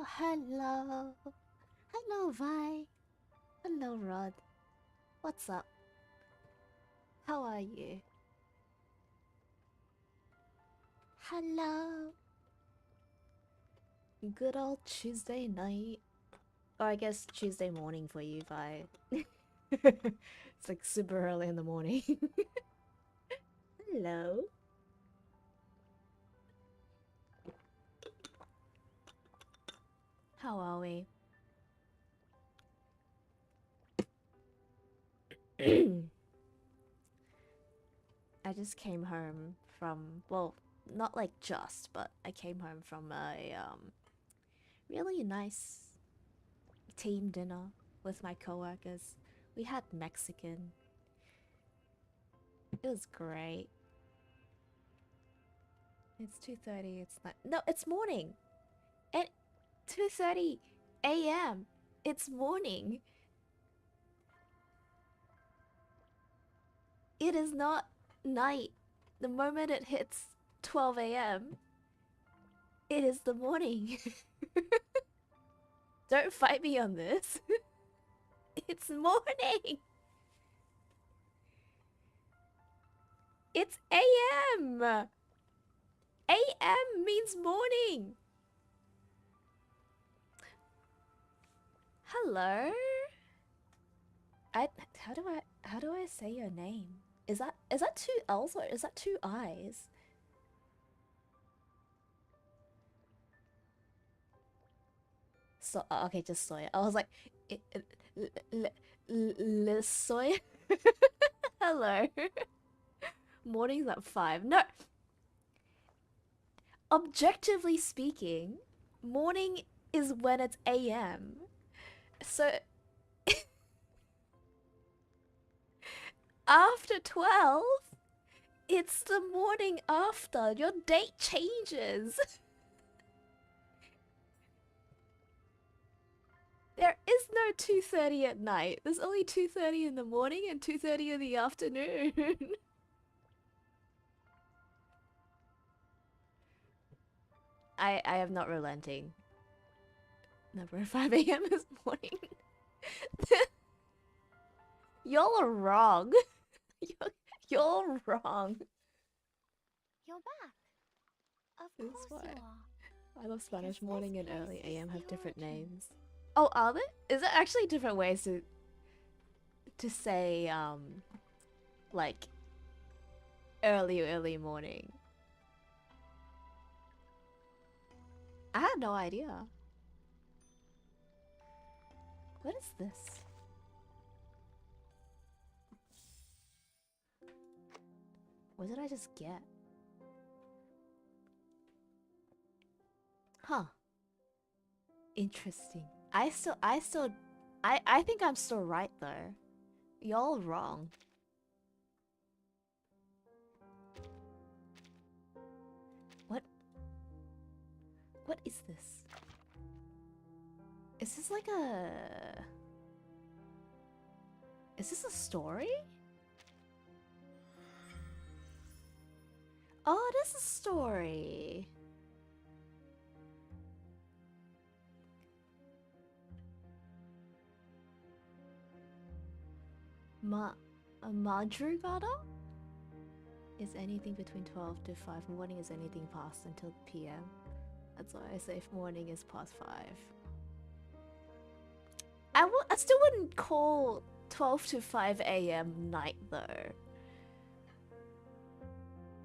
hello. Hello, Vi. Hello, Rod. What's up? How are you? Hello. Good old Tuesday night. Or I guess Tuesday morning for you, Vi. It's like super early in the morning. Hello. How are we? I just came home from, well, not like just, but I came home from a really nice team dinner with my coworkers. We had Mexican. It was great. It's 2:30. It's not. No, it's morning. At 2:30 a.m. It's morning. It is not night. The moment it hits 12 a.m., it is the morning. Don't fight me on this. It's morning. It's a.m. a.m. means morning. Hello. How do I say your name? Is that two L's or is that two I's? So okay, just soy. I was like, soy. Hello. Morning's at 5. No. Objectively speaking, morning is when it's a.m. So after 12, it's the morning after. Your date changes. There is no 2:30 at night. There's only 2:30 in the morning and 2:30 in the afternoon. I am not relenting. Number 5 a.m. is morning. Y'all are wrong. You're wrong. You're back. Of This course way. you are. I love Spanish. Because Morning this and early place is AM have the different origin. names. Oh, are they? Is there actually different ways to say like early morning? I had no idea. What is this? What did I just get? Huh. Interesting. I think I'm still right though. Y'all wrong. What is this? Is this like a... Is this a story? Oh, it is a story. Madrugada? Is anything between 12 to 5. Morning is anything past until PM. That's why I say if morning is past 5. I still wouldn't call 12 to 5 a.m. night though.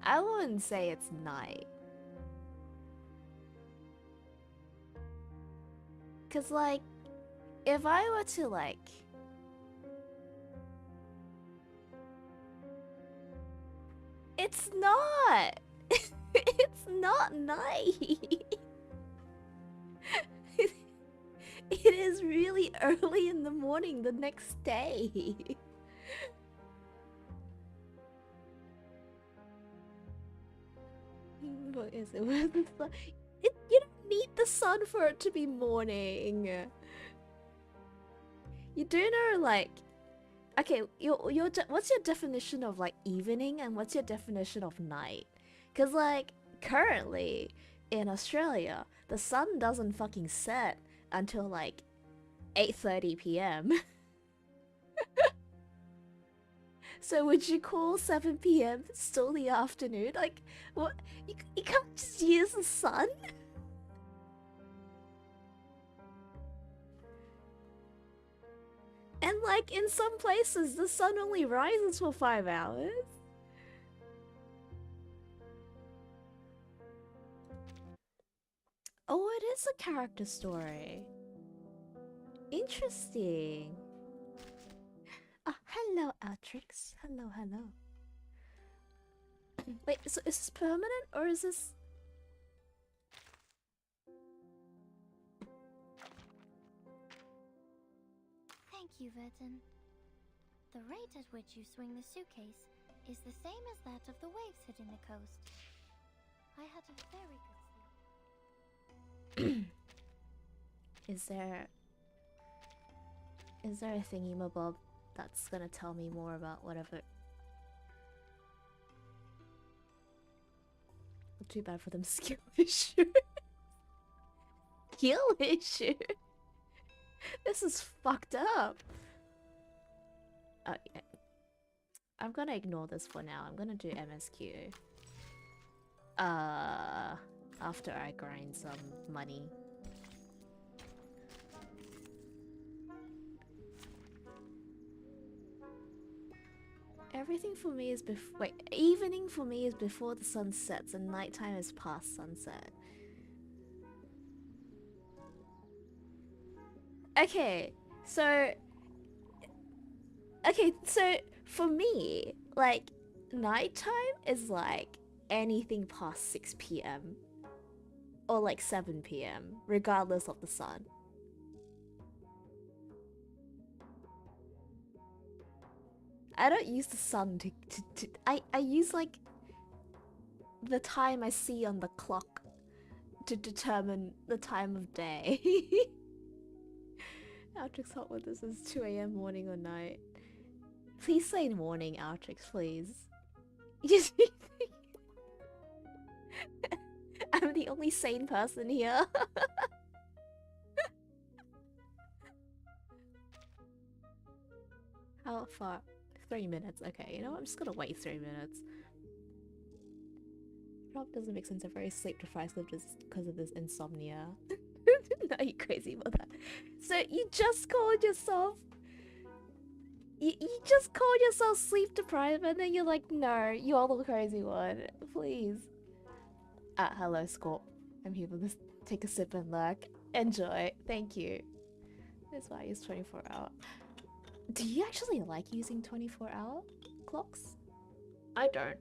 I wouldn't say it's night. Cause like, if I were to like... It's not! It's not night! It is really early in the morning the next day. What is it? Where's the sun? You don't need the sun for it to be morning. You do know, like... Okay, what's your definition of, like, evening and what's your definition of night? Because, like, currently, in Australia, the sun doesn't fucking set until like 8:30 p.m. So would you call 7 p.m. still the afternoon? Like, what? You can't just use the sun? And like in some places, the sun only rises for 5 hours. Oh, it is a character story. Interesting. Ah, hello, Altrix. Hello, hello. Wait, so is this permanent or is this... Thank you, Verton. The rate at which you swing the suitcase is the same as that of the waves hitting the coast. I had a very good sleep. Is there a thingy-mabob that's gonna tell me more about whatever? Too bad for them skill issue. Skill issue? This is fucked up. Oh, yeah. I'm gonna ignore this for now. I'm gonna do MSQ. After I grind some money. Everything for me is before. Wait, evening for me is before the sun sets, and nighttime is past sunset. Okay, so for me, like, nighttime is like anything past 6 p.m. or like 7 p.m. regardless of the sun. I don't use the sun I use like the time I see on the clock to determine the time of day. Outrix hot with this is 2 a.m. morning or night. Please say morning, Outrix, please. I'm the only sane person here. How far? 3 minutes. Okay, you know what? I'm just gonna wait 3 minutes. Drop doesn't make sense. I'm very sleep deprived just because of this insomnia. No, you crazy about that. So you just called yourself... You just called yourself sleep deprived and then you're like, no, you're the crazy one. Please. Hello, Scorp. I'm here for this. Take a sip and lurk. Enjoy. Thank you. That's why I use 24-hour. Do you actually like using 24-hour clocks? I don't.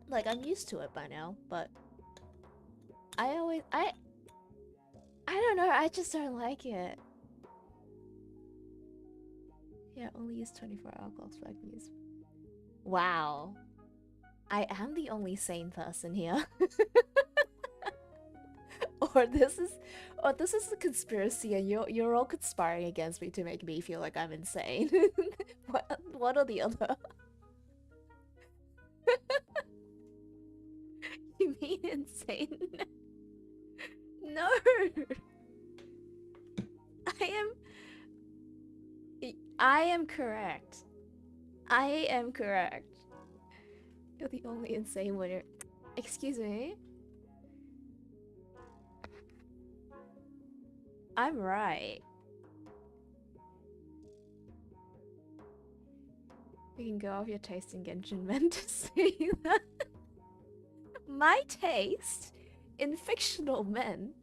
Like, I'm used to it by now, but I don't know, I just don't like it. Yeah, only use 24-hour clocks for use. Wow. I am the only sane person here. Or this is a conspiracy and you're all conspiring against me to make me feel like I'm insane. What or the other? You mean insane? No. I am correct. I am correct. You're the only insane one. Excuse me? I'm right. You can go off your taste in Genshin Men to say that. My taste in fictional men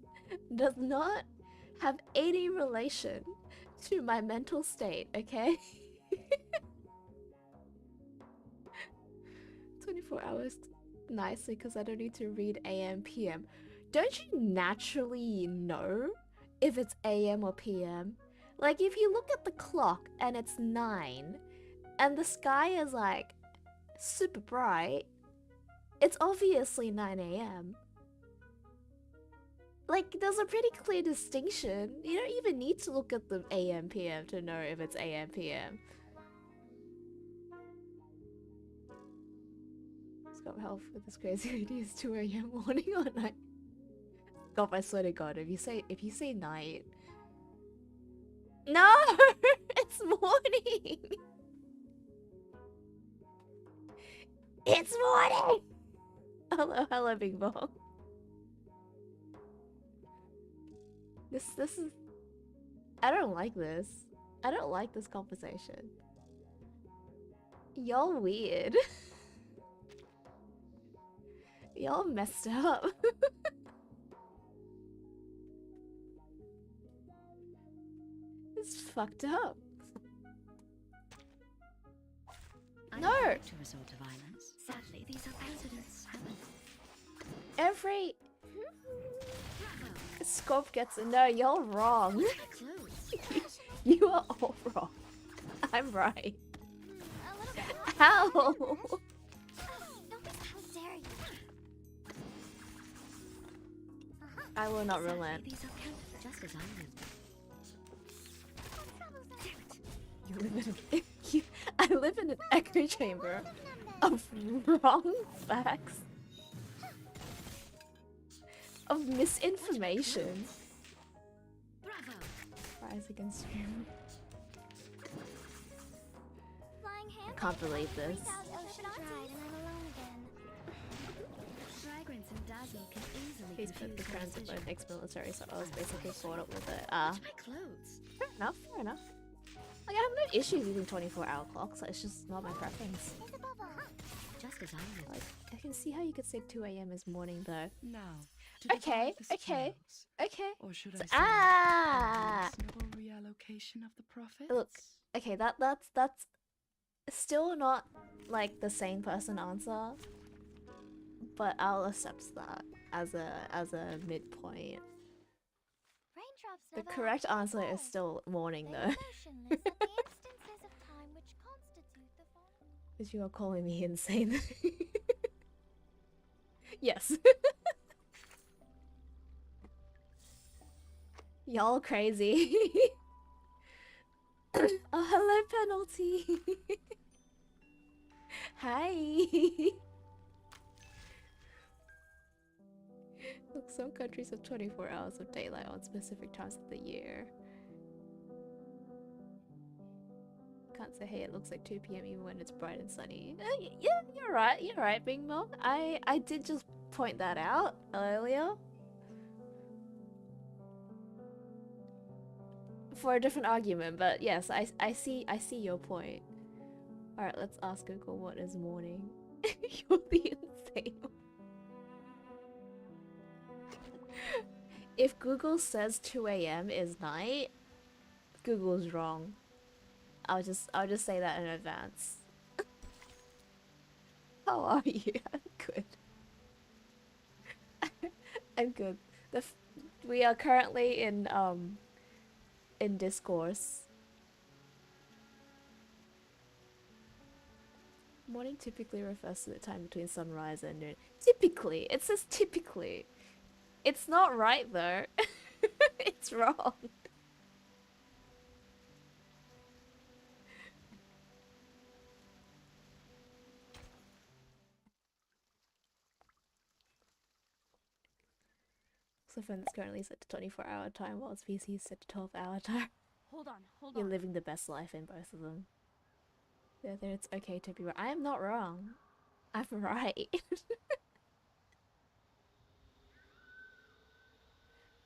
does not have any relation to my mental state, okay? 24 hours nicely because I don't need to read AM, PM. Don't you naturally know if it's AM or PM? Like, if you look at the clock and it's 9 and the sky is like super bright, it's obviously 9 AM. Like, there's a pretty clear distinction. You don't even need to look at the AM, PM to know if it's AM, PM. Got help with this crazy idea. It's 2 a.m. morning or night. God, I swear to God, if you say night. No! It's morning! It's morning! Hello, Big Bong. This is... I don't like this. I don't like this conversation. Y'all weird. Y'all messed up. It's fucked up. No! To resort to violence. Sadly, these are accidents happen. Every... Scope gets... No, you're wrong. You are all wrong. I'm right. How? How dare you? I will not relent. These are just as I live. You live in I live in an echo chamber of wrong facts. Of misinformation. Bravo! Rise against you. Flying hand Can't believe this. ocean dried and I'm alone again. Fragrance and dazzle can easily Please put the confuse crowns of precision. both ex-military, so I was basically caught up with it. Watch my clothes. Fair enough, fair enough. Like, I have no issues using 24-hour clocks, it's just not my preference. Isabella. Just as I live. Like, I can see how you could say 2 a.m. is morning, though. Now, Okay, okay, okay. Or should I So- say, ah! reasonable reallocation of the profits? Look, okay, that's still not like the sane person answer, but I'll accept that as a midpoint. Raindrops The never correct actually answer is fall. still morning They are though, motionless at the instances of time which constitute the falling. because you are calling me insane. Yes. Y'all crazy. Oh, hello, penalty. Hi. Look, some countries have 24 hours of daylight on specific times of the year. Can't say, hey, it looks like 2 p.m. even when it's bright and sunny. Yeah, you're right, Bing Bong. I did just point that out earlier. For a different argument, but yes, I see your point. Alright, let's ask Google what is morning. You're the insane one. If Google says 2 a.m. is night, Google's wrong. I'll just say that in advance. How are you? I'm good. I'm good. We are currently in discourse. Morning typically refers to the time between sunrise and noon. Typically, it says typically. It's not right though. It's wrong. So phone is currently set to 24-hour time while its PC is set to 12-hour time. Hold on. You're living the best life in both of them. There, it's okay to be right. I am not wrong. I'm right.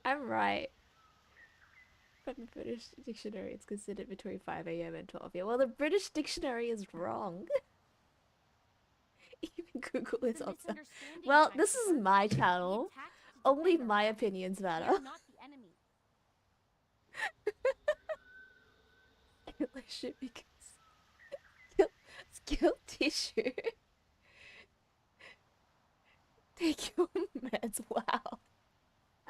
I'm right. From the British dictionary, it's considered between 5 a.m. and 12 a.m. Well, the British dictionary is wrong. Even Google is also. Well, this is my channel. Only my opinions matter. Not the enemy. Shit, because skill tissue. Take your meds. Wow.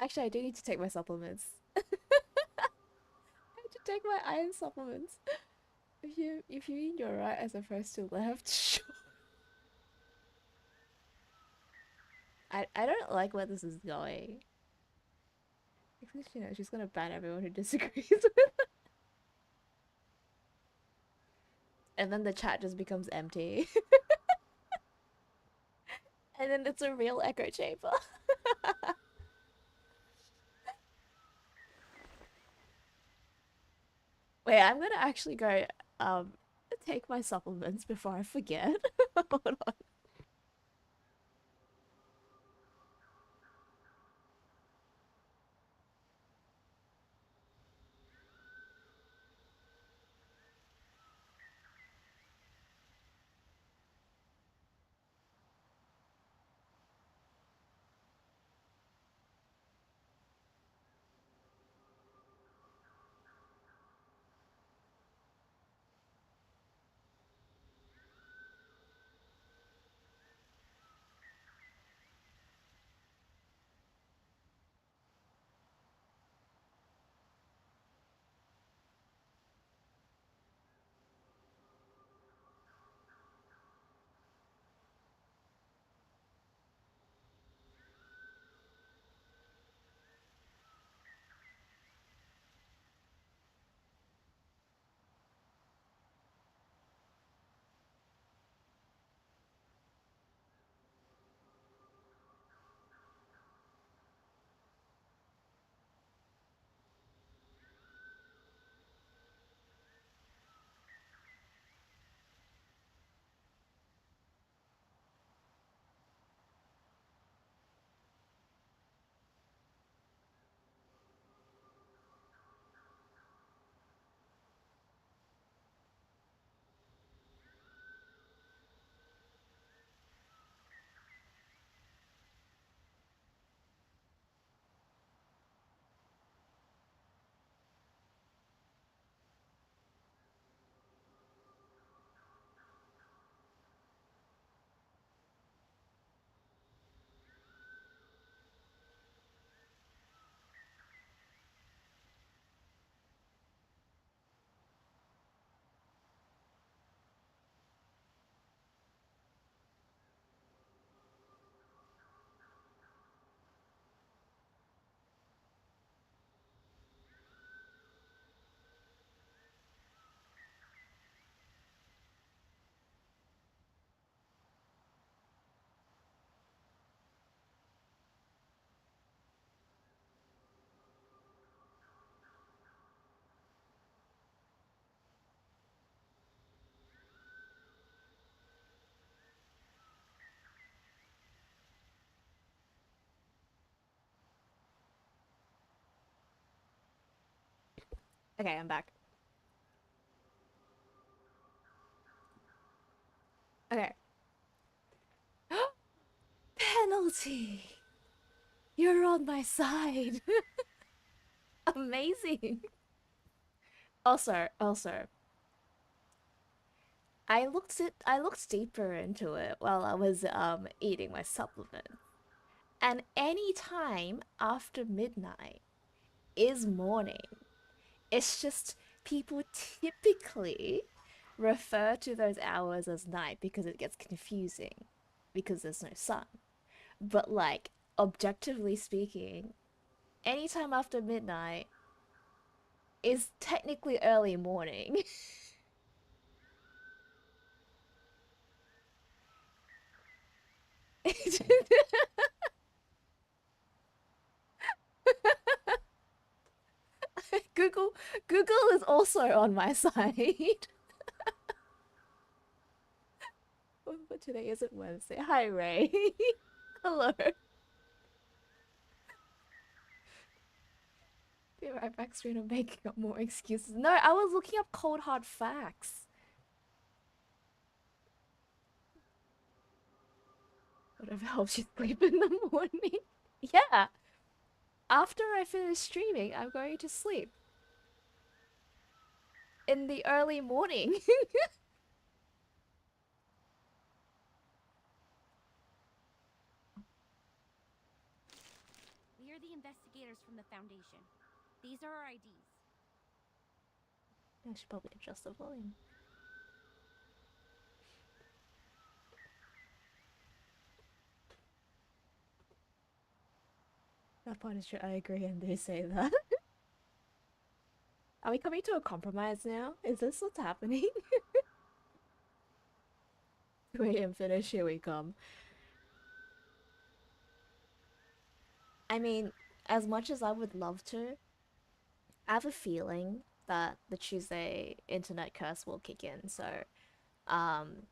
Actually, I do need to take my supplements. I need to take my iron supplements. If you mean you're right as opposed to left, sure. I don't like where this is going. At least you know she's gonna ban everyone who disagrees with her. And then the chat just becomes empty. And then it's a real echo chamber. Wait, I'm gonna actually go um take my supplements before I forget. Hold on. Okay, I'm back. Okay. Penalty! You're on my side. Amazing. Also, I looked deeper into it while I was eating my supplement. And any time after midnight is morning. It's just people typically refer to those hours as night because it gets confusing because there's no sun. But like objectively speaking, anytime after midnight is technically early morning. Google Google is also on my side. But today isn't Wednesday. Hi Ray. Hello. Be right back straight up making up more excuses. No, I was looking up cold hard facts. Whatever helps you sleep in the morning. Yeah. After I finish streaming, I'm going to sleep. In the early morning. We are the investigators from the Foundation. These are our IDs. I should probably adjust the volume. That part is true. I agree and do say that. Are we coming to a compromise now? Is this what's happening? Wait and finish, here we come. I mean, as much as I would love to, I have a feeling that the Tuesday internet curse will kick in. So, um,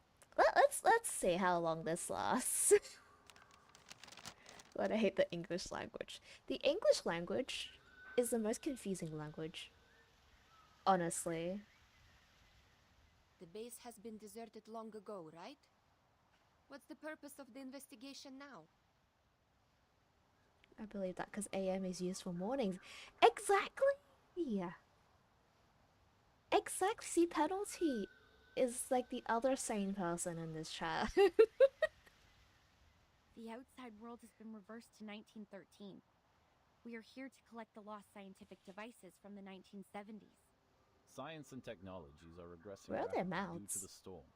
let's see how long this lasts. But I hate the English language. The English language is the most confusing language. Honestly. The base has been deserted long ago, right? What's the purpose of the investigation now? I believe that because AM is used for mornings. Exactly! Yeah. Exactly. See, Penalty is like the other sane person in this chat. The outside world has been reversed to 1913. We are here to collect the lost scientific devices from the 1970s. Science and technologies are regressing Where are their rapidly due to mouths? the storm.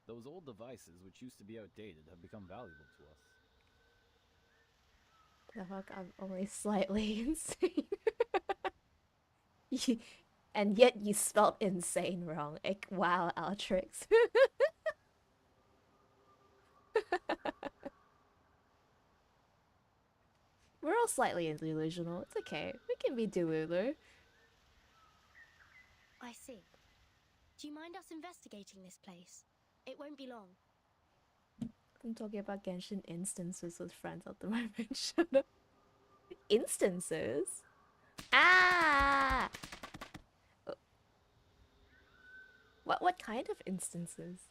Those old devices, which used to be outdated, have become valuable to us. The fuck, I'm only slightly insane. And yet you spelled insane wrong. Like, wow, Altrix. We're all slightly delusional. It's okay. We can be Delulu. I see. Do you mind us investigating this place? It won't be long. I'm talking about Genshin instances with friends at the moment. Shut up. Instances? Ah! What kind of instances?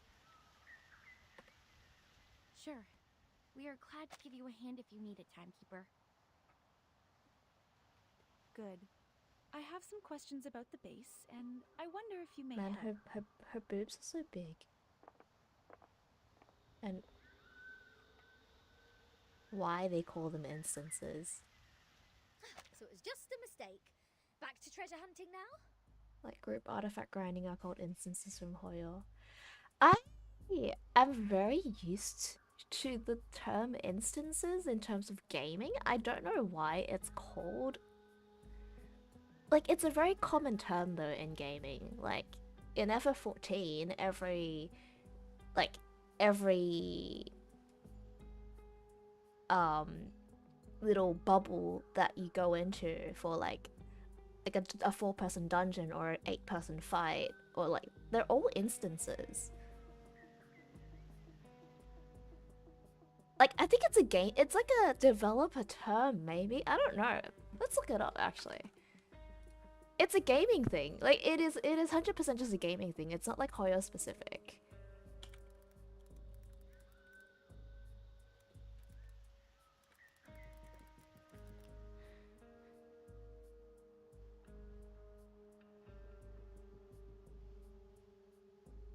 Sure. We are glad to give you a hand if you need it, Timekeeper. Good. I have some questions about the base, and I wonder if you may Man, help. her boobs are so big. And why they call them instances. So it was just a mistake. Back to treasure hunting now? Like group artifact grinding are called instances from Hoyo. I am very used to the term instances in terms of gaming. I don't know why it's called. Like, it's a very common term though in gaming. Like, in FF14, every little bubble that you go into for like a 4-person dungeon or an 8-person fight, or like, they're all instances. Like, I think it's a game, it's like a developer term maybe, I don't know. Let's look it up actually. It's a gaming thing. Like, it is 100% just a gaming thing. It's not like Hoyo specific.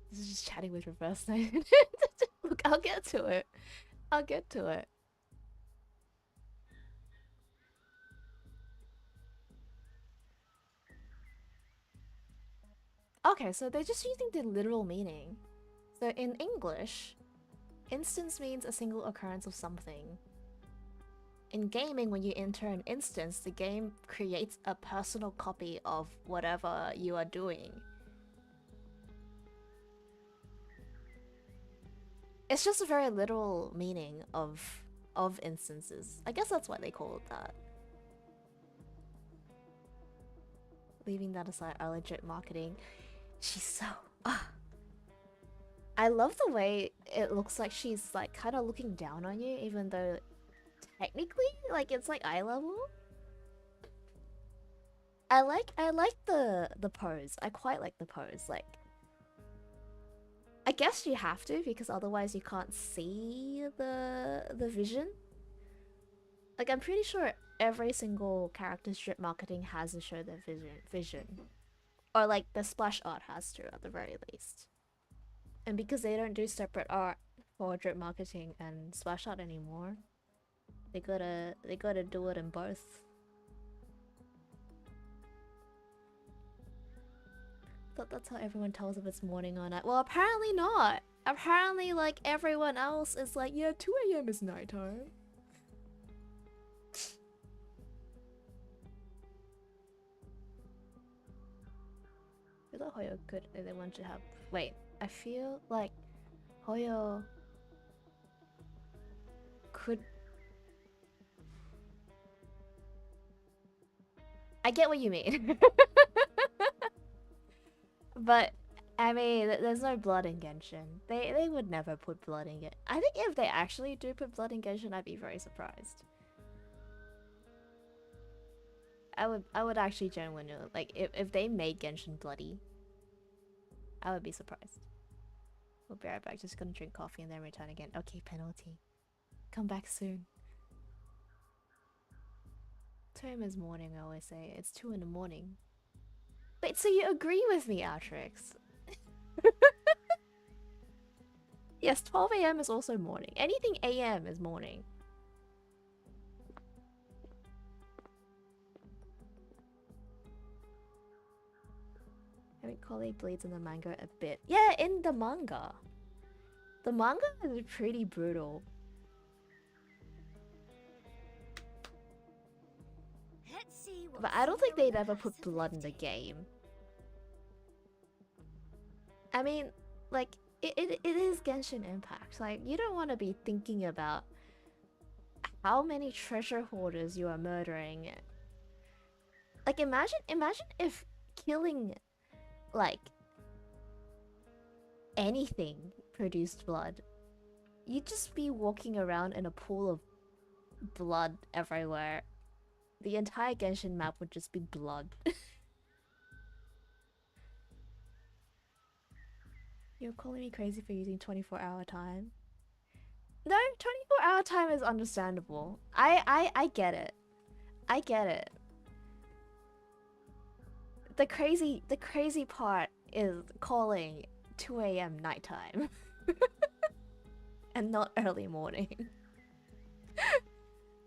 This is just chatting with reverse night. Look, I'll get to it. I'll get to it. Okay, so they're just using the literal meaning. So in English, instance means a single occurrence of something. In gaming, when you enter an instance, the game creates a personal copy of whatever you are doing. It's just a very literal meaning of instances. I guess that's why they call it that. Leaving that aside, our legit marketing. She's so... I love the way it looks like she's like kind of looking down on you, even though technically like it's like eye level. I like the pose. I quite like the pose. Like, I guess you have to, because otherwise you can't see the vision. Like, I'm pretty sure every single character's drip marketing has to show their vision. Or like the splash art has to at the very least. And because they don't do separate art for drip marketing and splash art anymore, they gotta do it in both. Thought that's how everyone tells if it's morning or night. Well, apparently not. Apparently, like, everyone else is like, yeah, 2 AM is nighttime. I thought Hoyo could, they want to have... Wait, I feel like Hoyo could I get what you mean. But I mean, there's no blood in Genshin. They would never put blood in it. I think if they actually do put blood in Genshin, I'd be very surprised. I would actually genuinely like if they made Genshin bloody, I would be surprised. We'll be right back. Just gonna drink coffee and then return again. Okay, penalty. Come back soon. 2 a.m. is morning, I always say. It's 2 in the morning. Wait, so you agree with me, Atrix? Yes, 12 a.m. is also morning. Anything a.m. is morning. I think colleague bleeds in the manga a bit. Yeah, in the manga. The manga is pretty brutal. Let's see what But I don't think they'd Sayonanii ever put has to blood in the say. game. I mean, like, it is Genshin Impact. Like, you don't want to be thinking about how many treasure hoarders you are murdering. Like, imagine if killing, like, anything produced blood. You'd just be walking around in a pool of blood everywhere. The entire Genshin map would just be blood. You're calling me crazy for using 24-hour time? No, 24-hour time is understandable. I get it. I get it. The crazy part is calling 2 a.m. nighttime. And not early morning.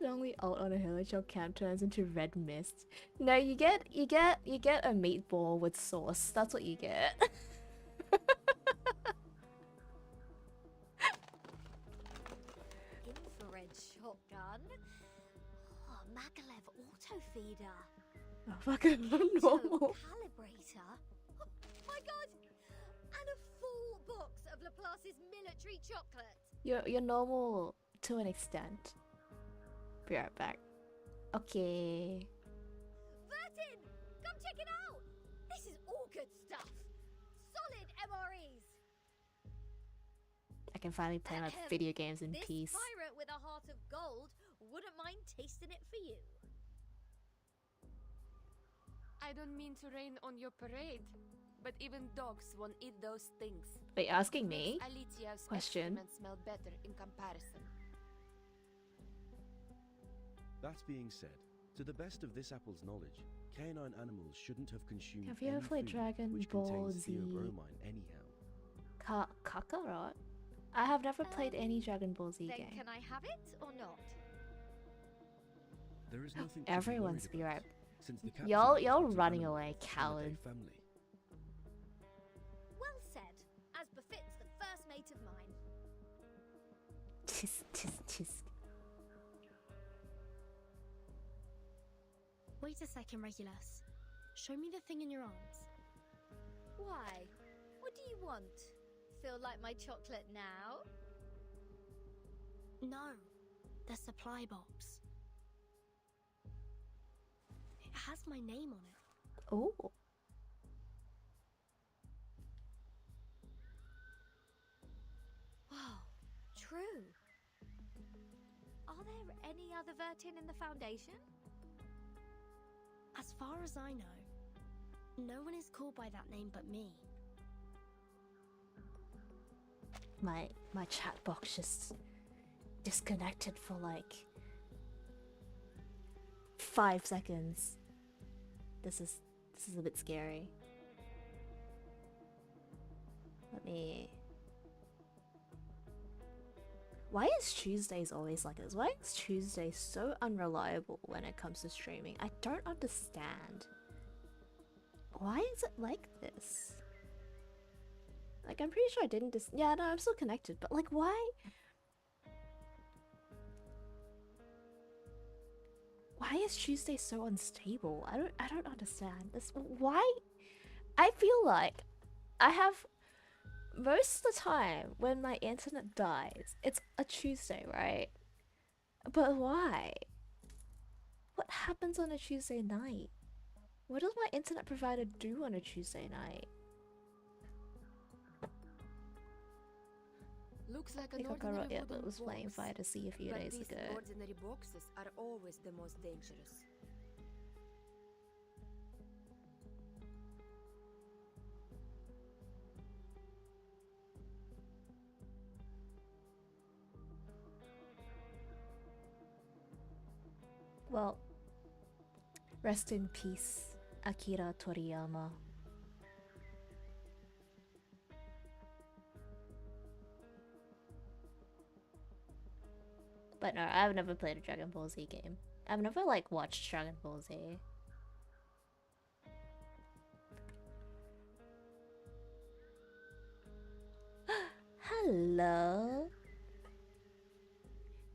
Lonely out on a hill as your camp turns into red mist. No, you get a meatball with sauce. That's what you get. Infrared shotgun. Oh, Magalev auto feeder. Oh, fucking normal. Calibrator. Oh my god! And a full box of Laplace's military chocolate. You're normal to an extent. Be right back. Okay. Vertin! Come check it out! This is all good stuff. Solid MREs. I can finally play my video games in This peace. pirate with a heart of gold wouldn't mind tasting it for you. I don't mean to rain on your parade, but even dogs won't eat those things. Wait, asking me? Alicia's Question. excrement smell better in comparison. That being said, to the best of this apple's knowledge, canine animals shouldn't have consumed Have you ever any played food Dragon which Ball contains Z? theobromine anyhow. Kakarot? I have never played any Dragon Ball Z Then game. can I have it or not? There is nothing to Everyone's be be worried right. about, since the captain Y'all is y'all not an running animal, away, but a coward. family. Well said, as befits the first mate of mine. Tisk. Wait a second, Regulus. Show me the thing in your arms. Why? What do you want? Feel like my chocolate now? No, the supply box. It has my name on it. Oh. Wow, true. Are there any other Vertin in the Foundation? As far as I know, no one is called by that name but me. My chat box just disconnected for like 5 seconds. This is a bit scary. Let me. Why is Tuesdays always like this? Why is Tuesday so unreliable when it comes to streaming? I don't understand. Why is it like this? Like, I'm pretty sure I didn't yeah, no, I'm still connected, but like, why? Why is Tuesday so unstable? I don't understand this. Why? I feel like I have most of the time when my internet dies, it's a Tuesday, right? But why? What happens on a Tuesday night? What does my internet provider do on a Tuesday night? Looks like I an think I ordinary got it, wooden but was playing box. Fire to see a few But days these ago. ordinary boxes are always the most dangerous. Well, rest in peace, Akira Toriyama. But no, I've never played a Dragon Ball Z game. I've never like watched Dragon Ball Z. Hello.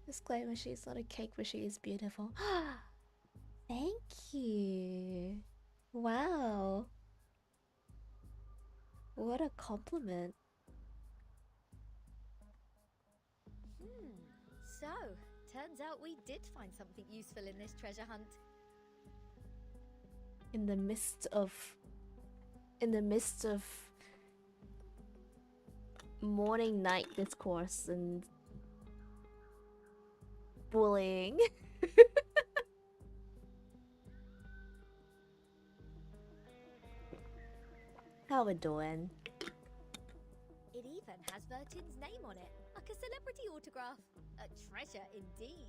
Disclaimer, she's not a cake, but she is beautiful. Thank you. Wow. What a compliment. So, turns out we did find something useful in this treasure hunt. In the midst of morning night discourse and bullying. How we doing? It even has Vertin's name on it, like a celebrity autograph. A treasure indeed.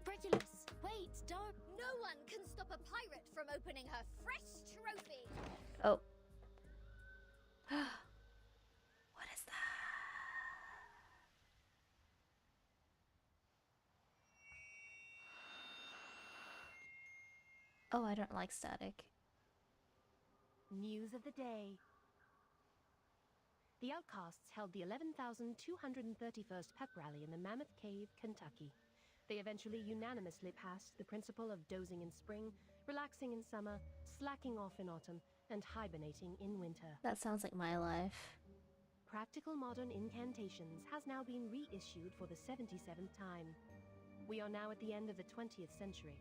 Regulus, wait, don't. No one can stop a pirate from opening her fresh trophy. Oh. What is that? Oh, I don't like static. News of the day. The Outcasts held the 11,231st pep rally in the Mammoth Cave, Kentucky. They eventually unanimously passed the principle of dozing in spring, relaxing in summer, slacking off in autumn, and hibernating in winter. That sounds like my life. Practical Modern Incantations has now been reissued for the 77th time. We are now at the end of the 20th century.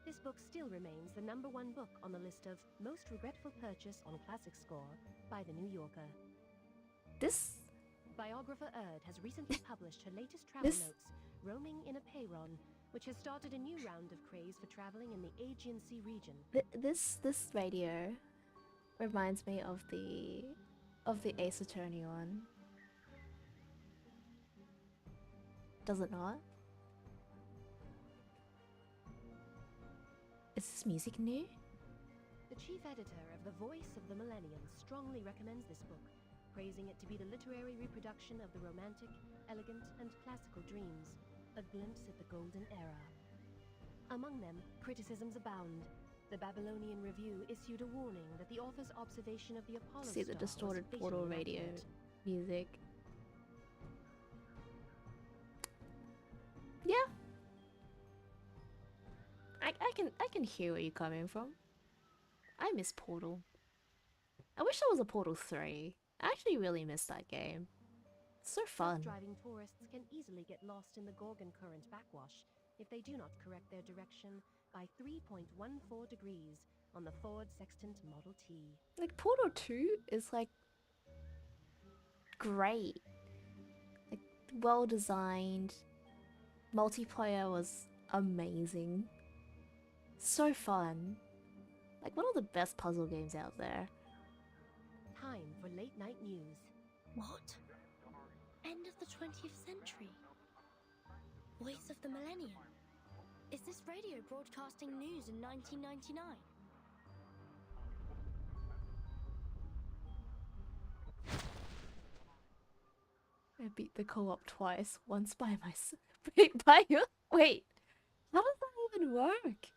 This book still remains the #1 book on the list of most regretful purchase on Classic Score by the New Yorker. This biographer Erd has recently published her latest travel notes, Roaming in a Peyron, which has started a new round of craze for traveling in the Aegean Sea region. This radio reminds me of the Ace Attorney one. Does it not? Is this music new? The chief editor of The Voice of the Millennium strongly recommends this book, praising it to be the literary reproduction of the romantic, elegant, and classical dreams, a glimpse at the golden era. Among them, criticisms abound. The Babylonian Review issued a warning that the author's observation of the Apollo See the star distorted was portal fatally radio inaccurate. music. Yeah. I can hear where you're coming from. I miss Portal. I wish there was a Portal 3. I actually really miss that game. It's so fun. Driving tourists can easily get lost in the Gorgon Current backwash if they do not correct their direction by 3.14 degrees on the Ford Sextant Model T. Like Portal 2 is like great. Like well designed. Multiplayer was amazing. So fun. Like one of the best puzzle games out there. Time for late night news. What? End of the 20th century? Voice of the Millennium? Is this radio broadcasting news in 1999? I beat the co-op twice, once by myself. Wait, by you? Wait, how does that even work?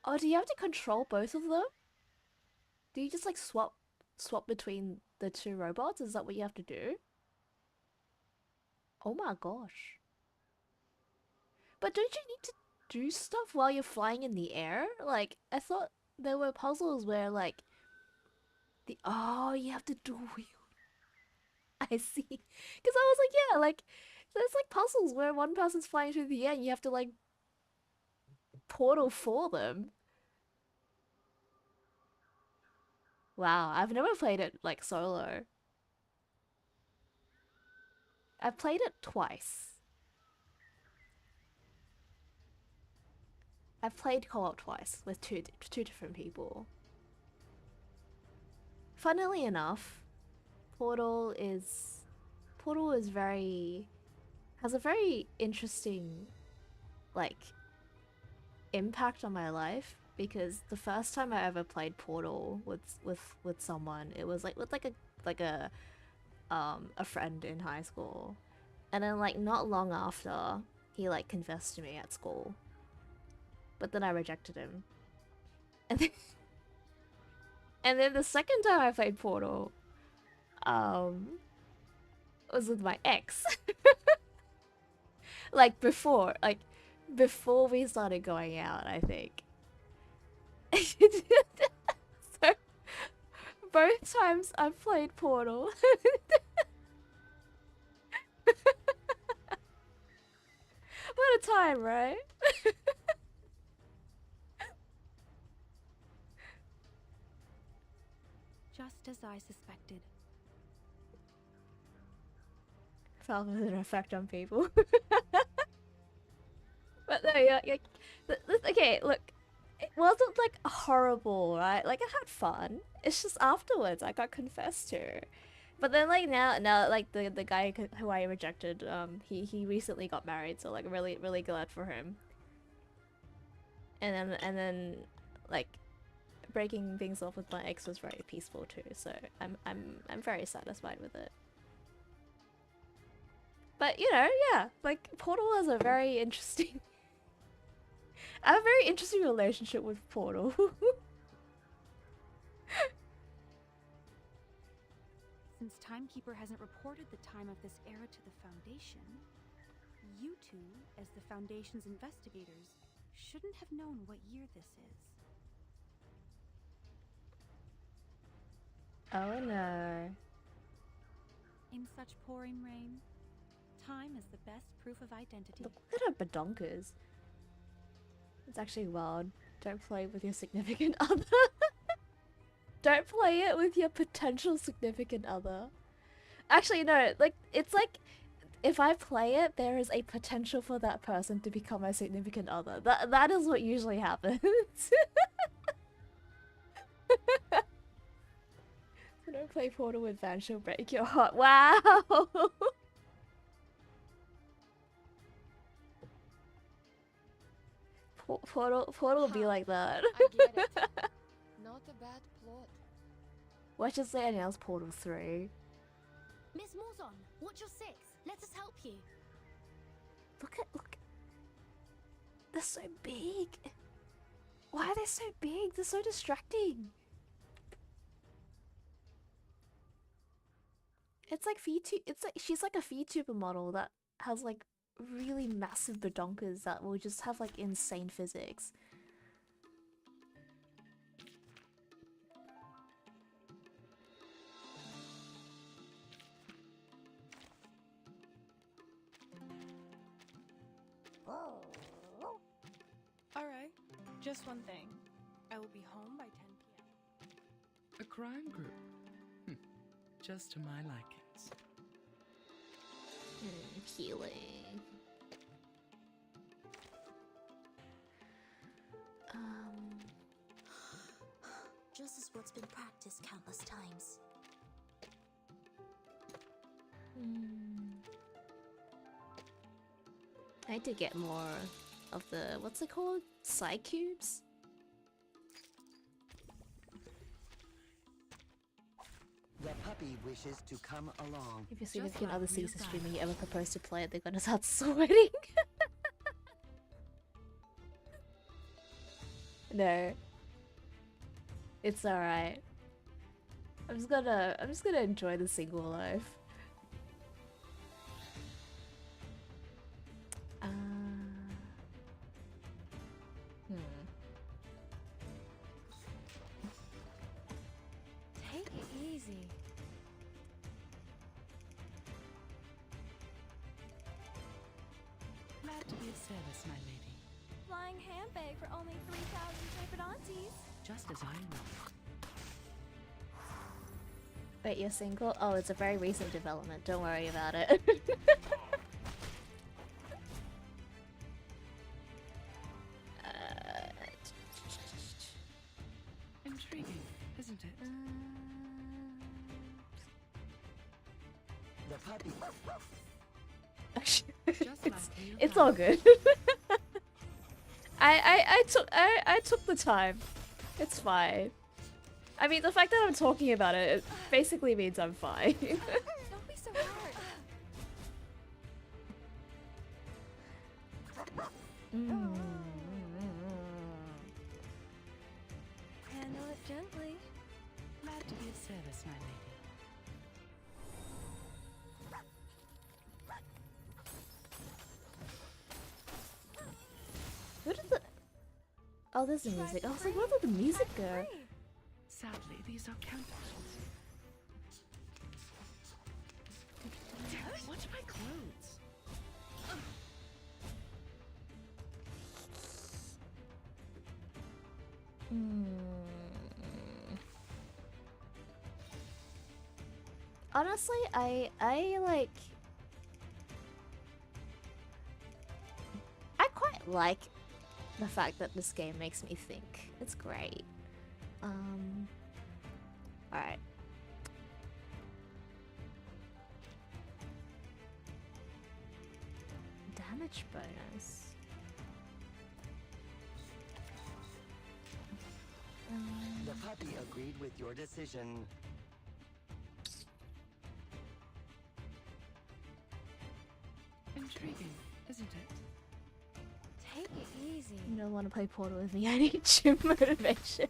Oh, do you have to control both of them? Do you just like swap between the two robots? Is that what you have to do? Oh my gosh. But don't you need to do stuff while you're flying in the air? Like, I thought there were puzzles where like you have to dual wield. I see. Because I was like, yeah, like there's like puzzles where one person's flying through the air and you have to like portal for them. Wow, I've never played it like solo. I've played it twice. I've played co-op twice with two different people. Funnily enough, Portal is has a very interesting like impact on my life, because the first time I ever played Portal with someone, it was like with a friend in high school, and then like not long after he like confessed to me at school, but then I rejected him, and then the second time I played Portal was with my ex. like before we started going out, I think. So both times I've played Portal. What a time, right? Just as I suspected. Valve has an effect on people. But no, yeah, okay, look, it wasn't like horrible, right? Like I had fun. It's just afterwards I got confessed to. But then like now like the guy who I rejected, he recently got married, so like really glad for him. And then like breaking things off with my ex was very peaceful too, so I'm very satisfied with it. But you know, yeah, like Portal has a very interesting I have a very interesting relationship with Portal. Since Timekeeper hasn't reported the time of this era to the Foundation, you two, as the Foundation's investigators, shouldn't have known what year this is. Oh no. In such pouring rain, time is the best proof of identity. Look at her badonkers. It's actually wild. Don't play with your significant other. Don't play it with your potential significant other. Actually, no, like, it's like, if I play it, there is a potential for that person to become my significant other. That is what usually happens. So don't play Portal with Van, she'll break your heart. Wow! Portal will be like that. I get it. Not a bad plot. Watch us say announce Portal 3. Miss Morzon, what's your six? Let us help you. Look. They're so big. Why are they so big? They're so distracting. It's like she's like a VTuber model that has like really massive badonkers that will just have like insane physics. Alright, just one thing. I will be home by 10 p.m. A crime group? Just to my likings. Healing. Just as what's been practiced countless times. I need to get more of the, what's it called? Psy cubes? The puppy wishes to come along. If your significant other sees the stream and you ever propose to play it, they're gonna start sweating. No. It's alright. I'm just gonna enjoy the single life. Take it easy. Glad to be of service, my lady. Flying handbag for only 3,000 paper aunties. Just as I know. Wait, you're single? Oh, it's a very recent development. Don't worry about it. Intriguing, isn't it? The puppy. It's all good. I took the time. It's fine. I mean, the fact that I'm talking about it, it basically means I'm fine. Don't be so hard. Handle it gently. Glad to be of service, my lady. Where did the... Oh, there's the music. I was like, where did the music go? Sadly, these are counterfeits. Watch my clothes. Honestly, I quite like the fact that this game makes me think. It's great. Alright. Damage bonus. The puppy agreed with your decision. Intriguing, isn't it? Take it easy. You don't want to play Portal with me. I need gym motivation.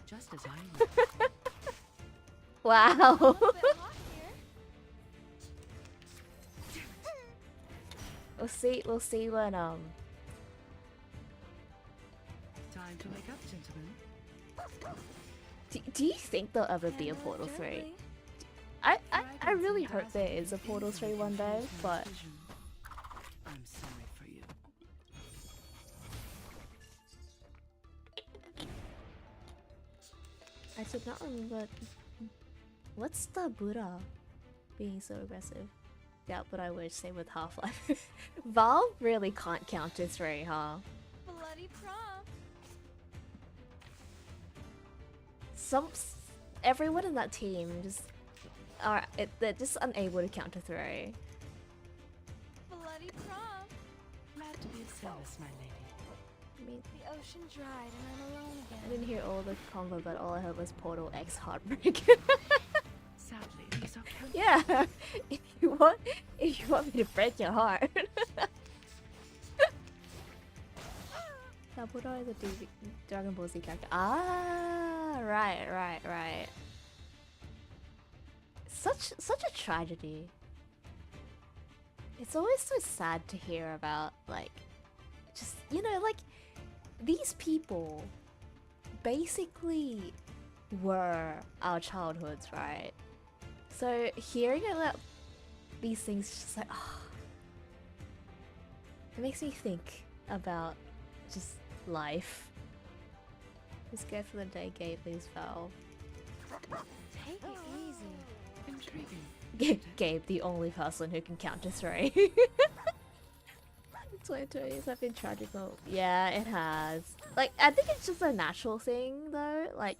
Just as I Wow. We'll see when Time to wake up, gentlemen. Do you think there'll ever be a Portal 3? I really hope there is a Portal 3 one day, but I'm sorry for you. I did not remember. What's the Buddha being so aggressive? Yeah, but I would say with Half-Life. Valve really can't counter 3, huh? Bloody prompt. Everyone in that team just they're just unable to counter 3. Bloody prompt. Glad to be of service, my lady. I mean, The ocean dried and I'm alone again. I didn't hear all the convo, but all I heard was Portal X Heartbreak. Sadly, these are counterfeits. Yeah, if you want me to break your heart. Buddha is a Dragon Ball Z character. Ah, right. Such a tragedy. It's always so sad to hear about, like, just, you know, like, these people basically were our childhoods, right? So hearing about these things is just like, oh, it makes me think about just life. Just go for the day, Gabe, please foul. Take it easy. Intriguing. Gabe, the only person who can count to 3. 2020s have been tragical. Yeah, it has. Like, I think it's just a natural thing, though. Like,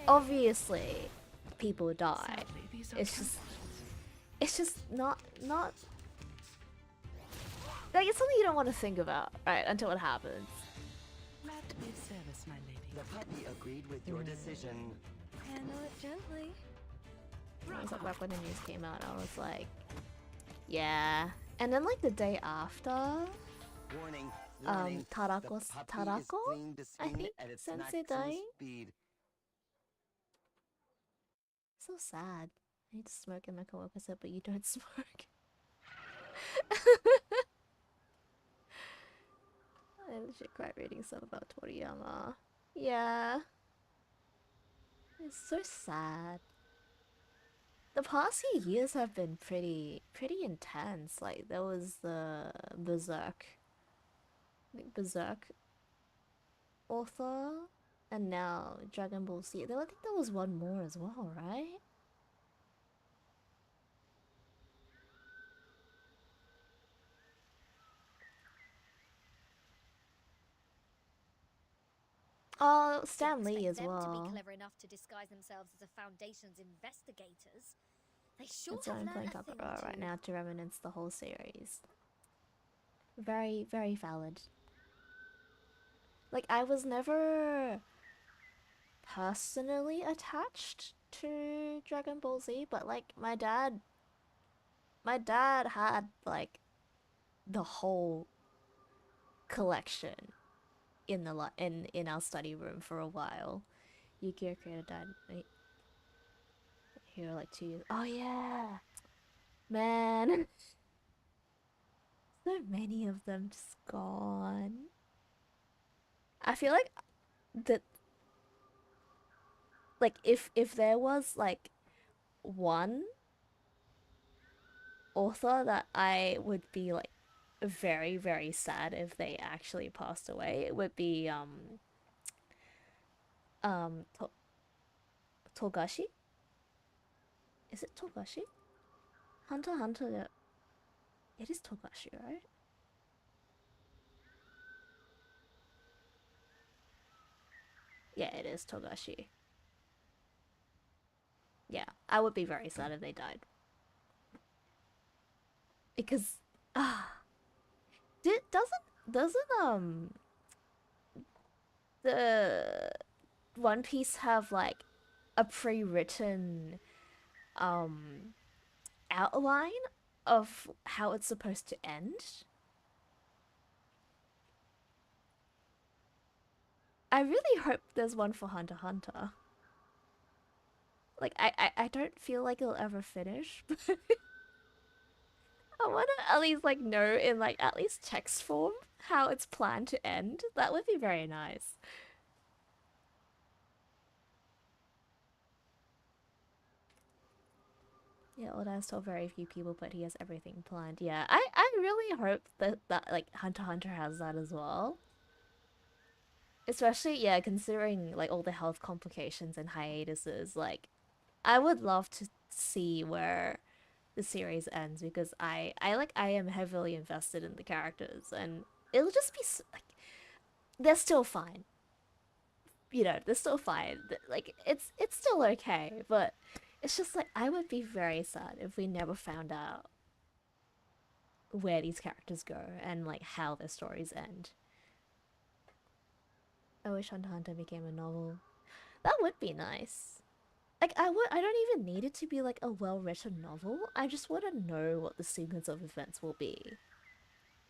obviously, people die. It's just not. Like, it's something you don't want to think about, right? Until it happens. Glad to be of service, my lady. The puppy agreed with your decision. Handle it gently. It was like right when the news came out, I was like, yeah. And then like the day after, Warning. Tarako, I think, Sensei dying. So sad. I need to smoke, and my coworker said, but you don't smoke. I legit cried reading stuff about Toriyama. Yeah. It's so sad. The past few years have been pretty intense. Like, there was the Berserk author, and now Dragon Ball Z. Though I think there was one more as well, right? Oh, Stan Didn't Lee expect as them to be well. clever enough to disguise themselves as a Foundation's investigators. They sure That's what have I'm playing learned a thing Kakura or right two. now to reminisce the whole series. Very, very valid. Like, I was never personally attached to Dragon Ball Z, but like my dad had like the whole collection in the in our study room for a while. Yukio creator died here like 2 years. Oh yeah, man, so many of them just gone. I feel like that, like if there was like one author that I would be like very, very sad if they actually passed away, it would be to Togashi? Is it Togashi? Hunter x Hunter, it is Togashi, right? Yeah, it is Togashi. Yeah, I would be very sad if they died. Because doesn't the One Piece have like a pre-written outline of how it's supposed to end? I really hope there's one for Hunter x Hunter. Like, I don't feel like it'll ever finish, but I want to at least, like, know in, like, at least text form how it's planned to end. That would be very nice. Yeah, Oda has told very few people, but he has everything planned. Yeah, I really hope that like, Hunter x Hunter has that as well. Especially, yeah, considering, like, all the health complications and hiatuses, like, I would love to see where the series ends because I am heavily invested in the characters and it'll just be like they're still fine. You know, they're still fine. Like it's still okay, but it's just like I would be very sad if we never found out where these characters go and like how their stories end. I wish Hunter x Hunter became a novel. That would be nice. Like I don't even need it to be like a well-written novel. I just want to know what the sequence of events will be.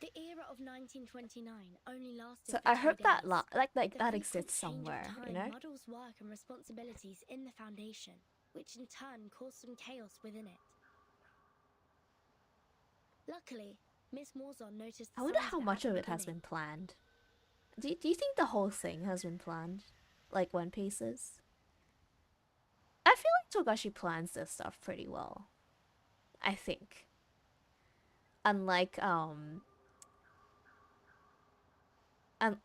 The era of 1929 only lasted So for I 2 hope days. that that The that frequent exists change of somewhere, time you know? muddles work and responsibilities in the Foundation, which in turn caused some chaos within it. Luckily, Miss Morzon noticed I the wonder signs how of it much at of the it has beginning. been planned. Do you think the whole thing has been planned? Like One Piece's? I feel like Togashi plans this stuff pretty well. I think. Unlike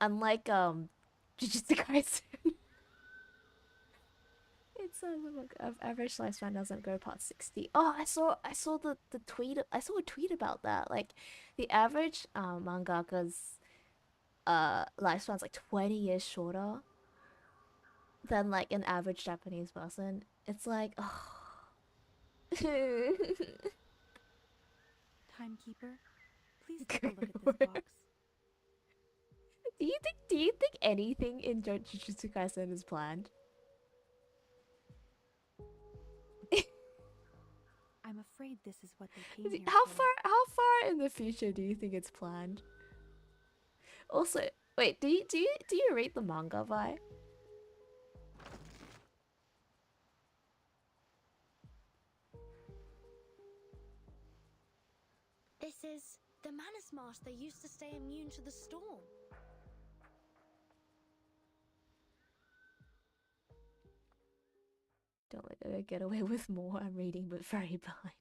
unlike Jujutsu Kaisen. It says average lifespan doesn't go past 60. Oh, I saw the tweet. I saw a tweet about that. Like the average mangaka's lifespan's like 20 years shorter than like an average Japanese person. It's like, oh. Timekeeper, please take a look at this box. Do you think anything in Jujutsu Kaisen is planned? I'm afraid this is what they came here How for. how far in the future do you think it's planned? Also, wait, do you read the manga, Vi? This is the Manus Marsh that used to stay immune to the storm. Don't let her get away with more. I'm reading but very behind.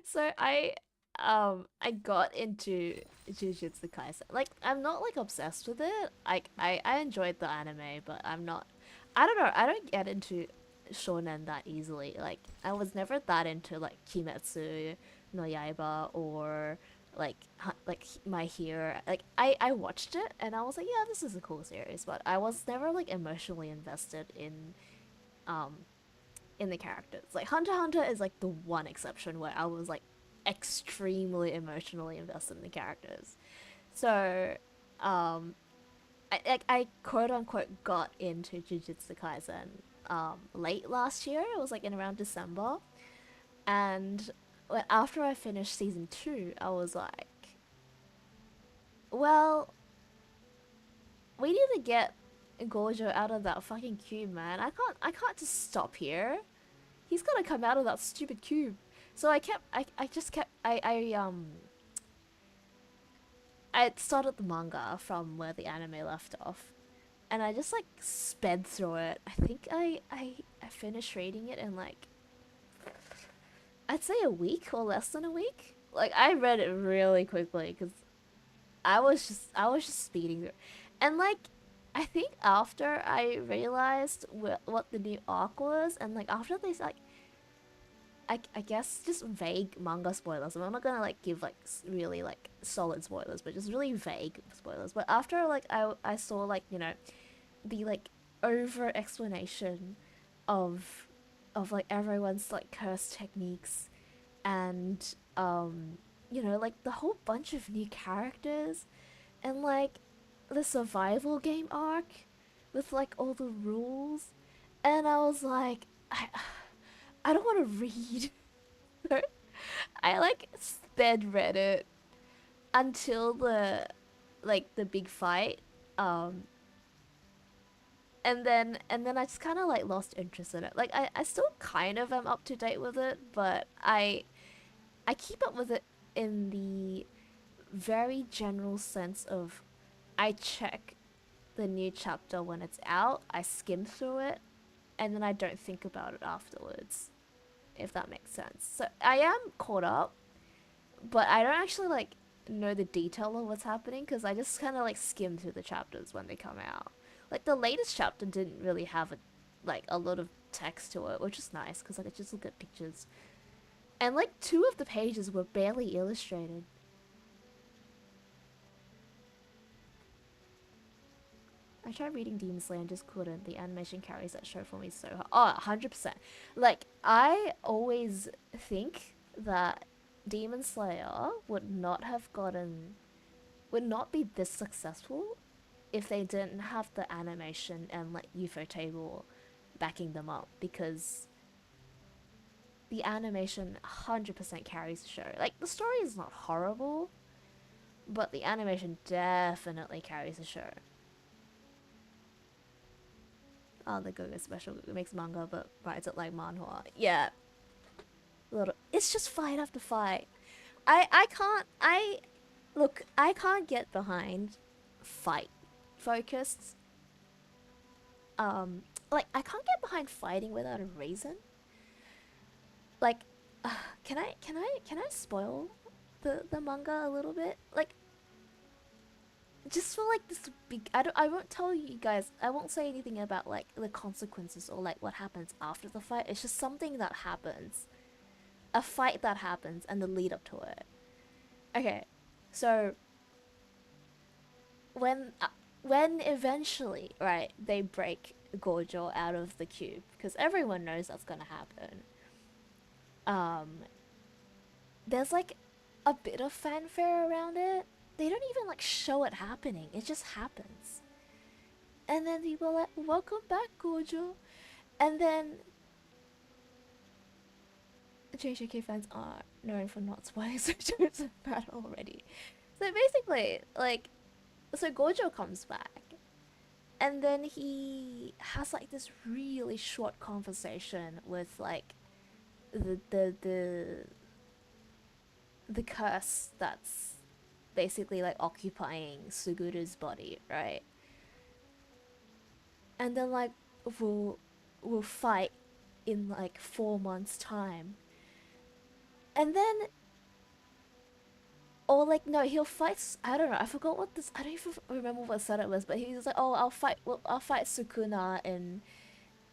So I got into Jujutsu Kaisen. Like I'm not like obsessed with it. I enjoyed the anime, but I'm not. I don't know. I don't get into shonen that easily. Like I was never that into like Kimetsu no Yaiba or like My Hero. Like I watched it and I was like, yeah, this is a cool series, but I was never like emotionally invested um in the characters. Like Hunter x Hunter is like the one exception where I was like extremely emotionally invested in the characters. So I quote unquote got into Jujutsu Kaisen late last year. It was like in around December, and after I finished season 2, I was like, well, we need to get Gojo out of that fucking cube, man. I can't just stop here. He's gotta come out of that stupid cube. So I started the manga from where the anime left off, and I just like sped through it. I think I finished reading it in like, I'd say a week or less than a week. Like I read it really quickly because I was just speeding through, and like I think after I realized what the new arc was, and like after this like I guess just vague manga spoilers. I'm not gonna like give like really like solid spoilers, but just really vague spoilers. But after like I saw like, you know, the like over explanation of like everyone's like curse techniques, and you know, like the whole bunch of new characters, and like the survival game arc with like all the rules, and I was like, I don't want to read. So I like sped read it until the big fight, and then I just kind of like lost interest in it. Like I still kind of am up to date with it, but I keep up with it in the very general sense of I check the new chapter when it's out, I skim through it, and then I don't think about it afterwards, if that makes sense. So I am caught up, but I don't actually like know the detail of what's happening because I just kind of like skim through the chapters when they come out. Like the latest chapter didn't really have a lot of text to it, which is nice because I could just look at pictures. And like 2 of the pages were barely illustrated. I tried reading Demon Slayer and just couldn't. The animation carries that show for me so hard. Oh, 100%. Like, I always think that Demon Slayer would not be this successful if they didn't have the animation and like UFO table backing them up, because the animation 100% carries the show. Like, the story is not horrible, but the animation definitely carries the show. Oh, the Gogo special makes manga but writes it like manhwa. Yeah. It's just fight after fight. I can't get behind fight focused. Like I can't get behind fighting without a reason. Like, can I spoil the manga a little bit? Like, just for like this big, I won't tell you guys, I won't say anything about like the consequences or like what happens after the fight. It's just something that happens, a fight that happens, and the lead up to it. Okay, so when eventually, right, they break Gojo out of the cube, because everyone knows that's gonna happen, there's like a bit of fanfare around it. They don't even like show it happening, it just happens. And then people are like, welcome back, Gojo. And then JJK fans are known for not spoiling Sojourner's battle already. So basically, like, so Gojo comes back, and then he has like this really short conversation with like the curse that's basically like occupying Suguru's body, right? And then like we'll fight in like 4 months time, and then, or like no, he'll fight. I don't know. I forgot what this. I don't even remember what setup was. But he was like, "Oh, I'll fight Sukuna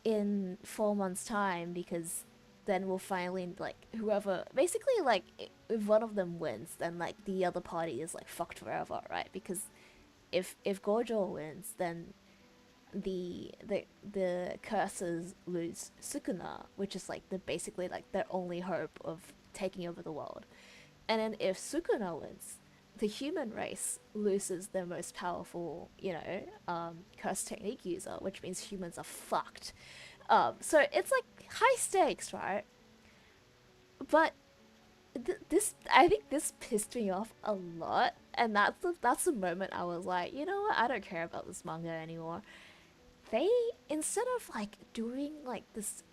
in 4 months time because then we'll finally like whoever basically like if one of them wins, then like the other party is like fucked forever, right? Because if Gojo wins, then the curses lose Sukuna, which is like the basically like their only hope of taking over the world. And then if Sukuna wins, the human race loses their most powerful, curse technique user, which means humans are fucked. So it's like high stakes, right? But I think this pissed me off a lot, and that's the moment I was like, you know what? I don't care about this manga anymore. They, instead of like doing like this,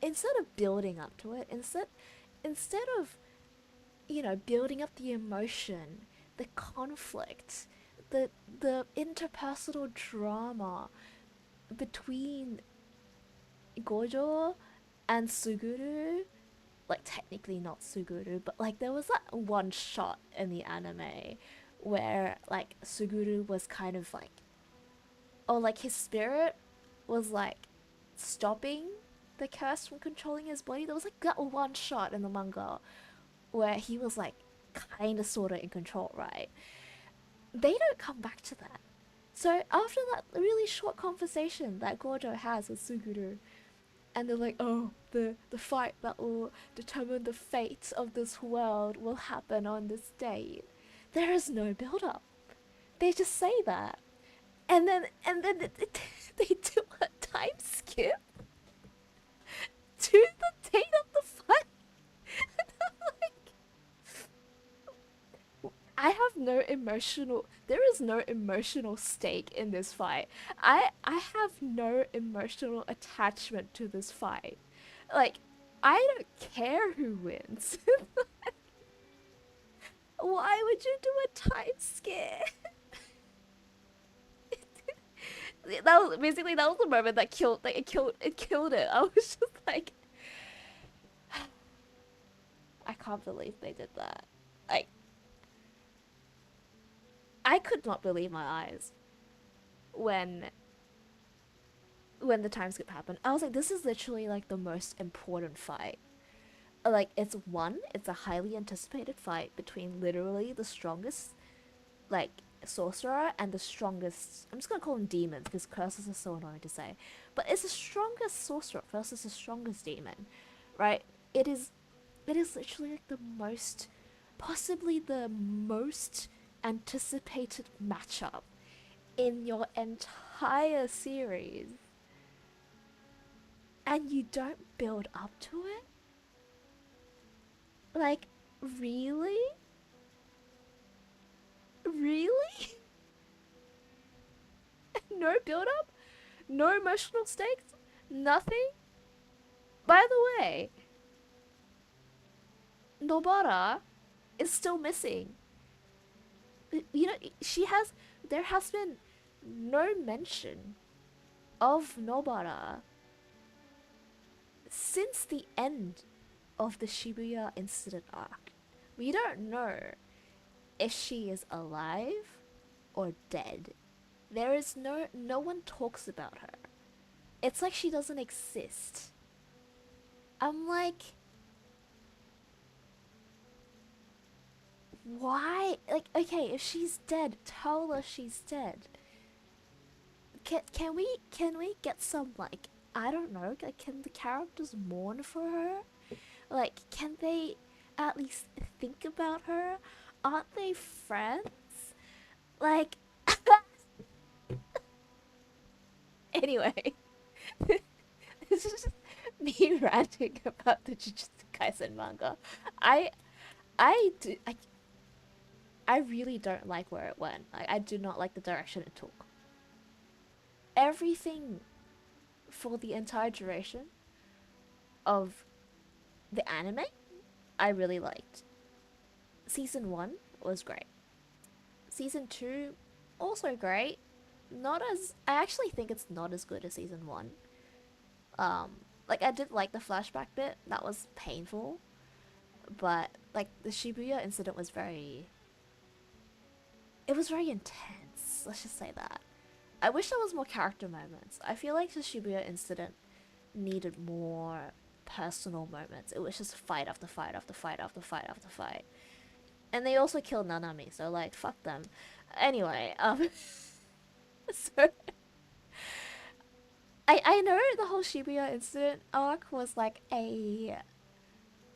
instead of building up to it, instead of building up the emotion, the conflict, the interpersonal drama between Gojo and Suguru, like technically not Suguru, but like there was that one shot in the anime where like Suguru was kind of like, or like his spirit was like stopping the curse from controlling his body. There was like that one shot in the manga where he was like kind of sort of in control, right? They don't come back to that. So after that really short conversation that Gojo has with Suguru, and they're like, oh, the fight that will determine the fate of this world will happen on this date. There is no build up. They just say that. And then they do a time skip to the date of the fight. I have no emotional, there is no emotional stake in this fight. I have no emotional attachment to this fight. Like, I don't care who wins. Why would you do a time skip? That was the moment that killed it. I was just like, I can't believe they did that. Like, I could not believe my eyes when the time skip happened. I was like, this is literally like the most important fight. Like, it's a highly anticipated fight between literally the strongest like sorcerer and the strongest, I'm just gonna call them demons because curses are so annoying to say, but it's the strongest sorcerer versus the strongest demon, right? It is literally like the most, possibly the most anticipated matchup in your entire series, and you don't build up to it? Like, really? Really? No build up? No emotional stakes? Nothing? By the way, Nobara is still missing. There has been no mention of Nobara since the end of the Shibuya incident arc. We don't know if she is alive or dead. There is no one talks about her. It's like she doesn't exist. I'm like, why? Like, okay, if she's dead, tell us she's dead. Can we get some, like, I don't know, like, can the characters mourn for her? Like, can they at least think about her? Aren't they friends? Like, anyway, this is just me ranting about the Jujutsu Kaisen manga. I really don't like where it went. I do not like the direction it took. Everything for the entire duration of the anime, I really liked. Season 1 was great. Season 2, also great. I actually think it's not as good as season 1. Like, I did like the flashback bit. That was painful. But, like, the Shibuya incident was very intense. Let's just say that. I wish there was more character moments. I feel like the Shibuya incident needed more personal moments. It was just fight after fight after fight after fight after fight. And they also killed Nanami, so like fuck them. Anyway, so I know the whole Shibuya incident arc was like a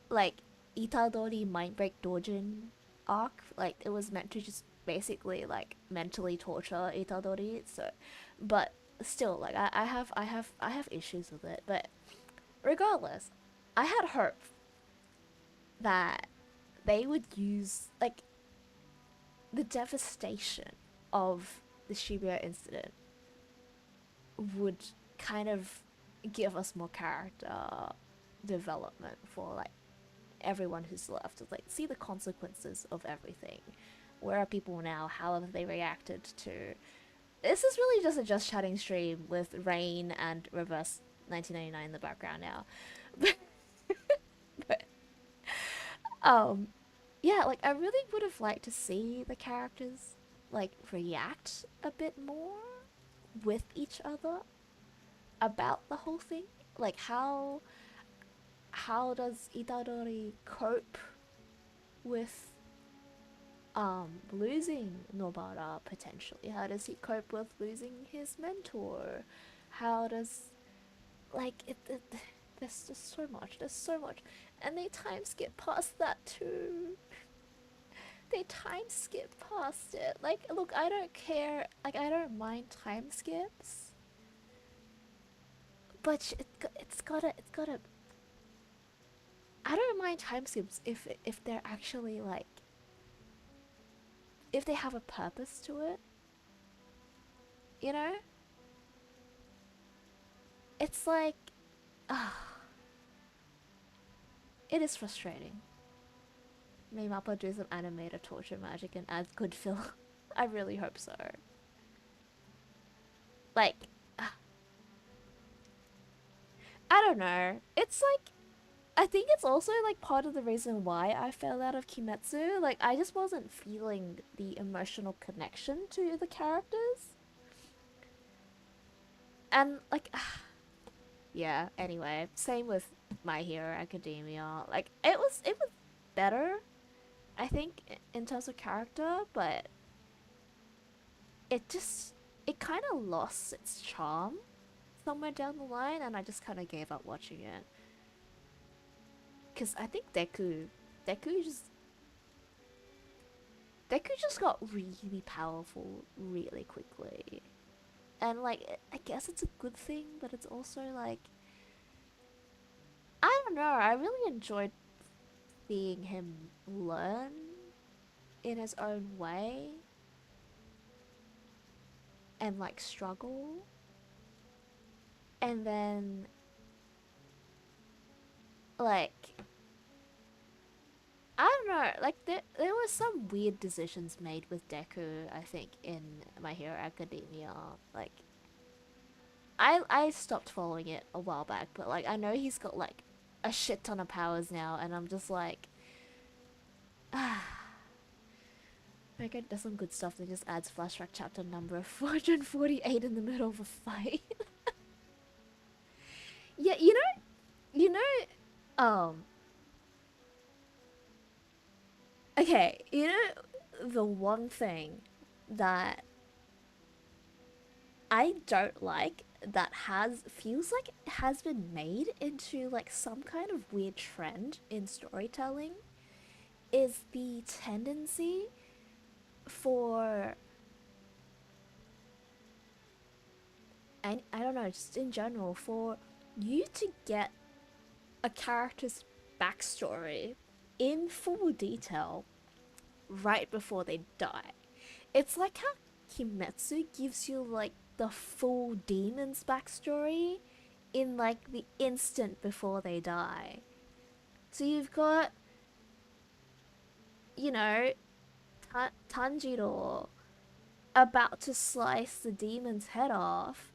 like Itadori Mindbreak Dojin arc. Like it was meant to just basically like mentally torture Itadori. So, but still, like I have issues with it. But regardless, I had hope that they would use like the devastation of the Shibuya incident would kind of give us more character development for like everyone who's left. Like see the consequences of everything. Where are people now? How have they reacted to? This is really just a Just Chatting stream with Rain and Reverse 1999 in the background now. but yeah, like I really would have liked to see the characters like react a bit more with each other about the whole thing. Like how does Itadori cope with losing Nobara potentially? How does he cope with losing his mentor? How does like there's just so much. There's so much. And they time skip past that too. They time skip past it. Like, look, I don't care. Like, I don't mind time skips. But it's gotta. I don't mind time skips if they're actually like, if they have a purpose to it. You know? It's like, it is frustrating. May Mappa do some animated torture magic and add good fill. I really hope so. Like, I don't know. It's like, I think it's also like part of the reason why I fell out of Kimetsu. Like, I just wasn't feeling the emotional connection to the characters. And like, yeah, anyway, same with My Hero Academia. Like, it was better, I think, in terms of character, but it kind of lost its charm somewhere down the line, and I just kind of gave up watching it. Because I think Deku just got really powerful really quickly. And like, I guess it's a good thing, but it's also like, I don't know, I really enjoyed seeing him learn in his own way and like struggle, and then like, I don't know, like there were some weird decisions made with Deku, I think, in My Hero Academia. Like, I stopped following it a while back, but like I know he's got like a shit ton of powers now, and I'm just like, Mega does some good stuff that just adds flashback chapter number 448 in the middle of a fight. Yeah, you know, okay, you know, the one thing that I don't like that feels like it has been made into like some kind of weird trend in storytelling is the tendency for, I don't know, just in general, for you to get a character's backstory in full detail right before they die. It's like how Kimetsu gives you like the full demon's backstory in like the instant before they die. So you've got, you know, Tanjiro about to slice the demon's head off,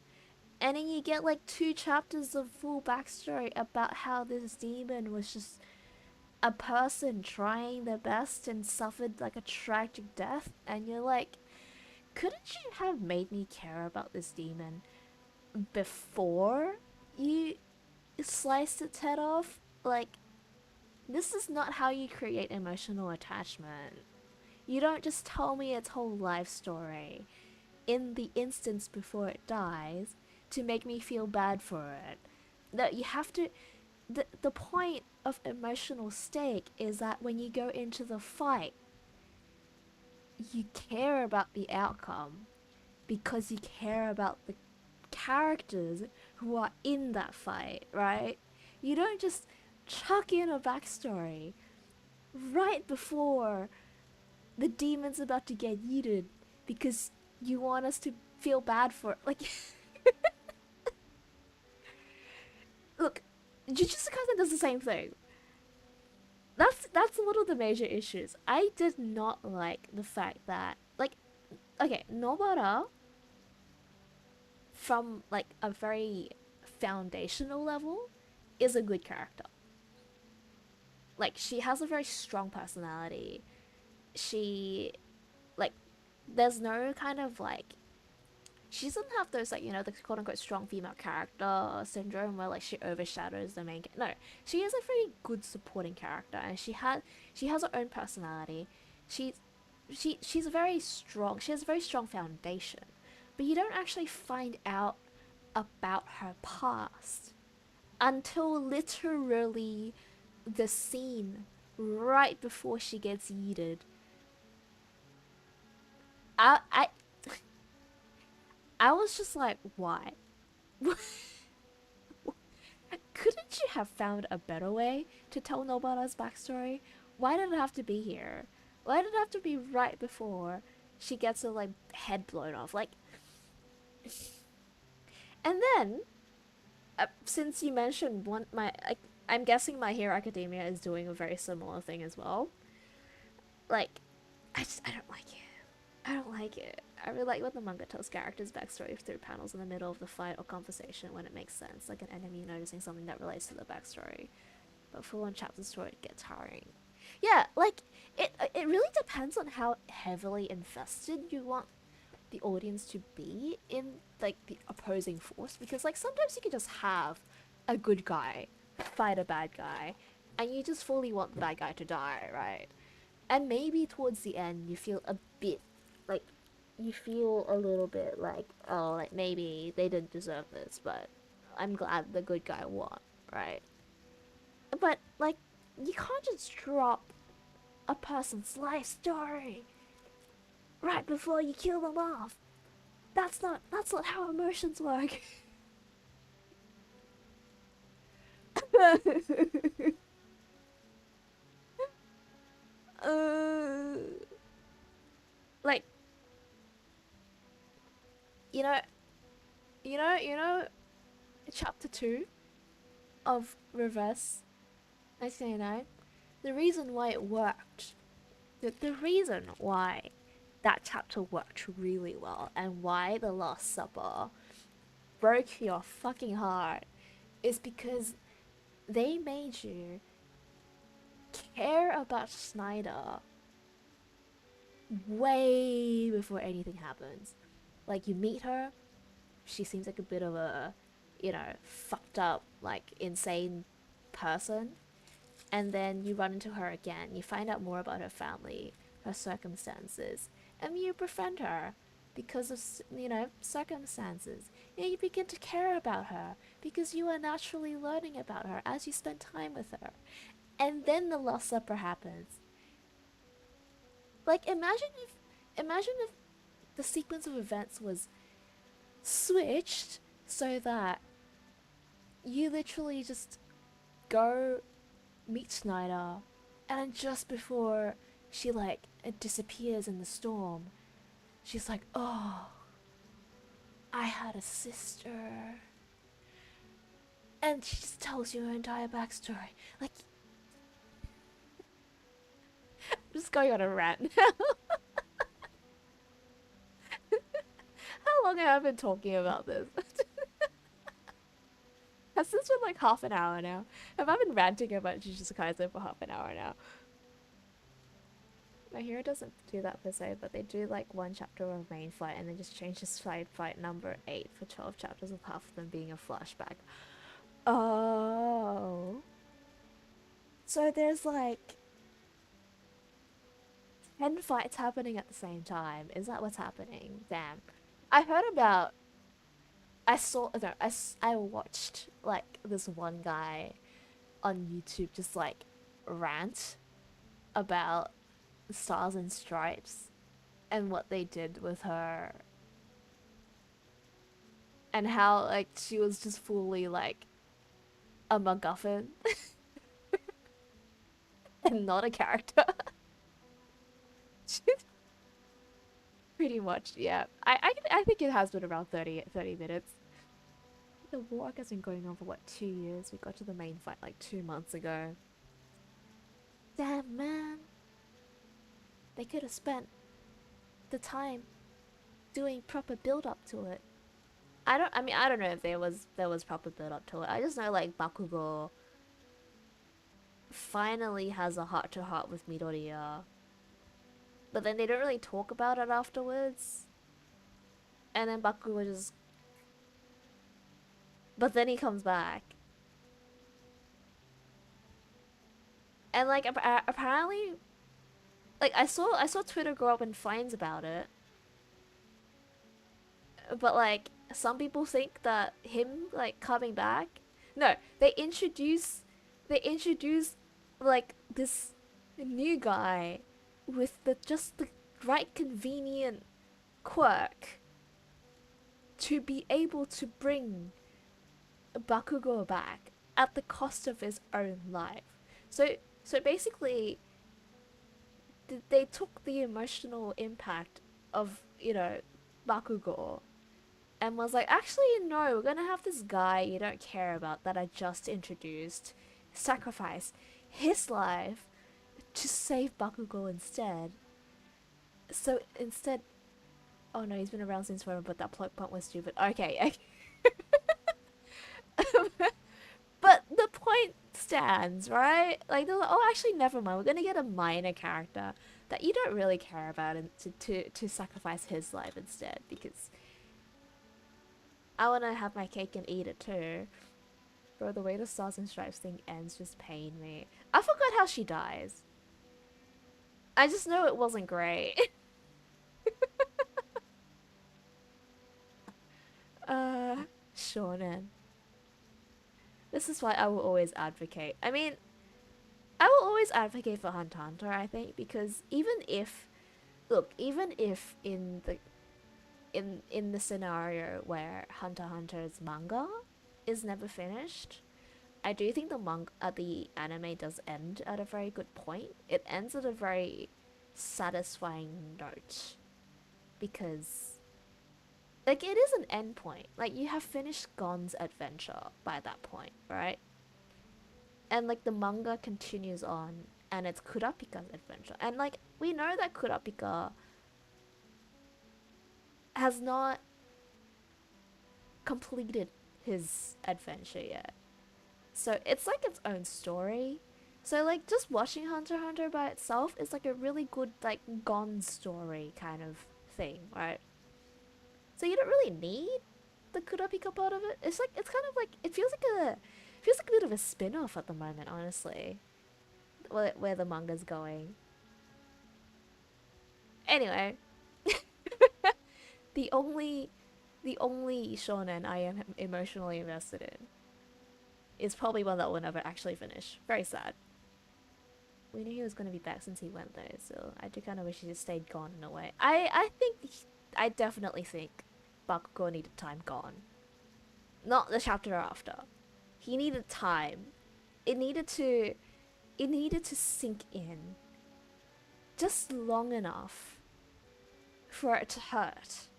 and then you get like 2 chapters of full backstory about how this demon was just a person trying their best and suffered like a tragic death, and you're like, couldn't you have made me care about this demon before you sliced its head off. Like, this is not how you create emotional attachment. You don't just tell me its whole life story in the instance before it dies to make me feel bad for it. That you have to. The point of emotional stake is that when you go into the fight, you care about the outcome because you care about the characters who are in that fight, right? You don't just chuck in a backstory right before the demon's about to get yeeted because you want us to feel bad for it. Like, look, Jujutsu Kaisen does the same thing. That's one of the major issues. I did not like the fact that, like, okay, Nobara, from like a very foundational level, is a good character. Like, she has a very strong personality. She, like, there's no kind of like, she doesn't have those, like, you know, the quote unquote strong female character syndrome where like she overshadows the main. No, she is a very good supporting character, and she has her own personality. She's very strong. She has a very strong foundation, but you don't actually find out about her past until literally the scene right before she gets yeeted. I I was just like, why? Couldn't you have found a better way to tell Nobara's backstory? Why did it have to be here? Why did it have to be right before she gets her like head blown off? Like, and then since you mentioned I'm guessing My Hero Academia is doing a very similar thing as well. Like, I don't like it. I don't like it. I really like when the manga tells characters' backstory through panels in the middle of the fight or conversation when it makes sense, like an enemy noticing something that relates to the backstory. But for one chapter story, it gets tiring. Yeah, like, it really depends on how heavily invested you want the audience to be in, like, the opposing force. Because, like, sometimes you can just have a good guy fight a bad guy, and you just fully want the bad guy to die, right? And maybe towards the end, you feel a bit like, you feel a little bit like, oh, like maybe they didn't deserve this, but I'm glad the good guy won, right? But like, you can't just drop a person's life story right before you kill them off. That's not how emotions work. Like, you know, chapter 2 of Reverse 1999, the reason why it worked, the reason why that chapter worked really well, and why the Last Supper broke your fucking heart, is because they made you care about Snyder way before anything happens. Like, you meet her, she seems like a bit of a, you know, fucked up, like, insane person. And then you run into her again. You find out more about her family, her circumstances, and you befriend her because of, you know, circumstances. And you begin to care about her because you are naturally learning about her as you spend time with her. And then the Last Supper happens. Like, imagine if the sequence of events was switched so that you literally just go meet Snyder, and just before she like disappears in the storm, she's like, oh, I had a sister, and she just tells you her entire backstory. Like, I'm just going on a rant now. How long have I been talking about this? Has this been like half an hour now? Have I been ranting about Jujutsu Kaisen for half an hour now? My Hero doesn't do that per se, but they do like one chapter of main fight and then just change the fight number 8 for 12 chapters with half of them being a flashback. Oh. So there's like 10 fights happening at the same time. Is that what's happening? Damn. I heard about. I saw. No, I watched like this one guy on YouTube just like rant about Stars and Stripes and what they did with her and how like she was just fully like a MacGuffin and not a character. Pretty much, yeah. I think it has been around 30 minutes. The war has been going on for what, 2 years? We got to the main fight like 2 months ago. Damn, man. They could have spent the time doing proper build up to it. I don't know if there was proper build up to it. I just know like Bakugo finally has a heart to heart with Midoriya. But then they don't really talk about it afterwards. And then Bakugo just... But then he comes back. And like apparently... Like I saw Twitter go up in flames about it. But like some people think that him like coming back... No, they introduce like this new guy with just the right convenient quirk to be able to bring Bakugo back at the cost of his own life. So basically they took the emotional impact of, you know, Bakugo and was like, actually no, we're gonna have this guy you don't care about that I just introduced sacrifice his life to save Bakugo instead. So instead, oh no, he's been around since forever, but that plot point was stupid. Okay. But the point stands, right? Like, they're like, oh, actually, never mind. We're gonna get a minor character that you don't really care about and to sacrifice his life instead, because I want to have my cake and eat it too. Bro, the way the Stars and Stripes thing ends just pained me. I forgot how she dies. I just know it wasn't great. Shonen. This is why I will always advocate. I mean, I will always advocate for Hunter x Hunter, I think, because even if in the scenario where Hunter x Hunter's manga is never finished, I do think the anime does end at a very good point. It ends at a very satisfying note because like it is an end point. Like you have finished Gon's adventure by that point, right? And like the manga continues on and it's Kurapika's adventure. And like we know that Kurapika has not completed his adventure yet. So it's like its own story. So like just watching Hunter x Hunter by itself is like a really good like Gon story kind of thing, right? So you don't really need the Kurapika part of it. It's like it's kind of like it feels like a bit of a spin-off at the moment, honestly. Where the manga's going. Anyway, the only shonen I am emotionally invested in is probably one that will never actually finish. Very sad. We knew he was going to be back since he went though, so I do kind of wish he just stayed gone in a way. I definitely think Bakugo needed time gone. Not the chapter after. He needed time. It needed to sink in. Just long enough for it to hurt.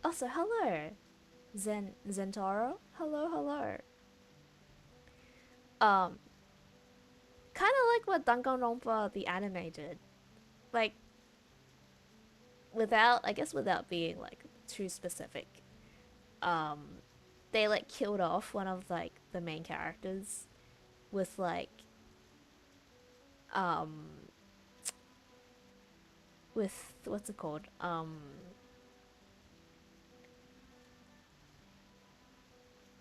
Also, hello. Zentaro? Hello. Kind of like what Danganronpa the anime did. Like, without being like too specific, they like killed off one of like the main characters with like with what's it called,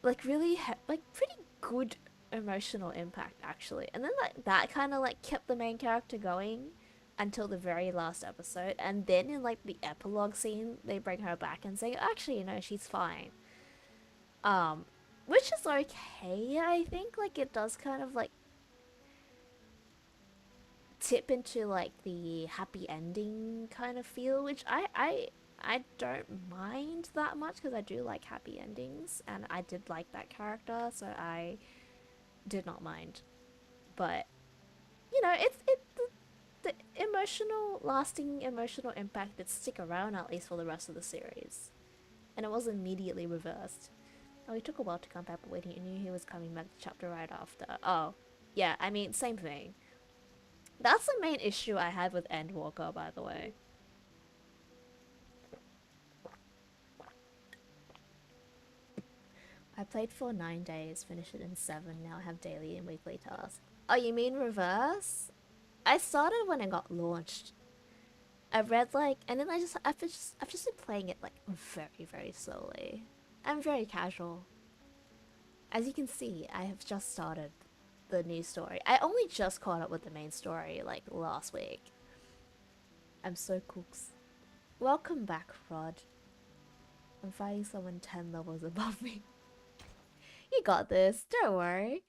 like really like pretty good emotional impact actually. And then like that kind of like kept the main character going until the very last episode, and then in like the epilogue scene they bring her back and say actually, you know, she's fine. Which is okay, I think. Like it does kind of like tip into like the happy ending kind of feel, which I don't mind that much because I do like happy endings and I did like that character, so I did not mind. But you know, the emotional, lasting emotional impact did stick around at least for the rest of the series, and it wasn't immediately reversed. Oh, he took a while to come back, but when he knew he was coming back, the chapter right after. Oh, yeah, I mean, same thing. That's the main issue I had with Endwalker, by the way. I played for 9 days, finished it in 7, now I have daily and weekly tasks. Oh, you mean reverse? I started when it got launched. I read like, and then I've just been playing it like very, very slowly. I'm very casual. As you can see, I have just started the new story. I only just caught up with the main story like last week. I'm so cooks. Welcome back, Rod. I'm fighting someone 10 levels above me. You got this, don't worry.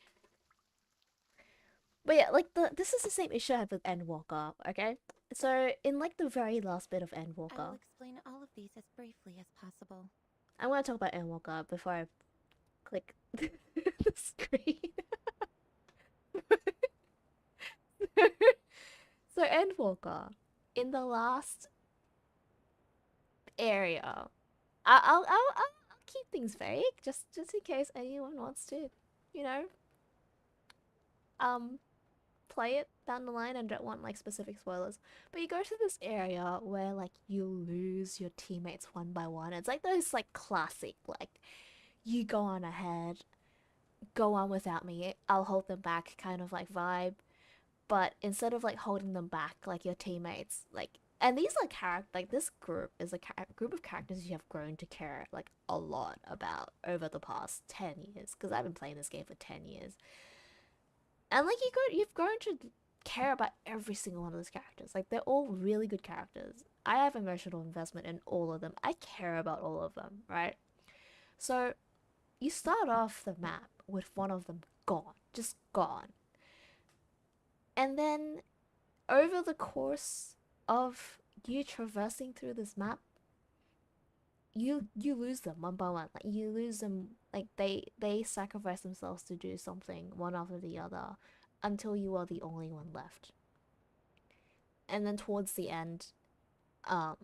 But yeah, like this is the same issue I had with Endwalker, okay? So in like the very last bit of Endwalker, I will explain all of these as briefly as possible. I'm gonna talk about Endwalker before I click the screen. So Endwalker, in the last area, I'll keep things vague just in case anyone wants to, you know, play it down the line and don't want like specific spoilers. But you go to this area where like you lose your teammates one by one. It's like those like classic like you go on ahead, go on without me, I'll hold them back kind of like vibe. But instead of like holding them back like your teammates, like, and these are like this group is a group of characters you have grown to care like a lot about over the past 10 years, because I've been playing this game for 10 years. And like you've grown to care about every single one of those characters. Like they're all really good characters. I have emotional investment in all of them. I care about all of them, right? So you start off the map with one of them gone, just gone. And then over the course of you traversing through this map, you lose them one by one. Like you lose them, like they sacrifice themselves to do something one after the other until you are the only one left. And then towards the end, um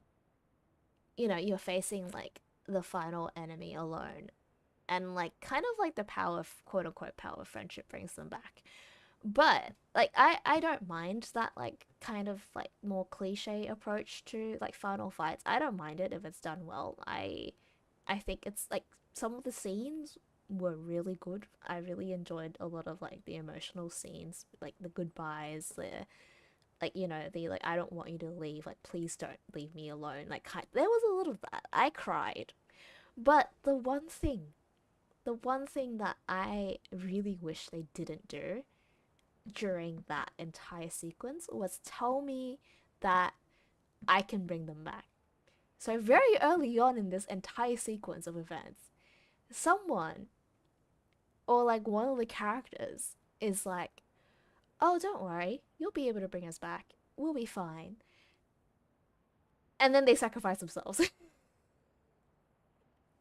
you know, you're facing like the final enemy alone, and like kind of like the power of quote unquote power of friendship brings them back. But like I don't mind that like kind of like more cliche approach to like final fights. I don't mind it if it's done well. I think it's like some of the scenes were really good. I really enjoyed a lot of like the emotional scenes, like the goodbyes, the like, you know, the like I don't want you to leave, like please don't leave me alone. Like there was a lot of that. I cried. But the one thing that I really wish they didn't do during that entire sequence was tell me that I can bring them back. So very early on in this entire sequence of events, someone or like one of the characters is like, oh, don't worry, you'll be able to bring us back. We'll be fine. And then they sacrifice themselves.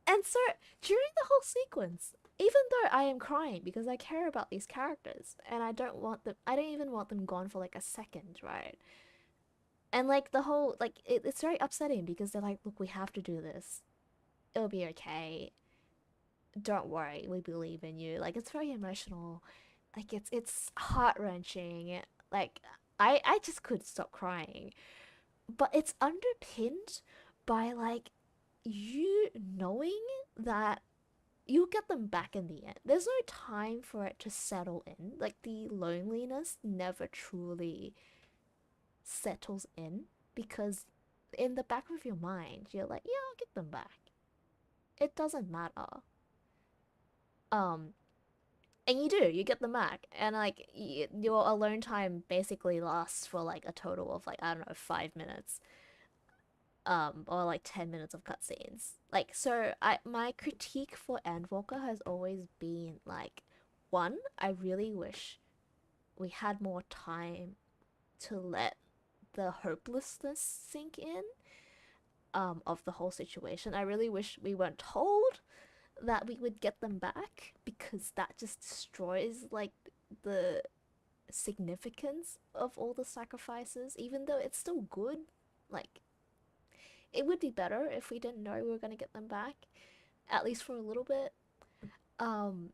And so during the whole sequence, even though I am crying because I care about these characters and I don't even want them gone for like a second, right? And like the whole, like it's very upsetting because they're like, look, we have to do this. It'll be okay. Don't worry, we believe in you. Like it's very emotional. Like it's heart-wrenching. Like I just couldn't stop crying. But it's underpinned by like you knowing that you'll get them back in the end. There's no time for it to settle in. Like the loneliness never truly settles in because in the back of your mind you're like, yeah, I'll get them back. It doesn't matter. And you get them back, and like your alone time basically lasts for like a total of like, I don't know, 5 minutes, or like 10 minutes of cutscenes. Like, so my critique for Endwalker has always been like, one, I really wish we had more time to let the hopelessness sink in, of the whole situation. I really wish we weren't told that we would get them back, because that just destroys like the significance of all the sacrifices, even though it's still good. Like, it would be better if we didn't know we were going to get them back, at least for a little bit. And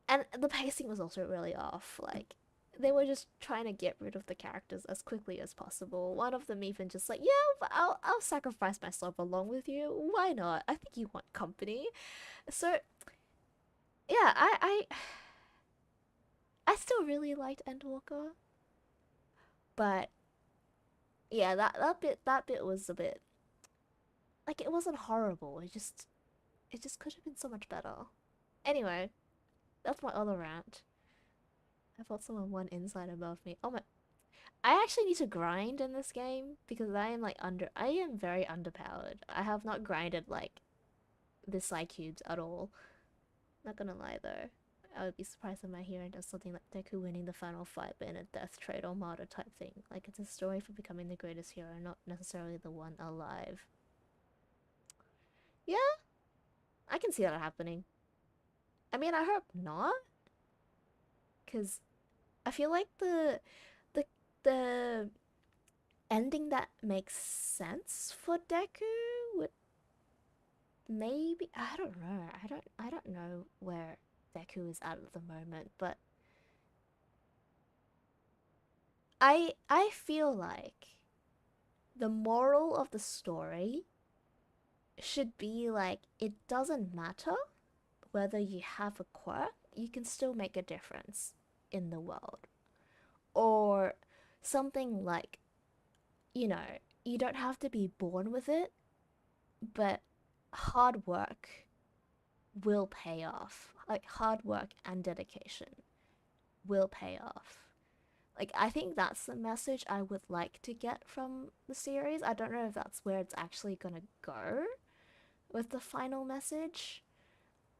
the pacing was also really off. Like, they were just trying to get rid of the characters as quickly as possible. One of them even just like, yeah, I'll sacrifice myself along with you. Why not? I think you want company. So, yeah, I still really liked Endwalker, but yeah, that bit was a bit like, it wasn't horrible. It just could have been so much better. Anyway, that's my other rant. I thought someone went inside above me. Oh my. I actually need to grind in this game because I am very underpowered. I have not grinded like the Psycubes at all. Not gonna lie though. I would be surprised if my hero does something like Deku winning the final fight but in a death trade or martyr type thing. Like, it's a story for becoming the greatest hero, not necessarily the one alive. Yeah, I can see that happening. I mean, I hope not. Because I feel like the ending that makes sense for Deku would maybe, I don't know. I don't know where Deku is at the moment, but I feel like the moral of the story should be like, it doesn't matter whether you have a quirk, you can still make a difference in the world. Or something like, you don't have to be born with it, but hard work will pay off. Like, hard work and dedication will pay off. Like, I think that's the message I would like to get from the series. I don't know if that's where it's actually gonna go with the final message.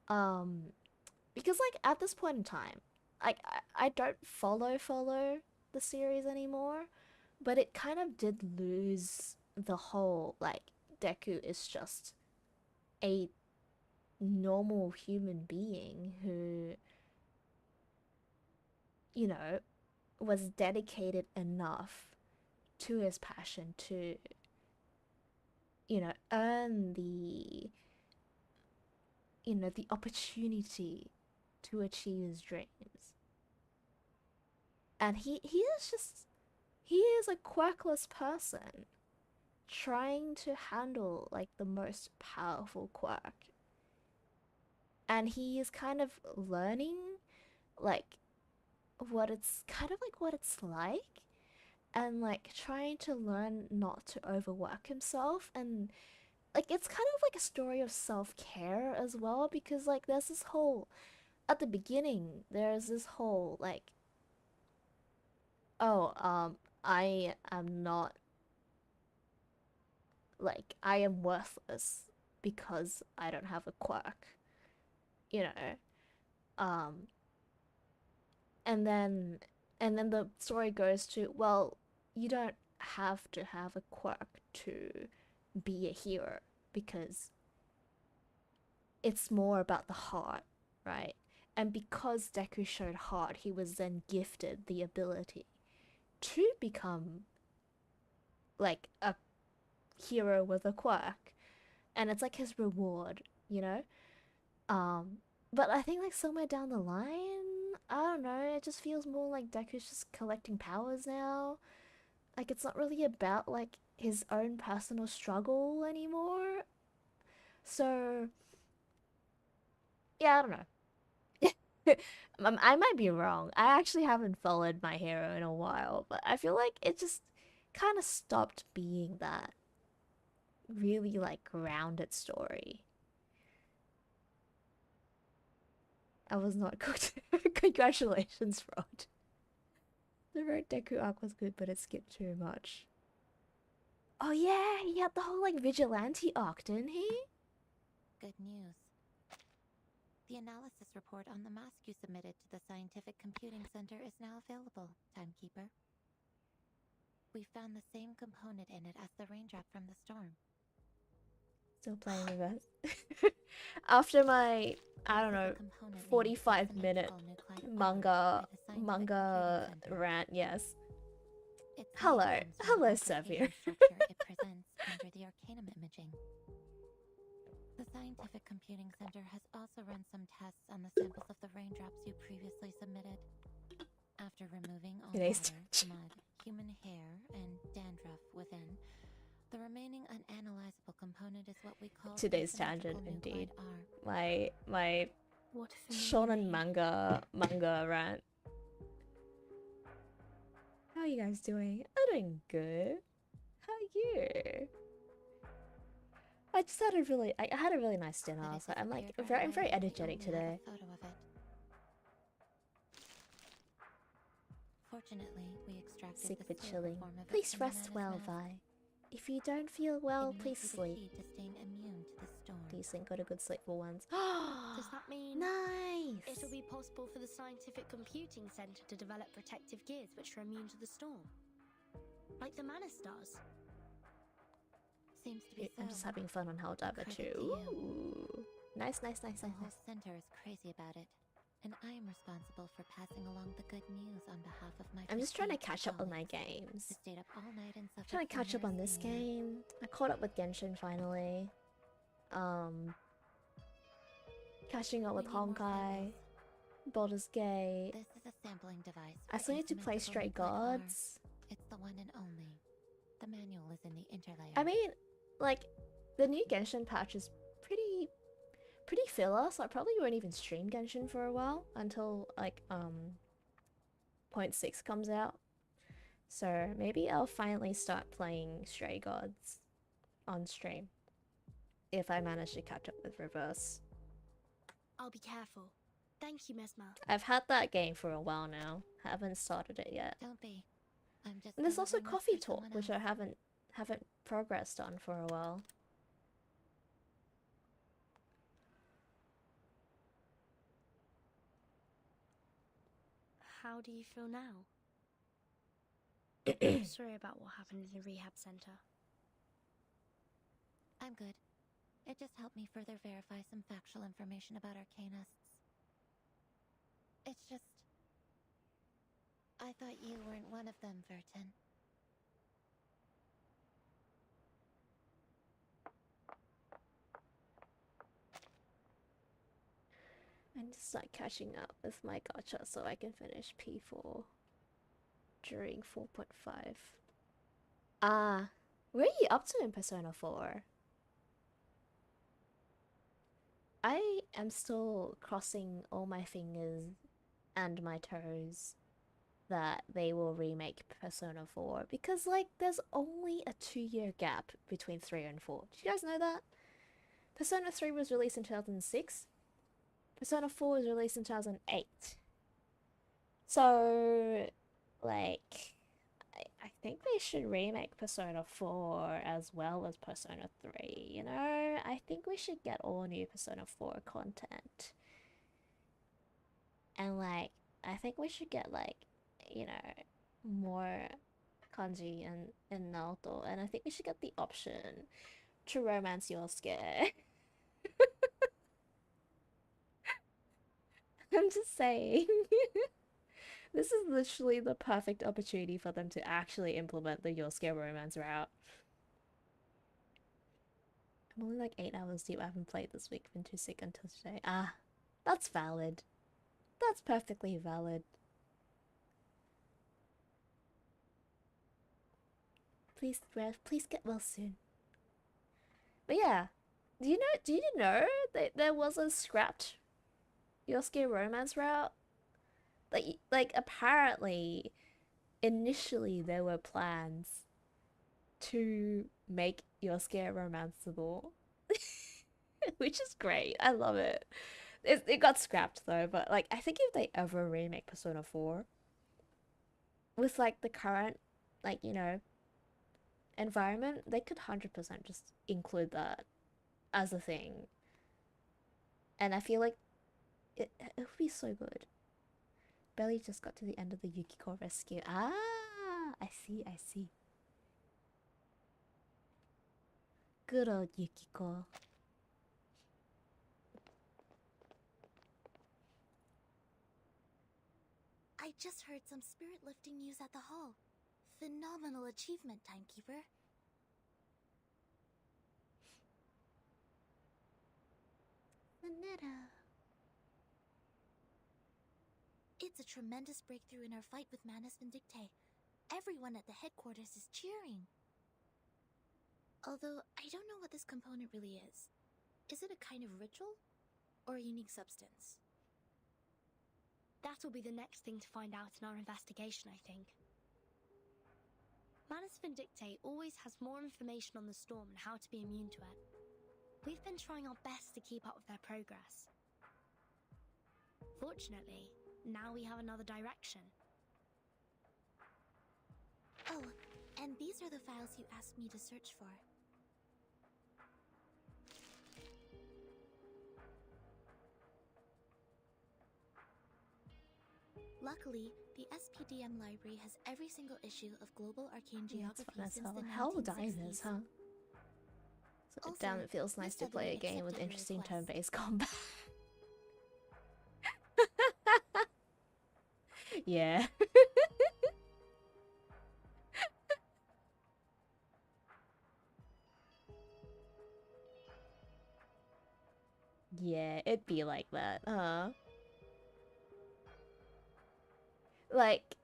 Because like, at this point in time, like, I don't follow the series anymore, but it kind of did lose the whole like, Deku is just a normal human being who, was dedicated enough to his passion to, earn the opportunity to achieve his dreams. And he is a quirkless person trying to handle like the most powerful quirk. And he is kind of learning like what it's like, and like trying to learn not to overwork himself, and like, it's kind of like a story of self-care as well, because like, there's this whole, at the beginning there's this whole like, oh, I am not, like, I am worthless because I don't have a quirk, you know. And then the story goes to, well, you don't have to have a quirk to be a hero, because it's more about the heart, right? And because Deku showed heart, he was then gifted the ability to become like a hero with a quirk, and it's like his reward, you know. But I think like somewhere down the line, I don't know, it just feels more like Deku's just collecting powers now. Like, it's not really about like his own personal struggle anymore. So yeah, I don't know. I might be wrong. I actually haven't followed my hero in a while, but I feel like it just kind of stopped being that really like grounded story. I was not cooked. Congratulations, Rod. The Road Deku arc was good, but it skipped too much. Oh yeah, he had the whole like vigilante arc, didn't he? Good news. The analysis report on the mask you submitted to the Scientific Computing Center is now available, Timekeeper. We found the same component in it as the raindrop from the storm. Still playing reverse. After my, I don't know, 45-minute manga rant, yes. Hello, Savio. It presents under the Arcanum imaging. The Scientific Computing Center has also run some tests on the samples of the raindrops you previously submitted. After removing all water, mud, human hair, and dandruff within, the remaining unanalyzable component is what we call Today's tangent, indeed. My shonen manga rant. How are you guys doing? I'm doing good. How are you? I just had I had a really nice dinner, so I'm like I'm very energetic today. Fortunately, we extracted Sick the but stable chilling. form of it Please from the rest well, Nana's mask. Vi. If you don't feel well, It please might be the sleep. key to staying immune to the storm. Decent, got a good sleep for once. Does that mean nice? it'll be possible for the Scientific Computing Center to develop protective gears which are immune to the storm? Like the Manus does? Seems to be so. I'm just having fun on Helldiver too. Ooh. Nice. The whole center is crazy about it, and I am responsible for passing along the good news on behalf of my. I'm just trying to prestige catch up on my colleagues games. who stayed up all night and suffered Trying to catch up from on this neurasthenia. game. I caught up with Genshin finally. Catching up with Honkai, Baldur's Gate. This is a sampling device. I still need to play Stray Gods. It's the one and only. The manual is in the interlayer. I mean, like, the new Genshin patch is pretty filler, so I probably won't even stream Genshin for a while until like 0.6 comes out. So maybe I'll finally start playing Stray Gods on stream if I manage to catch up with Reverse. I'll be careful. Thank you, Mesmer. I've had that game for a while now. Haven't started it yet. Don't be. I'm just. And there's also delivering this Coffee for Talk, someone which I else. haven't progressed on for a while. How do you feel now? Sorry about what happened in the rehab center. I'm good. It just helped me further verify some factual information about Arcanists. It's just. I thought you weren't one of them, Vertin. And just start catching up with my gacha so I can finish P4 during 4.5. Where are you up to in Persona 4? I am still crossing all my fingers and my toes that they will remake Persona 4 because, like, there's only a 2-year gap between 3 and 4. Did you guys know that? Persona 3 was released in 2006. Persona 4 was released in 2008. So, like, I think they should remake Persona 4 as well as Persona 3, you know? I think we should get all new Persona 4 content. And, like, I think we should get, like, you know, more kanji and Naoto. And I think we should get the option to romance Yosuke. I'm just saying. This is literally the perfect opportunity for them to actually implement the Yosuke romance route. I'm only like 8 hours deep. I haven't played this week. Been too sick until today. Ah, that's valid. That's perfectly valid. Please get well soon. But yeah, do you know that there was a scrapped Yosuke romance route? Like apparently initially there were plans to make Yosuke romanceable. Which is great. I love it. It got scrapped though, but like I think if they ever remake Persona 4 with like the current like, you know, environment, they could 100% just include that as a thing. And I feel like it would be so good. Barely just got to the end of the Yukiko rescue. Ah, I see, I see. Good old Yukiko. I just heard some spirit lifting news at the hall. Phenomenal achievement, Timekeeper. Vanetta. It's a tremendous breakthrough in our fight with Manus Vindicte. Everyone at the headquarters is cheering. Although, I don't know what this component really is. Is it a kind of ritual? Or a unique substance? That'll be the next thing to find out in our investigation, I think. Manus Vindicte always has more information on the storm and how to be immune to it. We've been trying our best to keep up with their progress. Fortunately, now we have another direction. Oh, and these are the files you asked me to search for. Luckily, the SPDM library has every single issue of Global Arcane Geography since the 1960s. How old is this, huh? So, Also, damn, it feels nice to play a game with interesting turn-based combat. Yeah. Yeah, it'd be like that, huh? Like,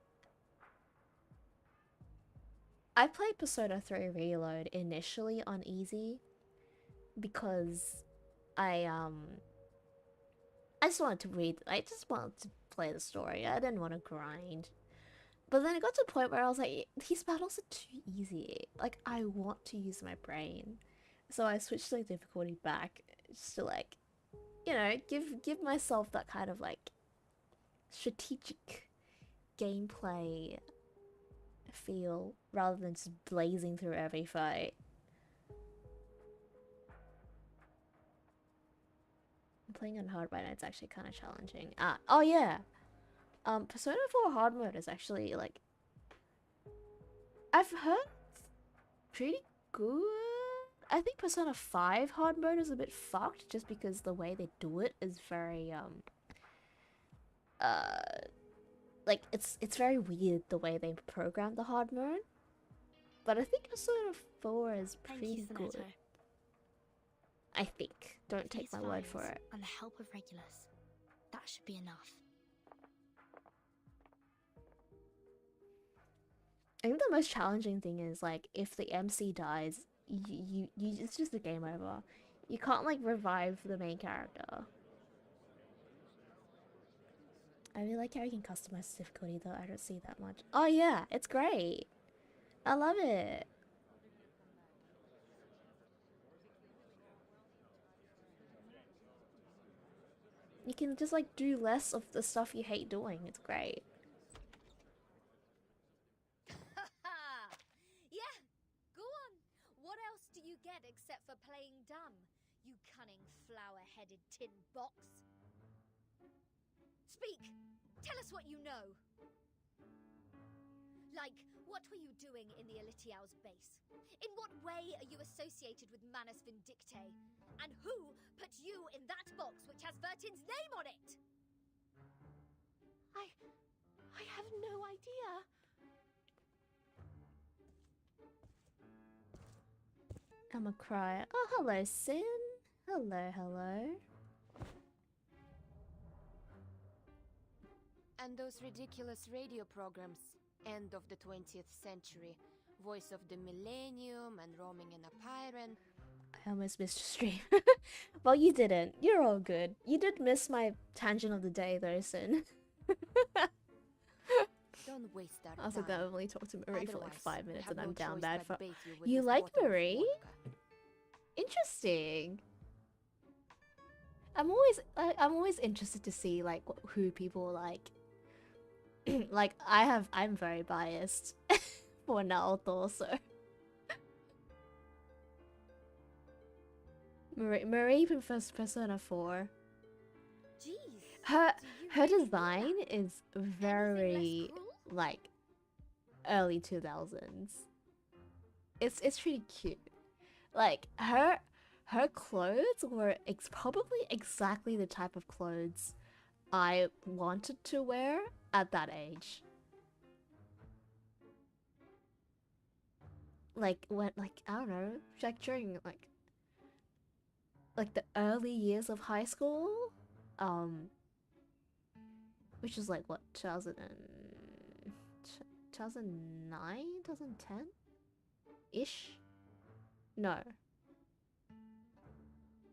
I played Persona 3 Reload initially on easy because I just wanted to play the story. I didn't want to grind. But then it got to a point where I was like, these battles are too easy. Like, I want to use my brain. So I switched the difficulty back just to, like, you know, give myself that kind of, like, strategic gameplay feel rather than just blazing through every fight. Playing on hard right now, it's actually kind of challenging. Oh yeah! Persona 4 hard mode is actually, like, I've heard pretty good. I think Persona 5 hard mode is a bit fucked just because the way they do it is very, like, it's very weird the way they program the hard mode. But I think Persona 4 is pretty good. I think. Don't take my word for it. And the help of Regulus. That should be enough. I think the most challenging thing is, like, if the MC dies, you it's just a game over. You can't, like, revive the main character. I really like how you can customize the difficulty though. I don't see that much. Oh yeah, it's great. I love it. You can just, like, do less of the stuff you hate doing. It's great. Yeah, go on. What else do you get except for playing dumb, you cunning flower-headed tin box? Speak! Tell us what you know! Like, what were you doing in the Elitiao's base? In what way are you associated with Manus Vindicte? And who put you in that box which has Vertin's name on it? I have no idea. I'ma cry. Oh, hello, Sin. Hello, hello. And those ridiculous radio programs. End of the 20th century. Voice of the Millennium and Roaming in a Pyron. I almost missed your stream. Well, you didn't. You're all good. You did miss my tangent of the day, though, Sin. Don't waste our I was like, time. I've only talked to Marie for like Otherwise, 5 we minutes have and I'm no down choice bad but for. bathe you with You this like bottle of Marie? vodka. Interesting. I'm always interested to see like who people like. Like I'm very biased for Naoto, so Marie from first Persona 4. Jeez. Her design is very like early 2000s. It's pretty cute. Like her clothes were probably exactly the type of clothes I wanted to wear at that age. Like when I don't know, like during like the early years of high school, which is like what 2009, 2010 ish. No.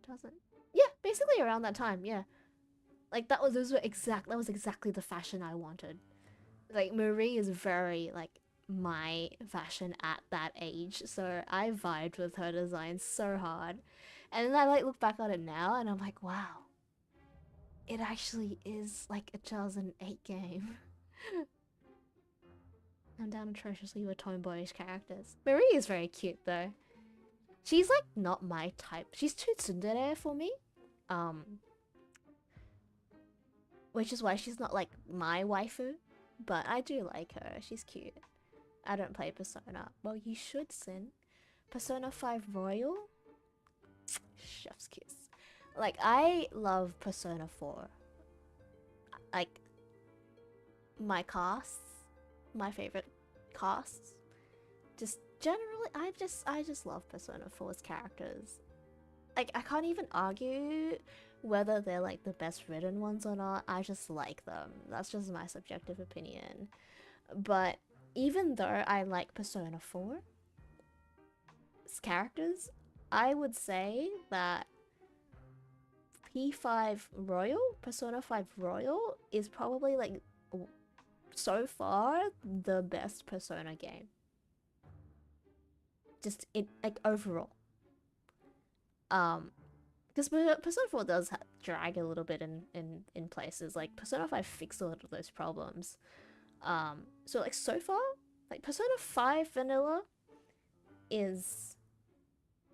2000. Yeah, basically around that time. Yeah, like that was exactly the fashion I wanted. Like Marie is very like my fashion at that age, so I vibed with her design so hard. And then I like look back on it now and I'm like, wow, it actually is like a 2008 game. I'm down atrociously with tomboyish characters. Marie is very cute though. She's like not my type. She's too tsundere for me. Which is why she's not like my waifu. But I do like her. She's cute. I don't play Persona. Well, you should, Sin. Persona 5 Royal? Chef's kiss. Like, I love Persona 4. Like, my casts, my favorite casts. Just generally, I just love Persona 4's characters. Like, I can't even argue whether they're like the best written ones or not. I just like them. That's just my subjective opinion. But even though I like Persona 4's characters, I would say that Persona 5 Royal is probably like so far the best Persona game. Just like overall. Because Persona 4 does drag a little bit in places. Like Persona 5 fixed a lot of those problems. So like so far, like Persona 5 Vanilla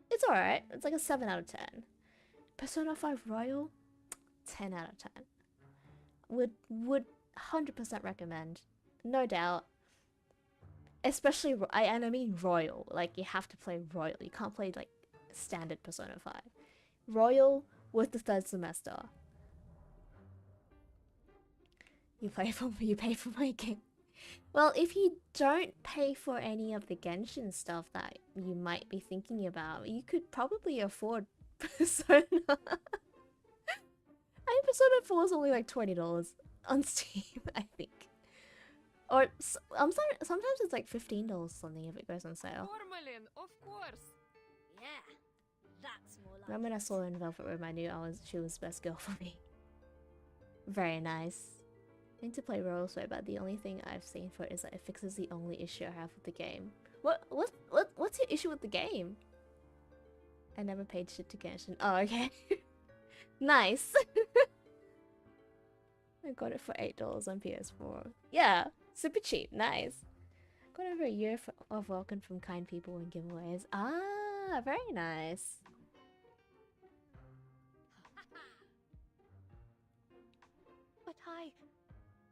it's alright. It's like a 7 out of 10. Persona 5 Royal, 10 out of 10. Would 100% recommend. No doubt. Especially, and I mean Royal. Like, you have to play Royal. You can't play, like, standard Persona 5. Royal with the third semester. You pay for my game. Well, if you don't pay for any of the Genshin stuff that you might be thinking about, you could probably afford Persona. I think Persona 4 is only like $20 on Steam, I think. Or I'm sorry, sometimes it's like $15 something if it goes on sale. Formalin, of course. Yeah, that's more like. Remember when I saw her in Velvet Room, I knew she was best girl for me. Very nice. I need to play Royal so bad. The only thing I've seen for it is that it fixes the only issue I have with the game. What's your issue with the game? I never paid shit to Genshin. Oh, okay. Nice. I got it for $8 on PS4. Yeah, super cheap. Nice. Got over a year of welcome from kind people and giveaways. Ah, very nice. But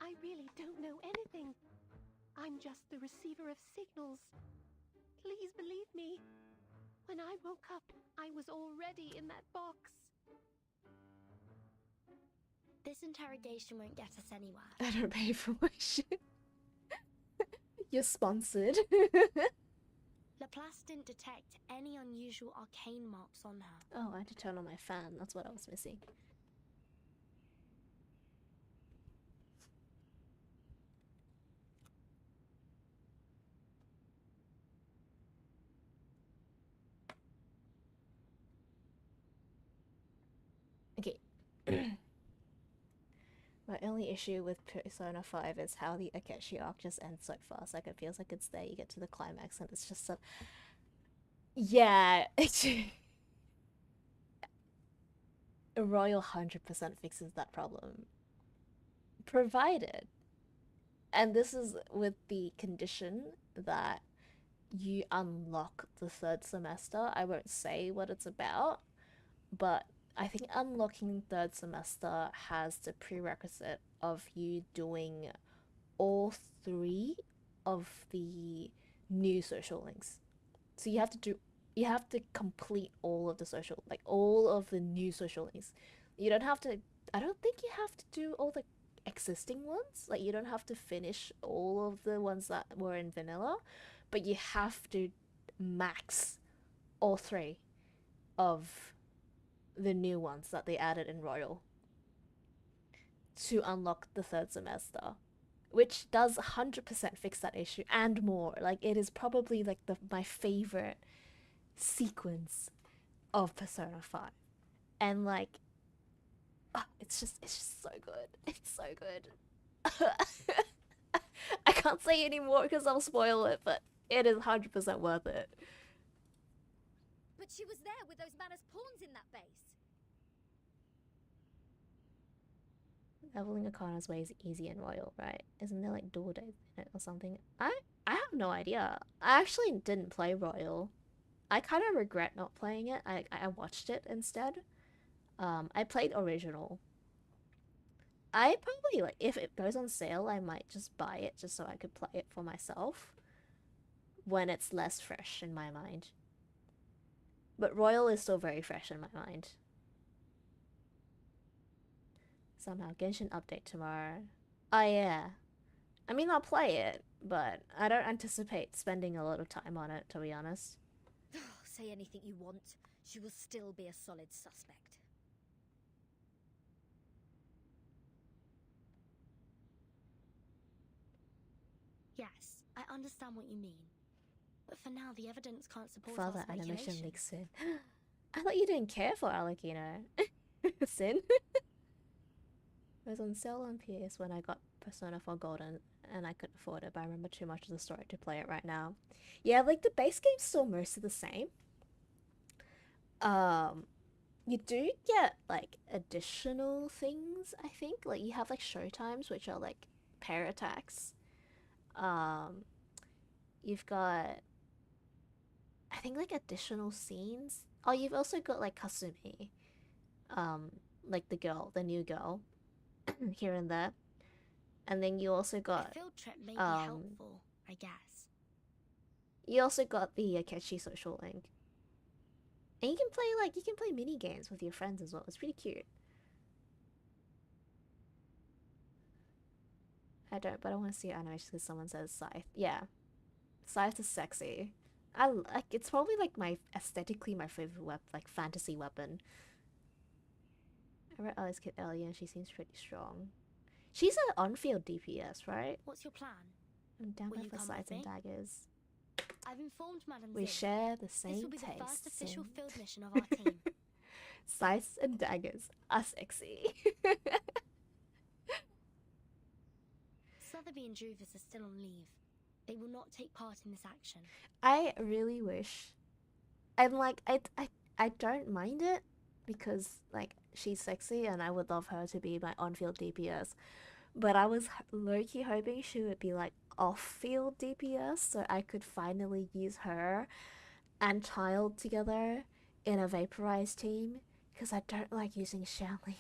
I really don't know anything. I'm just the receiver of signals. Please believe me. When I woke up, I was already in that box. This interrogation won't get us anywhere. I don't pay for my shit. You're sponsored. Laplace didn't detect any unusual arcane marks on her. Oh, I had to turn on my fan. That's what I was missing. Okay. My only issue with Persona 5 is how the Akechi arc just ends so fast. Like, it feels like it's there, you get to the climax, and it's just so... Yeah. Royal 100% fixes that problem. Provided, and this is with the condition that you unlock the third semester. I won't say what it's about, but I think unlocking third semester has the prerequisite of you doing all 3 of the new social links. So you have to complete all of the social, like all of the new social links. You don't have to, I don't think you have to do all the existing ones. Like you don't have to finish all of the ones that were in vanilla, but you have to max all 3 of the new ones that they added in Royal to unlock the third semester, which does 100% fix that issue and more. Like it is probably like my favorite sequence of Persona 5, and like it's just so good. It's so good. I can't say any more because I'll spoil it, but it is 100% worth it. But she was there with those Manus pawns in that base. Leveling Akana's way is easy and Royal, right? Isn't there like dual days in it or something? I have no idea. I actually didn't play Royal. I kind of regret not playing it. I watched it instead. I played original. I probably, like, if it goes on sale, I might just buy it just so I could play it for myself when it's less fresh in my mind. But Royal is still very fresh in my mind. Somehow, Genshin update tomorrow. Oh yeah. I mean, I'll play it, but I don't anticipate spending a lot of time on it, to be honest. Say anything you want, she will still be a solid suspect. Yes, I understand what you mean. But for now, the evidence can't support Father our speculation. animation leaks Sin. I thought you didn't care for Alakino. Sin? It was on sale on PS when I got Persona 4 Golden, and I couldn't afford it, but I remember too much of the story to play it right now. Yeah, like, the base game's still mostly the same. You do get, like, additional things, I think. Like, you have, like, showtimes, which are, like, pair attacks. You've got, I think, like, additional scenes. Oh, you've also got, like, Kasumi. Like, the new girl. Here and there. And then you also got a field trip may be helpful, I guess. You also got the Akechi social link. And you can play mini games with your friends as well. It's pretty cute. I don't, but I want to see animation because someone says Scythe. Yeah. Scythe is sexy. I like, it's probably like aesthetically my favorite fantasy weapon. I read Alice Kid earlier and she seems pretty strong. She's an on-field DPS, right? What's your plan? I'm down for Scythes and Daggers. I've informed Madam We share the same This will be taste. the first official field mission of our team. Scythes and Daggers are sexy. Sotheby and Druvis are still on leave. They will not take part in this action. I really wish. And like, I don't mind it because like she's sexy and I would love her to be my on-field DPS. But I was low-key hoping she would be like off-field DPS so I could finally use her and Child together in a vaporized team because I don't like using Xiangling.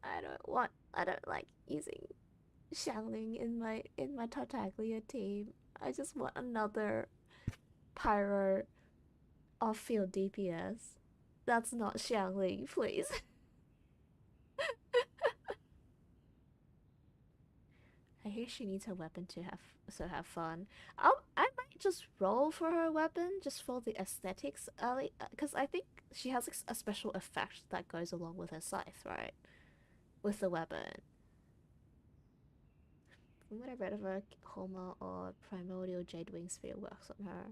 I don't like using Xiangling in my Tartaglia team. I just want another pyro off-field DPS. That's not Xiangling, please. I hear she needs her weapon to have fun. I might just roll for her weapon just for the aesthetics, because I think she has a special effect that goes along with her scythe, right? With the weapon. From what I read of her, Homa or Primordial Jadewing Spear works on her.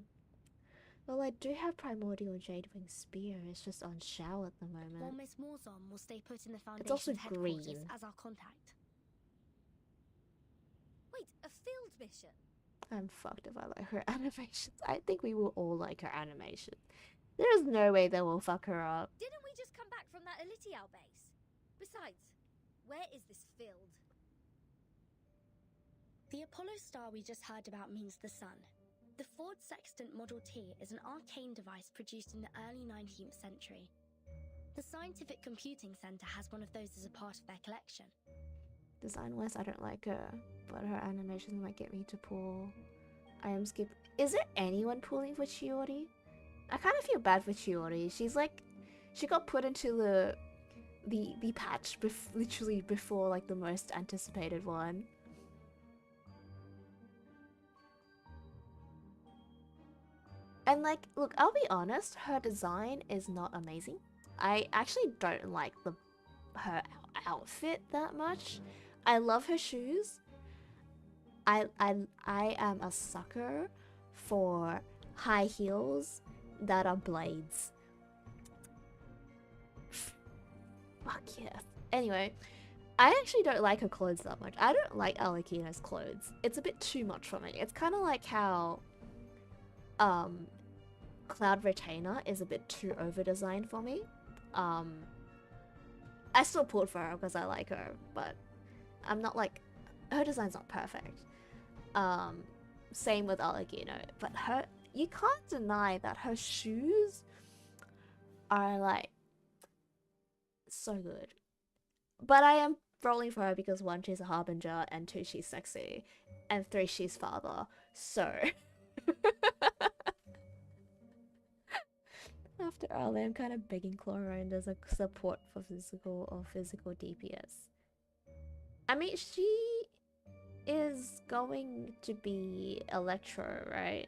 Well, I do have Primordial Jadewing Spear, it's just on Shao at the moment. Well, Miss Morzon will stay put in the It's also Foundation's headquarters green. as our contact. Wait, a field mission? I'm fucked if I like her animations. I think we will all like her animations. There's no way they will fuck her up. Didn't we just come back from that Elitiao base? Besides, where is this field? The Apollo star we just heard about means the sun. The Ford Sextant Model T is an arcane device produced in the early 19th century. The Scientific Computing Center has one of those as a part of their collection. Design-wise, I don't like her, but her animations might get me to pull. I am skip. Is there anyone pulling for Chiori? I kind of feel bad for Chiori. She's like, she got put into the patch literally before like the most anticipated one. And like, look, I'll be honest, her design is not amazing. I actually don't like her outfit that much. I love her shoes. I am a sucker for high heels that are blades. Fuck yes. Anyway, I actually don't like her clothes that much. I don't like Alakina's clothes. It's a bit too much for me. It's kind of like how Cloud Retainer is a bit too over-designed for me. I still pulled for her because I like her, but I'm not like, her design's not perfect. Same with Alagino, but you can't deny that her shoes are like so good. But I am rolling for her because 1, she's a harbinger, and 2, she's sexy, and 3, she's father. So after all, I'm kind of begging Chlorine as a support for physical DPS. I mean, she is going to be Electro, right?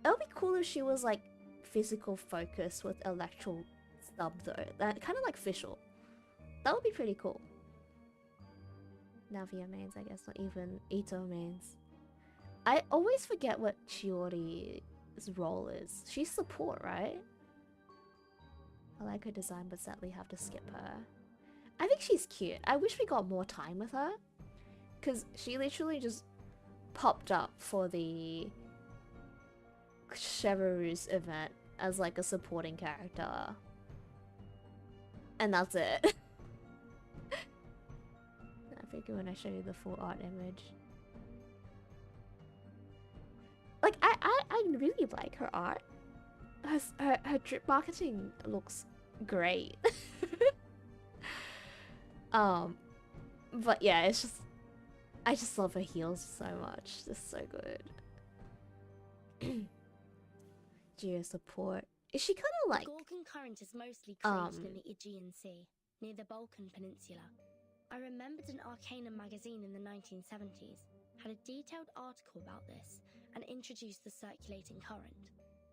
It would be cool if she was like physical focus with electro sub though. That kind of like Fischl. That would be pretty cool. Navia mains, I guess, not even Ito mains. I always forget what Chiori's role is. She's support, right? I like her design, but sadly have to skip her. I think she's cute. I wish we got more time with her, because she literally just popped up for the Chevreuse event as like a supporting character. And that's it. I figure when I show you the full art image. Like, I really like her art. Her drip marketing looks great. But yeah, it's just, I just love her heels so much. They're so good. Geo support. Is she kind of like... The Gorgon current is mostly created in the Aegean Sea, near the Balkan Peninsula. I remembered an Arcanum magazine in the 1970s had a detailed article about this and introduced the circulating current.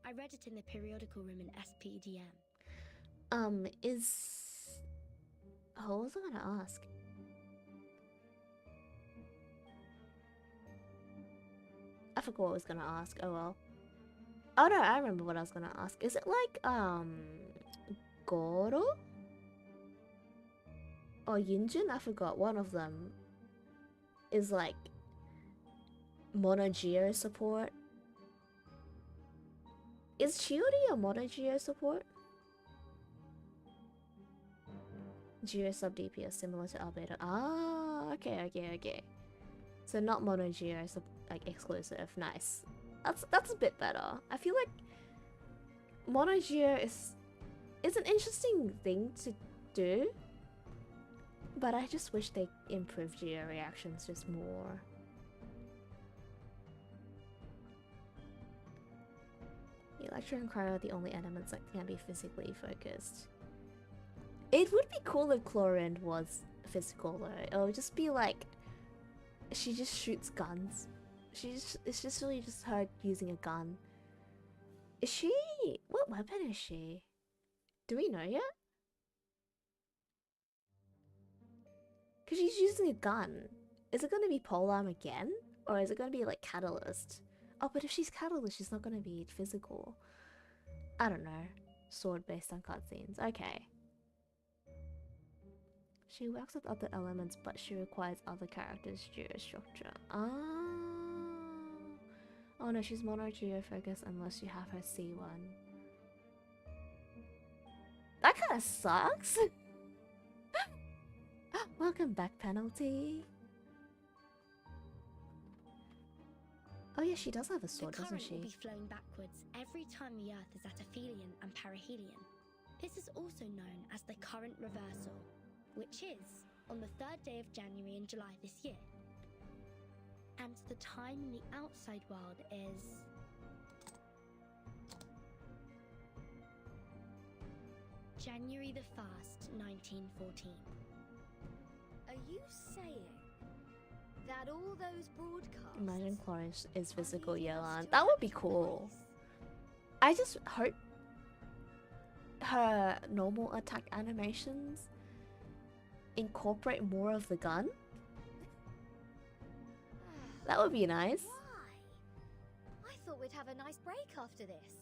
I read it in the periodical room in SPDM. What was I gonna ask? I forgot what I was gonna ask. Oh well. Oh no, I remember what I was gonna ask. Is it like, Goro? Or Yunjin? I forgot. One of them is like Mono Geo support. Is Chiori a Mono Geo support? Geo sub DPS similar to Albedo. Ah, okay. So not Mono Geo sub, like exclusive. Nice. That's a bit better. I feel like Mono Geo is an interesting thing to do, but I just wish they improved Geo reactions just more. Electro and Cryo are the only elements that can be physically focused. It would be cool if Chlorine was physical though. It would just be like, she just shoots guns. It's just really just her using a gun. Is she... what weapon is she? Do we know yet? Because she's using a gun. Is it going to be Polearm again? Or is it going to be like Catalyst? Oh, but if she's Catalyst, she's not going to be physical. I don't know. Sword based on cutscenes. Okay. She works with other elements, but she requires other characters' geostructure. Ah. Oh no, she's mono geo focus unless you have her C1. That kind of sucks. Welcome back, Penalty. Oh yeah, she does have a sword, the doesn't current will she? be flowing backwards every time the Earth is at aphelion and perihelion. This is also known as the current reversal, which is on the 3rd day of January and July this year. And the time in the outside world is January the 1st, 1914. Are you saying that all those broadcasts... Imagine Chloe is physical Yelan. That would be cool. I just hope her normal attack animations incorporate more of the gun. That would be nice. I thought we'd have a nice break after this.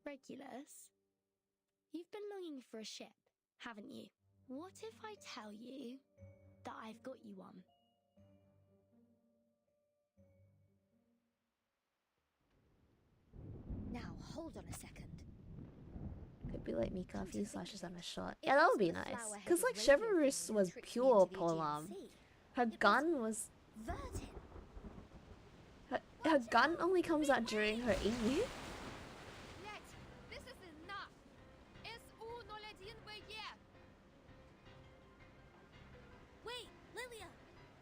Regulus, you've been longing for a ship, haven't you? What if I tell you that I've got you one? Now, hold on a second. Could be like Mika, a few slashes and a shot. Yeah, that would be nice. Cause like Chivalrous was pure polearm. Her gun was... Her gun only comes out during her E. This is enough. Wait, Lilia,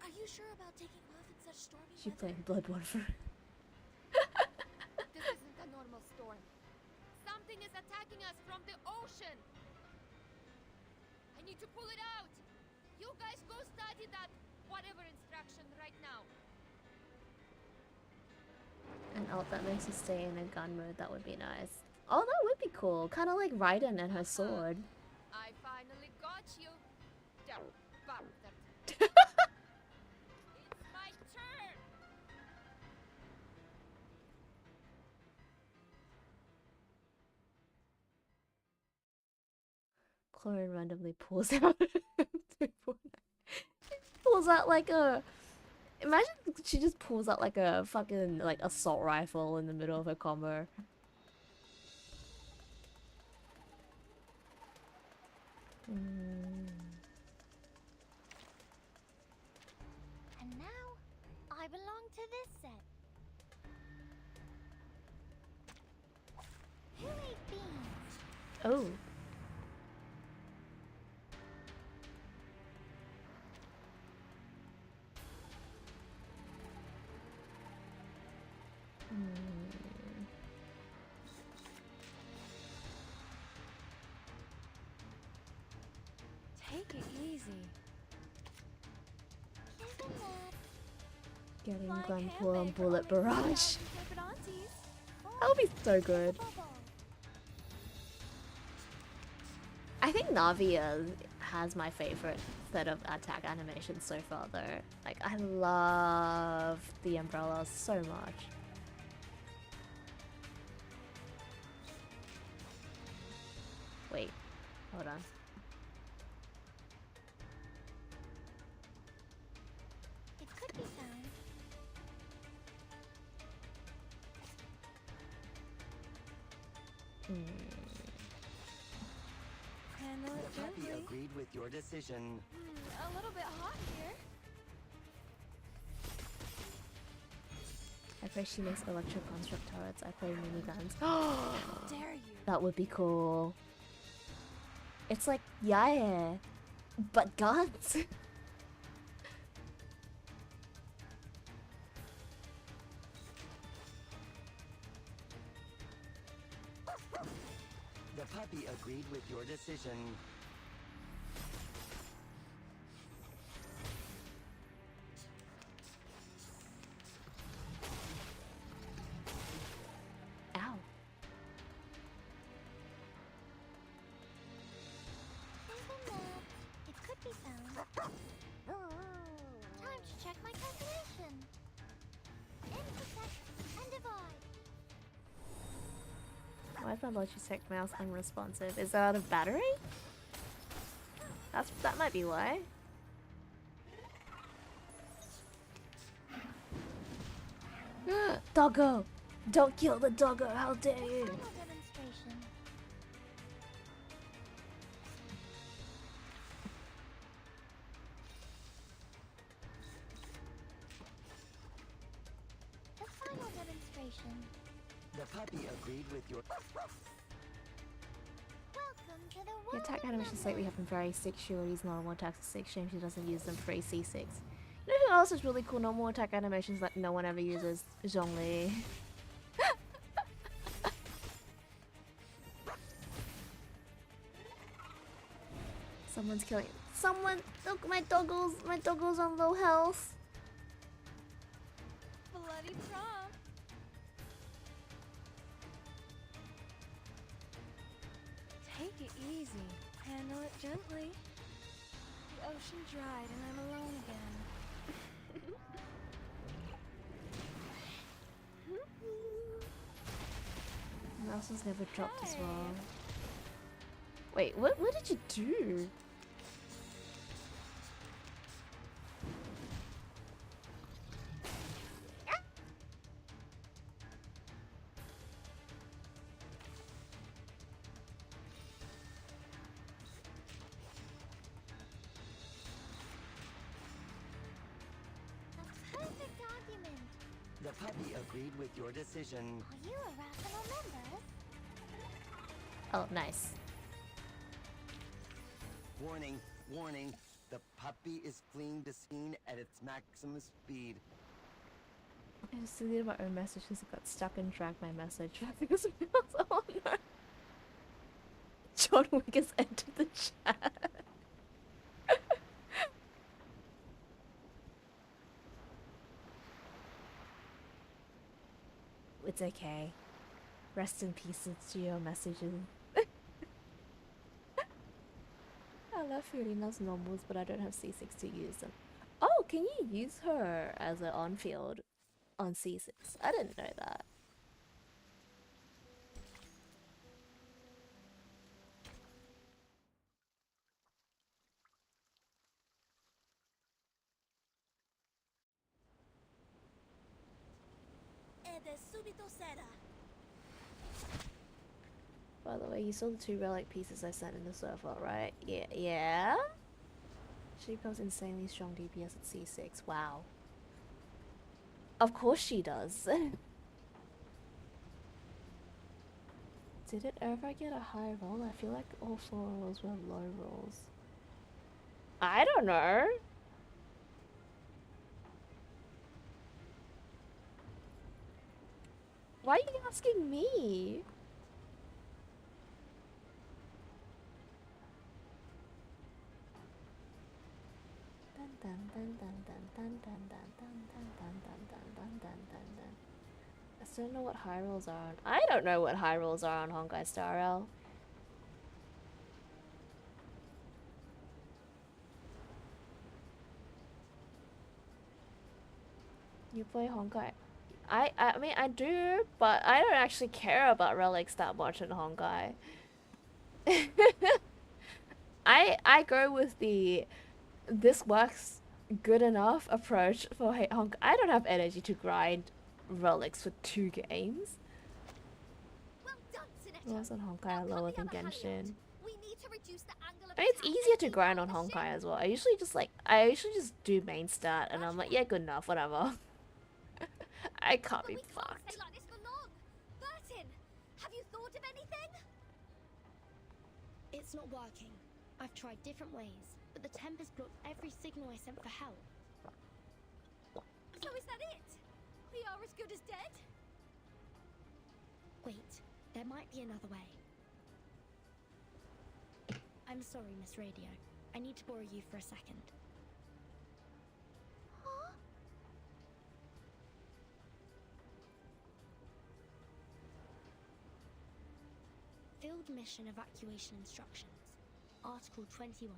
are you sure about taking off in such stormy She weather? played Bloodwater. This isn't a normal storm. Something is attacking us from the ocean. I need to pull it out. You guys go study that whatever instruction right now. An ult that makes you stay in a gun mode, that would be nice. Oh, that would be cool. Kind of like Raiden and her sword. I finally got you. It's my turn. Chloe randomly pulls out. Pulls out like a... Imagine she just pulls out like a fucking like assault rifle in the middle of her combo. And now, I belong to this set. Who ate beans? Oh. Take it easy. Getting Glenpool and Bullet Barrage. That would be so good. I think Navia has my favorite set of attack animations so far though. Like, I love the umbrella so much. Wait, hold on. It could be found. Handle it The puppy gently. agreed with your decision. A little bit hot here. I pray she makes electro construct turrets. I play miniguns. How dare you? That would be cool. It's like yeah, but guns. The puppy agreed with your decision. Ow. It could be found. Time to check my calculation. Intersect and divide. Why is my Logitech mouse unresponsive? Is that out of battery? That might be why. Doggo! Don't kill the doggo, how dare you! Final demonstration. puppy agreed with your... The attack animations lately have been very sexual. These normal attacks are sex shame. She doesn't use them for a C6. You know who else is really cool? Normal attack animations that no one ever uses. Zhongli. Someone's killing. Someone! Look, my doggle's on low health. Bloody prom. Take it easy. Handle it gently. The ocean dried and I'm alone again. Mouse was never dropped as well. Wait, what did you do? Perfect argument. The puppy agreed with your decision. Are you a rational member? Oh, nice. Warning, warning. The puppy is fleeing the scene at its maximum speed. I just deleted my own message because it got stuck and dragged my message because of Mouse. Oh no. John Wick has entered the chat. It's okay. Rest in peace to your messages. I love Fiorina's normals, but I don't have C6 to use them. Oh, can you use her as an on-field on C6? I didn't know that. By the way, you saw the 2 relic pieces I sent in the server, right? Yeah? She becomes insanely strong DPS at C6. Wow. Of course she does. Did it ever get a high roll? I feel like all 4 rolls were low rolls. I don't know. Why are you asking me? I still don't know what high rolls are on. I don't know what high rolls are on Honkai Star Rail. You play Honkai? I mean I do, but I don't actually care about relics that much in Honkai. I go with the this works good enough approach for Honkai. I don't have energy to grind relics for 2 games. Well done, Tsuneta. Rolls on Honkai are lower than Genshin. We need to reduce the angle of I mean, it's attack easier and to keep grind on on the ship. Honkai as well. I usually just do main stat and I'm like, yeah, good enough, whatever. I can't be fucked. Stay like this for long. Burton, have you thought of anything? It's not working. I've tried different ways, but the Tempest blocked every signal I sent for help. So is that it? We are as good as dead? Wait, there might be another way. I'm sorry, Miss Radio. I need to borrow you for a second. Huh? Field Mission Evacuation Instructions. Article 21.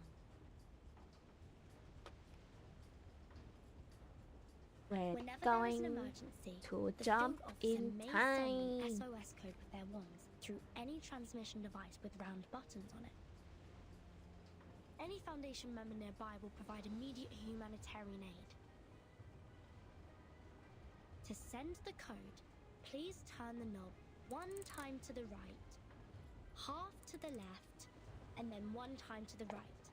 We're Whenever going there is an emergency, to the jump field officer in may time. summon SOS code with their wands through any transmission device with round buttons on it. Any Foundation member nearby will provide immediate humanitarian aid. To send the code, please turn the knob 1 time to the right, half to the left, and then 1 time to the right.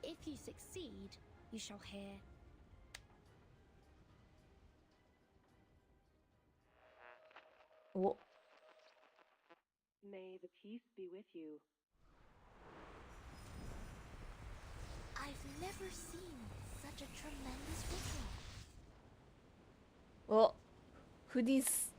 If you succeed, you shall hear Whoa. May the peace be with you. I've never seen such a tremendous ritual. Well, who these?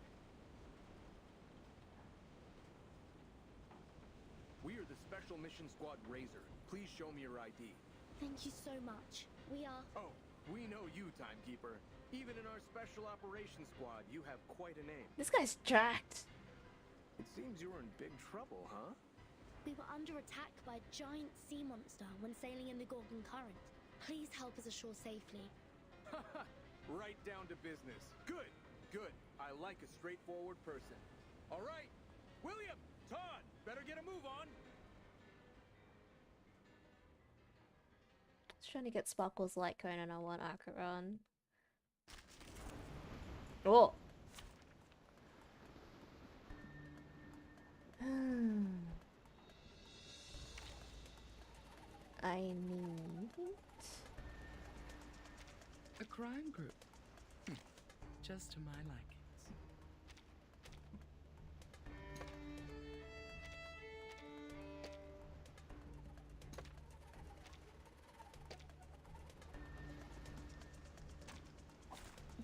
We are the Special Mission Squad Razor. Please show me your ID. Thank you so much. We are... Oh, we know you, Timekeeper. Even in our Special Operations Squad, you have quite a name. This guy's jacked. It seems you were in big trouble, huh? We were under attack by a giant sea monster when sailing in the Gorgon Current. Please help us ashore safely. Right down to business. Good, good. I like a straightforward person. All right, William, Todd, better get a move on. Just trying to get Sparkle's light cone and I want Acheron. Oh! I need... A crime group. Just to my likings.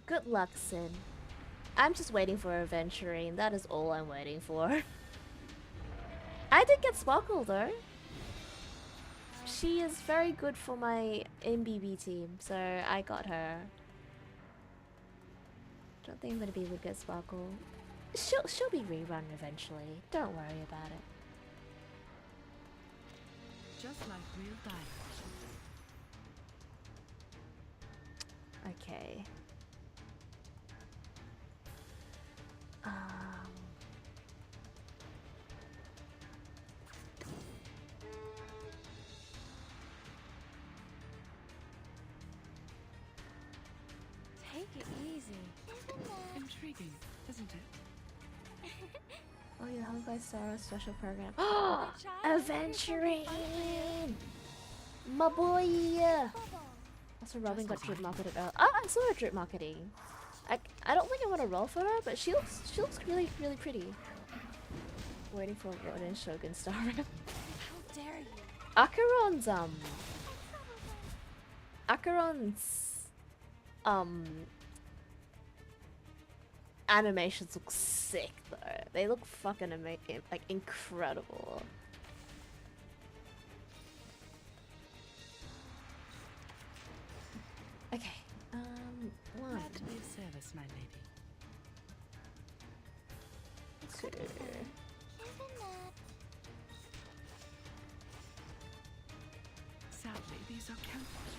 Good luck, Sin. I'm just waiting for Aventurine. That is all I'm waiting for. I did get Sparkle though. She is very good for my MBB team, so I got her. Don't think I'm gonna be able to get Sparkle. She'll be rerun eventually. Don't worry about it. Just like real diamonds. Okay. Take it easy. Intriguing, isn't it? Oh, you have by Star special program. Oh, Aventurine! My boy! Also, Robin got drip marketed earlier. Oh, I saw her drip marketing. I don't think I want to roll for her, but she looks really pretty. Waiting for Ronin Shogun Star. How dare you? Acheron's animations look sick though. They look fucking amazing, like incredible. Okay, one. Glad to be of service, my lady. Two. Sadly, these are counterfeits.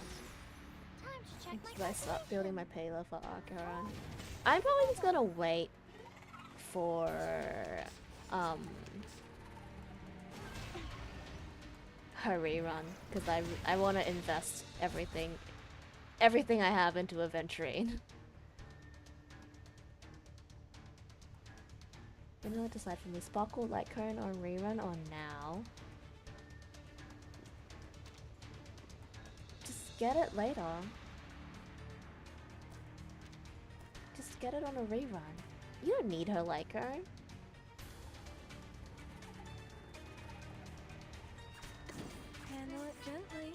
Time to check Should I start building my payload for Acheron? I'm probably just gonna wait for her rerun because I want to invest everything I have into Aventurine. When do I decide for me? Sparkle, Light Cone on rerun or now? Just get it later. Just get it on a rerun. You don't need her Light Cone. Handle it gently.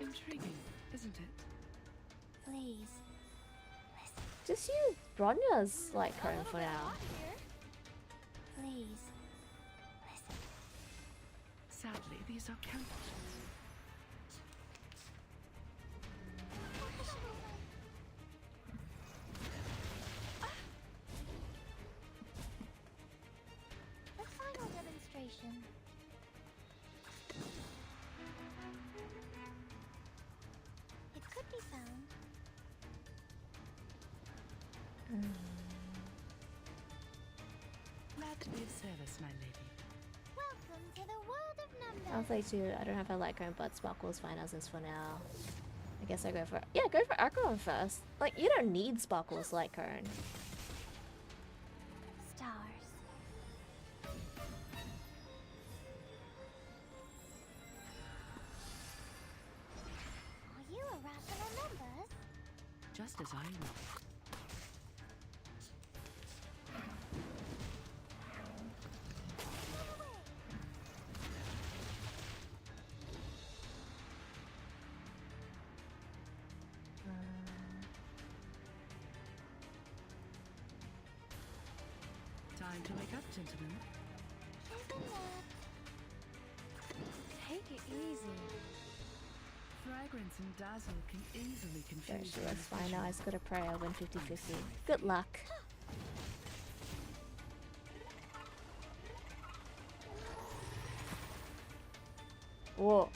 Intriguing, isn't it? Please. Just use Bronya's Light Cone for now. Please. Sadly, these are counterfeits. The final demonstration. It could be found. Glad to be of service, my lady. Welcome to the world of numbers. I'll play too. I don't have a Light Cone, but Sparkle's fine as is for now. I guess I go for go for Acheron first. Like you don't need Sparkle's Light Cone. Stars. Are you a rat for the numbers? just as I know. Time to wake up, gentlemen. Take it easy. Fragrance and dazzle can easily confuse. There she is. Fine. Now I just gotta pray I win 50-50. Good luck. Whoa.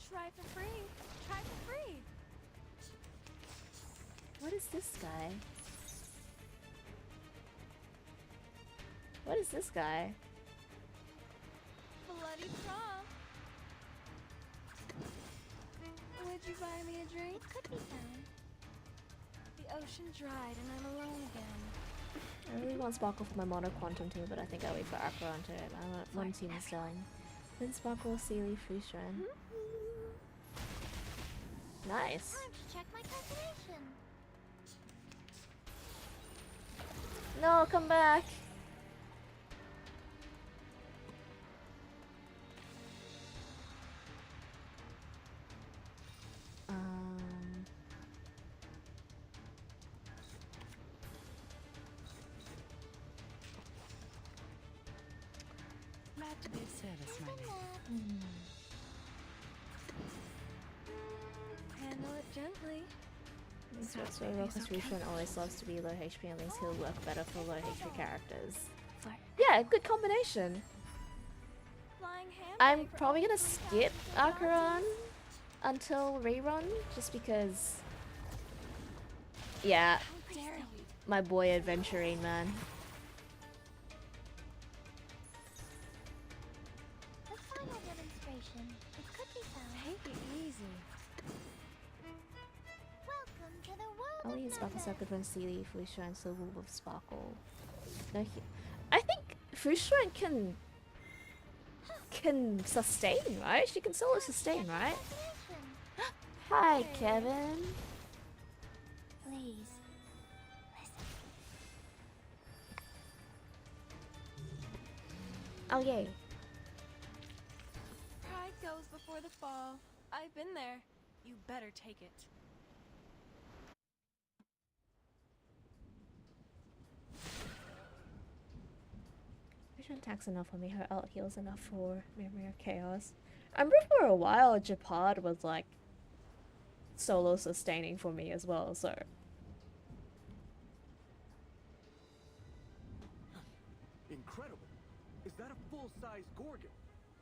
Try for free. Try for free. What is this guy? What is this guy? Bloody prom. Would you buy me a drink? It could be fun. The ocean dried and I'm alone again. I really want Sparkle for my Mono Quantum team, but I think I'll wait for Acheron to. I want one team is done. Then Sparkle, Sealy, Free Strand. Nice. Time to check my calculation. No, come back. Glad to be of service, my lady. Handle it gently. This works very well because Free always loves to be low HP and thinks he'll work better for low HP characters. Yeah, good combination. I'm probably gonna skip Acheron until rerun, just because. Yeah, my boy adventuring, man. The final demonstration. It could be fun. Take it easy. Welcome to the world I'll of use Sparkle Nana. Circuit when Sealy, Fusha, and Silver with Sparkle. No, I think Fusha can sustain, right? She can solo sustain, right? Hi, Kevin. Please. Oh yay. Pride goes before the fall. I've been there. You better take it. Vision attacks enough for me. Her ult heals enough for Memory of Chaos. I remember for a while Japad was like solo sustaining for me as well, so. Incredible. Is that a full-size Gorgon?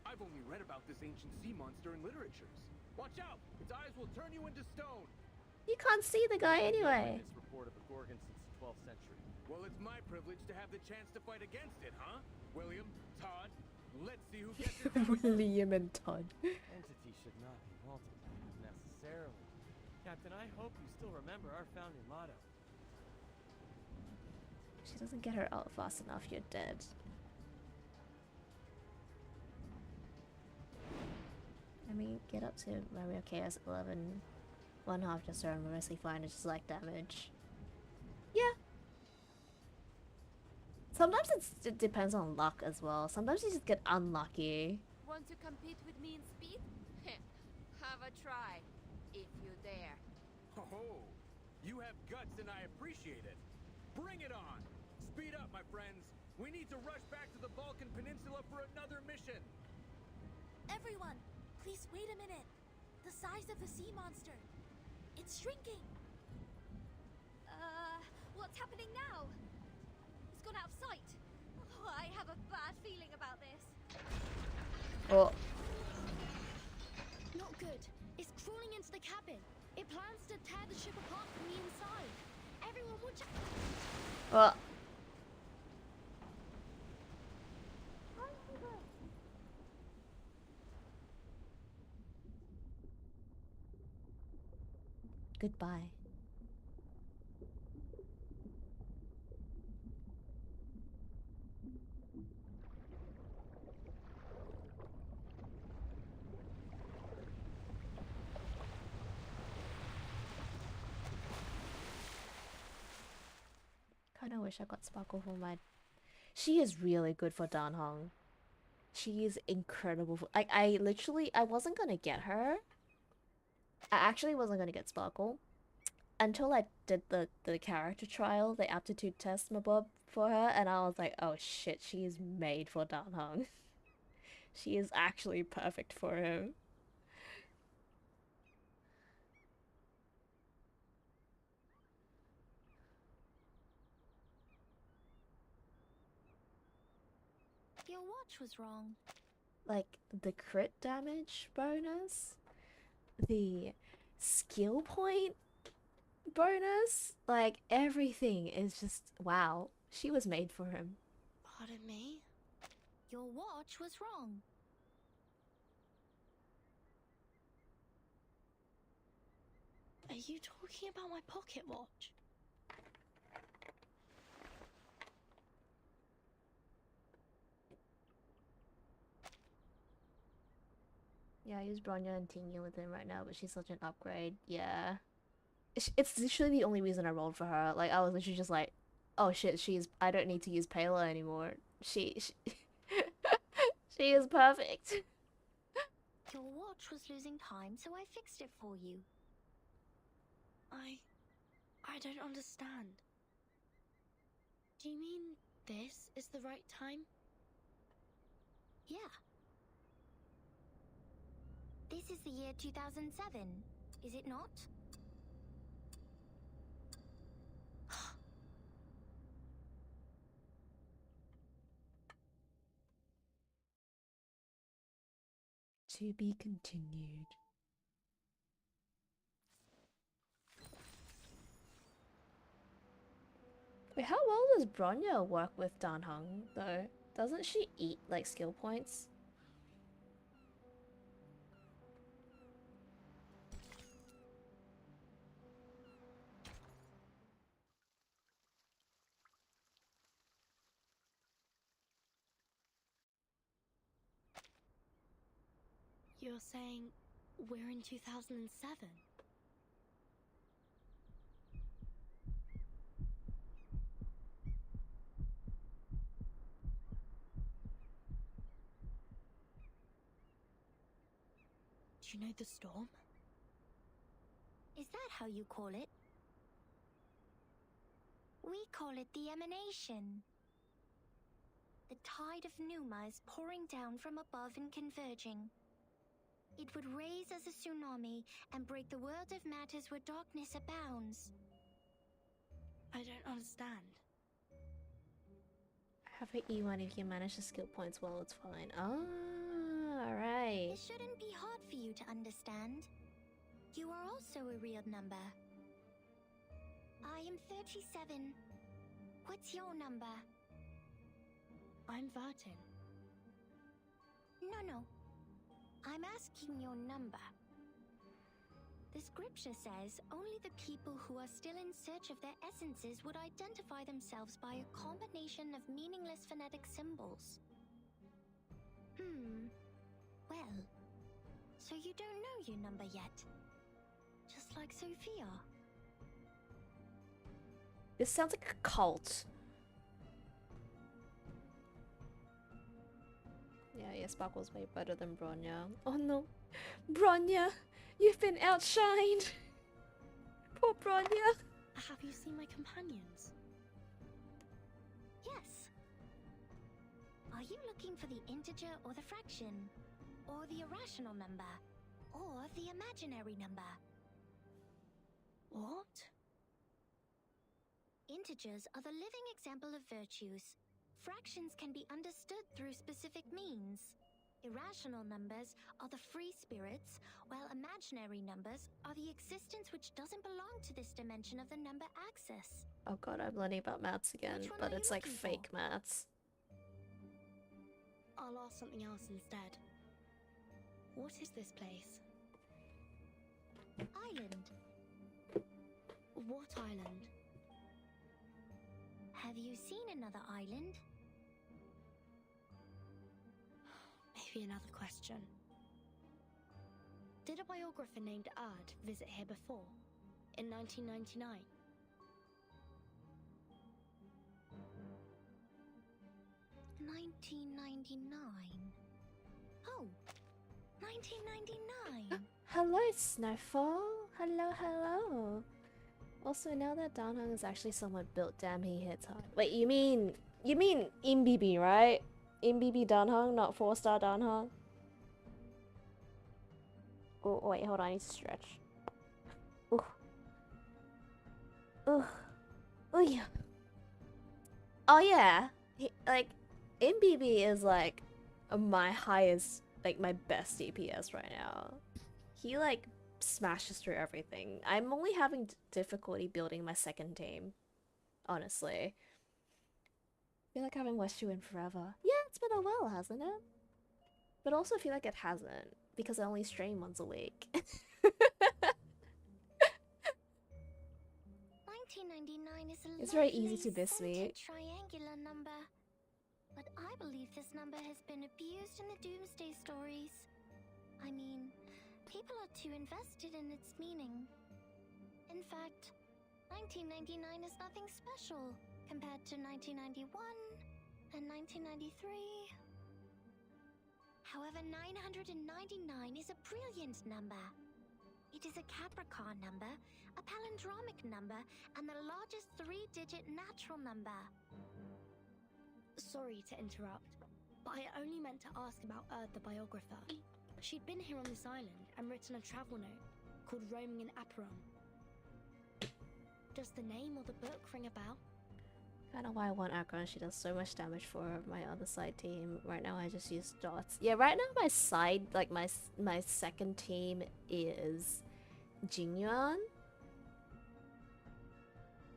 I've only read about this ancient sea monster in literatures. Watch out! Its eyes will turn you into stone. You can't see the guy anyway. It's report of a Gorgon since the 12th century. Well, it's my privilege to have the chance to fight against it, huh? William, Todd, let's see who gets it. William and Todd. Entity should not be multiplied necessarily. Captain, I hope you still remember our founding motto. If she doesn't get her ult fast enough, you're dead. I mean, get up to Mario Chaos 11. 1/2 just are mostly fine, it's just like damage. Yeah. Sometimes it depends on luck as well. Sometimes you just get unlucky. Want to compete with me in speed? Have a try, if you dare. Oh, you have guts and I appreciate it. Bring it on! Speed up, my friends. We need to rush back to the Balkan Peninsula for another mission. Everyone, please wait a minute. The size of the sea monster. It's shrinking. What's happening now? It's gone out of sight. Oh, I have a bad feeling about this. Oh. Not good. It's crawling into the cabin. It plans to tear the ship apart from the inside. Everyone watch out. Oh. Goodbye. wish I got Sparkle for my... She is really good for Dan Hong. She is incredible for... I literally... I wasn't gonna get her. I actually wasn't gonna get Sparkle. Until I did the character trial, the aptitude test mabob for her, and I was like, oh shit, she is made for Dan Hong. She is actually perfect for him. Your watch was wrong. Like, the crit damage bonus, the skill point bonus, like, everything is just, wow. She was made for him. Pardon me? Your watch was wrong. Are you talking about my pocket watch? Yeah, I use Bronya and Tingyu with him right now, but she's such an upgrade. Yeah. It's literally the only reason I rolled for her. Like, I was literally just like, oh shit, I don't need to use Payla anymore. She she is perfect. Your watch was losing time, so I fixed it for you. I don't understand. Do you mean this is the right time? Yeah. This is the year 2007, is it not? To be continued. Wait, how well does Bronya work with Dan Hong, though? Doesn't she eat, like, skill points? You're saying we're in 2007? Do you know the storm? Is that how you call it? We call it the emanation. The tide of Numa is pouring down from above and converging. It would raise as a tsunami and break the world of matters where darkness abounds. I don't understand. Have her E1 if you manage the skill points well, it's fine. Ah, alright. It shouldn't be hard for you to understand. You are also a real number. I am 37. What's your number? I'm Vertin. No. I'm asking your number. The scripture says only the people who are still in search of their essences would identify themselves by a combination of meaningless phonetic symbols. Well, so you don't know your number yet? Just like Sophia. This sounds like a cult. Yeah, Sparkle's way better than Bronya. Oh no. Bronya! You've been outshined! Poor Bronya! Have you seen my companions? Yes. Are you looking for the integer or the fraction? Or the irrational number? Or the imaginary number? What? Integers are the living example of virtues. Fractions can be understood through specific means. Irrational numbers are the free spirits, while imaginary numbers are the existence which doesn't belong to this dimension of the number axis. Oh god, I'm learning about maths again, but it's like fake maths. I'll ask something else instead. What is this place? Island. What island? Have you seen another island? Maybe another question. Did a biographer named Ad visit here before? In 1999? 1999. Oh, 1999. Hello, Snowfall. Hello, hello. Also, now that Danhong is actually somewhat built, damn, he hits hard. Wait, you mean Imbibi, right? Imbibi Danhong, not 4-star Danhong. Oh, wait, hold on, I need to stretch. Ooh. Ugh. Oh yeah. Oh yeah. Like, MBB is like my highest, like my best DPS right now. He like smashes through everything. I'm only having difficulty building my second team, honestly. I feel like I haven't watched you in forever. Yeah, it's been a while, hasn't it? But also I feel like it hasn't, because I only stream once a week. 1999 is a It's very easy lovely, to be sweet. triangular number. But I believe this number has been abused in the Doomsday stories. I mean, people are too invested in its meaning. In fact, 1999 is nothing special compared to 1991 and 1993. However, 999 is a brilliant number. It is a Capricorn number, a palindromic number, and the largest 3-digit natural number. Sorry to interrupt, but I only meant to ask about Erd the biographer. She'd been here on this island and written a travel note called Roaming in Aperon. Does the name or the book ring a bell? Kinda why I want Akron. She does so much damage for my other side team. Right now I just use dots. Yeah, right now my side, like my second team is Jingyuan.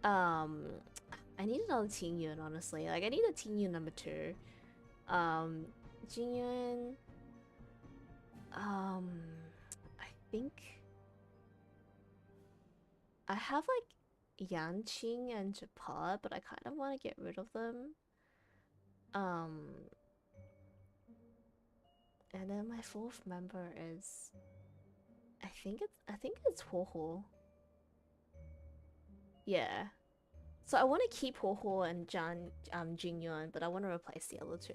I need another Tingyun, honestly. Like I need a Tingyun number 2. Jingyuan. I think I have like Yanqing and Japad, but I kind of want to get rid of them. And then my fourth member is I think it's Hoho. Yeah. So I want to keep Hoho and Jingyuan, but I want to replace the other 2.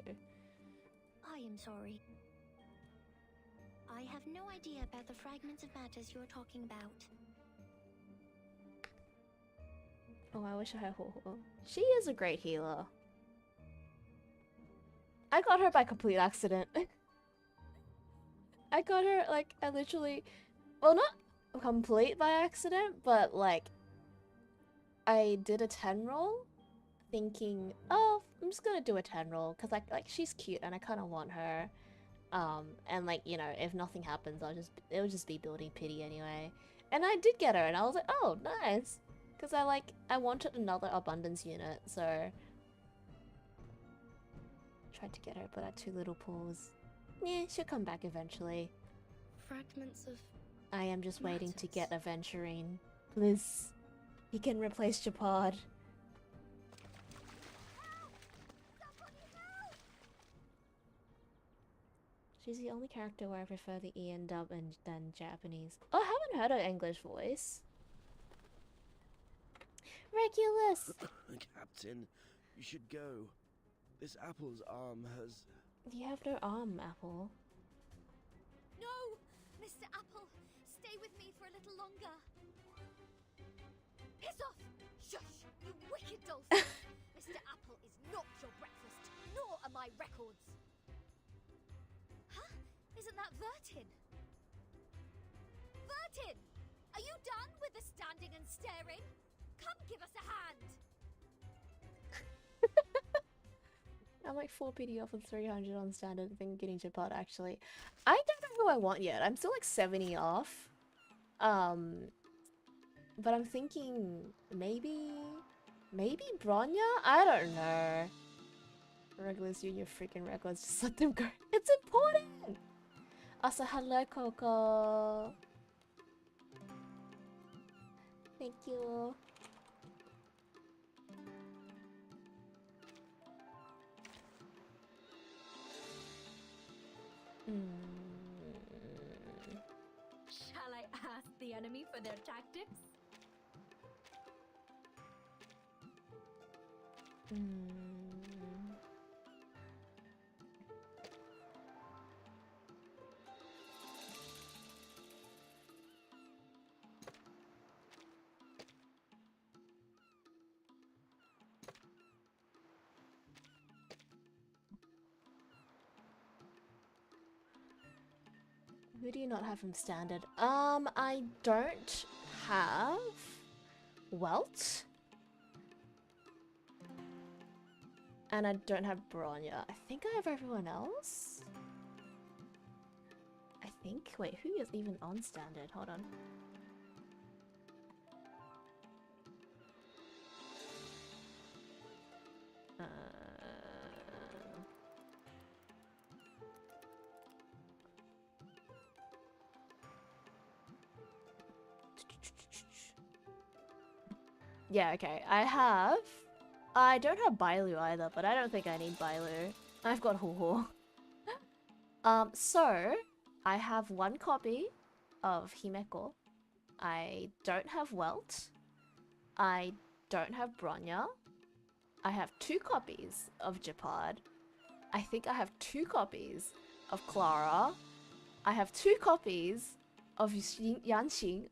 I am sorry. I have no idea about the fragments of matters you're talking about. Oh, I wish I had Hoho. She is a great healer. I got her by complete accident. I got her, like, I literally... Well, not complete by accident, but, like... I did a 10 roll, thinking, oh, I'm just gonna do a 10 roll, because, like, she's cute, and I kind of want her. And, like, you know, if nothing happens, it'll just be building pity anyway. And I did get her, and I was like, oh, nice! Because I wanted another abundance unit, so... Tried to get her, but I had 2 little paws. Yeah, she'll come back eventually. Fragments of... I am just waiting to get Aventurine. Please. He can replace Japad. She's the only character where I prefer the Ian dub than Japanese. Oh, I haven't heard her English voice. Regulus! Captain, you should go. This apple's arm has... You have no arm, Apple. No! Mr. Apple, stay with me for a little longer. Piss off! Shush! You wicked dolphin! Mr. Apple is not your breakfast, nor are my records. Huh? Isn't that Vertin? Vertin! Are you done with the standing and staring? Come give us a hand! I'm like 4 PD off of 300 on standard. I think getting Japad actually. I don't know who I want yet. I'm still like 70 off. But I'm thinking maybe Bronya? I don't know. Regulars, you and your freaking records, just let them go. It's important! Also, hello, Coco. Thank you. Shall I ask the enemy for their tactics? Who do you not have from standard? I don't have Welt. And I don't have Bronya. I think I have everyone else. I think. Wait, who is even on standard? Hold on. Yeah, okay. I don't have Bailu either, but I don't think I need Bailu. I've got Ho-Ho. So I have one copy of Himeko. I don't have Welt. I don't have Bronya. I have 2 copies of Japad. I think I have 2 copies of Clara. I have 2 copies of Yanqing.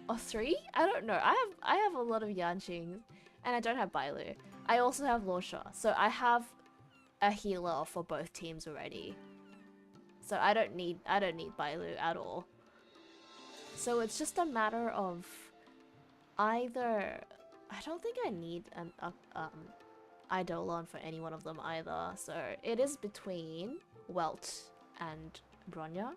Or 3? I don't know. I have a lot of Yanqings. And I don't have Bailu. I also have Losha. So I have a healer for both teams already. So I don't need Bailu at all. So it's just a matter of either... I don't think I need an Eidolon for any one of them either. So it is between Welt and Bronya.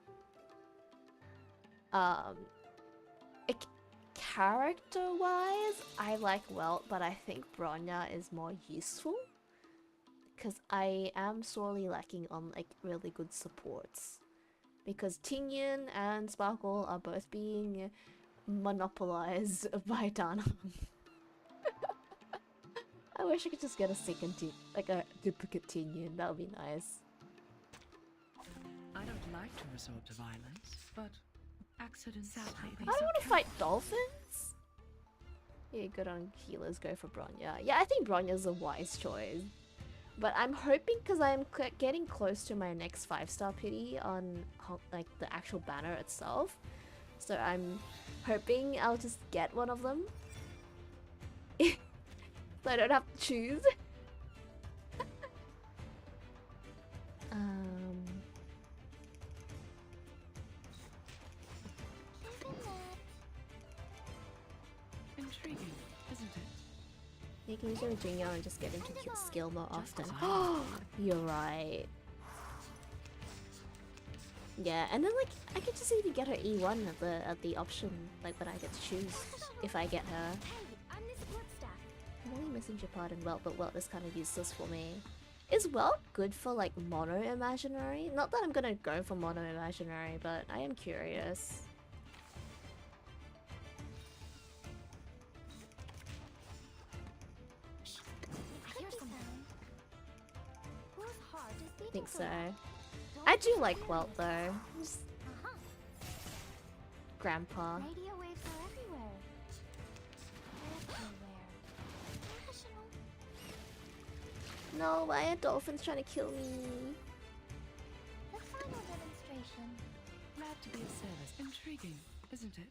Character-wise, I like Welt, but I think Bronya is more useful. Because I am sorely lacking on like really good supports. Because Tingyun and Sparkle are both being monopolized by Dana. I wish I could just get a second like a duplicate Tingyun, that would be nice. I don't like to resort to violence, but accidents sadly. I don't want to fight dolphins! Yeah, good on healers, go for Bronya. Yeah, I think Bronya's a wise choice. But I'm hoping, because I'm getting close to my next 5-star pity on like the actual banner itself. So I'm hoping I'll just get one of them. So I don't have to choose. Intriguing, isn't it? You can use your Jinyo and just get into skill more often. You're right. Yeah, and then like I could just even get her E1 at the option, like when I get to choose if I get her. I'm only missing Japad and Welt, but Welt is kind of useless for me. Is Welt good for like mono imaginary? Not that I'm gonna go for mono imaginary, but I am curious. I think so. I do like Welt though. Just... Grandpa. Radio waves are everywhere. No, why are dolphins trying to kill me? The final demonstration. Glad to be of service. Intriguing, isn't it?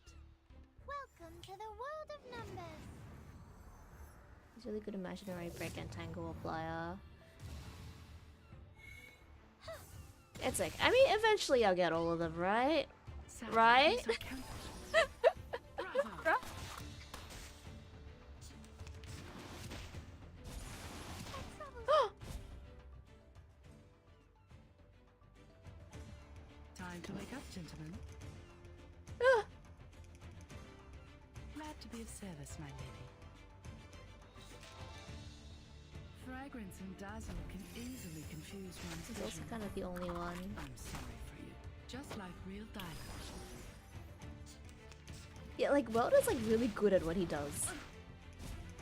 Welcome to the world of numbers. It's really good imaginary break and tangle applier. It's like, I mean, eventually I'll get all of them, right? Right? Time to wake up, gentlemen. Glad to be of service, my lady. Fragrance and dazzle can easily confuse one's It's vision. also kind of the only one. I'm sorry for you. Just like real dialogue. Yeah, like Welt is like really good at what he does.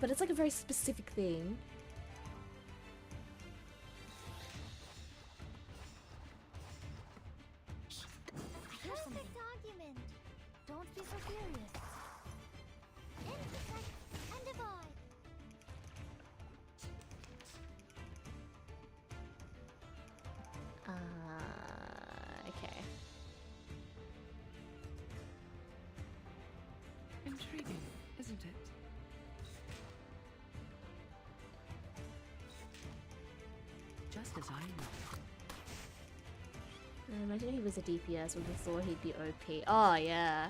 But it's like a very specific thing. Perfect argument. Don't be so furious. Intersect and divide. Okay. Intriguing, isn't it? Just as I know. I imagine he was a DPS when we thought he'd be OP. Oh yeah.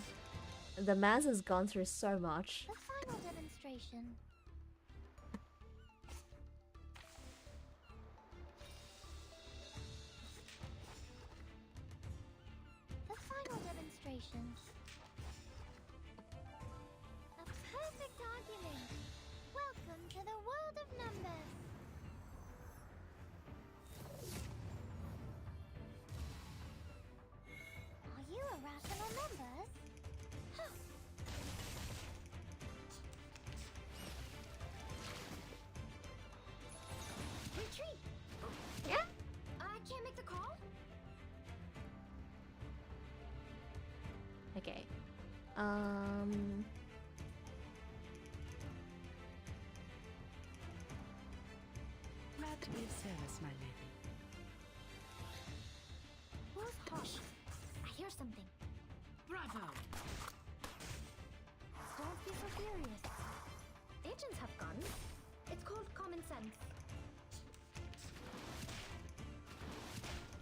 The Maz has gone through so much. The final demonstration. The final demonstration. A perfect argument. Welcome to the world of numbers. Are you irrational numbers? Huh. Retreat! Yeah? I can't make the call? Okay. Glad to be of service, my lady. Who's hush? I hear something. Bravo! Don't be so furious. Agents have guns. It's called common sense.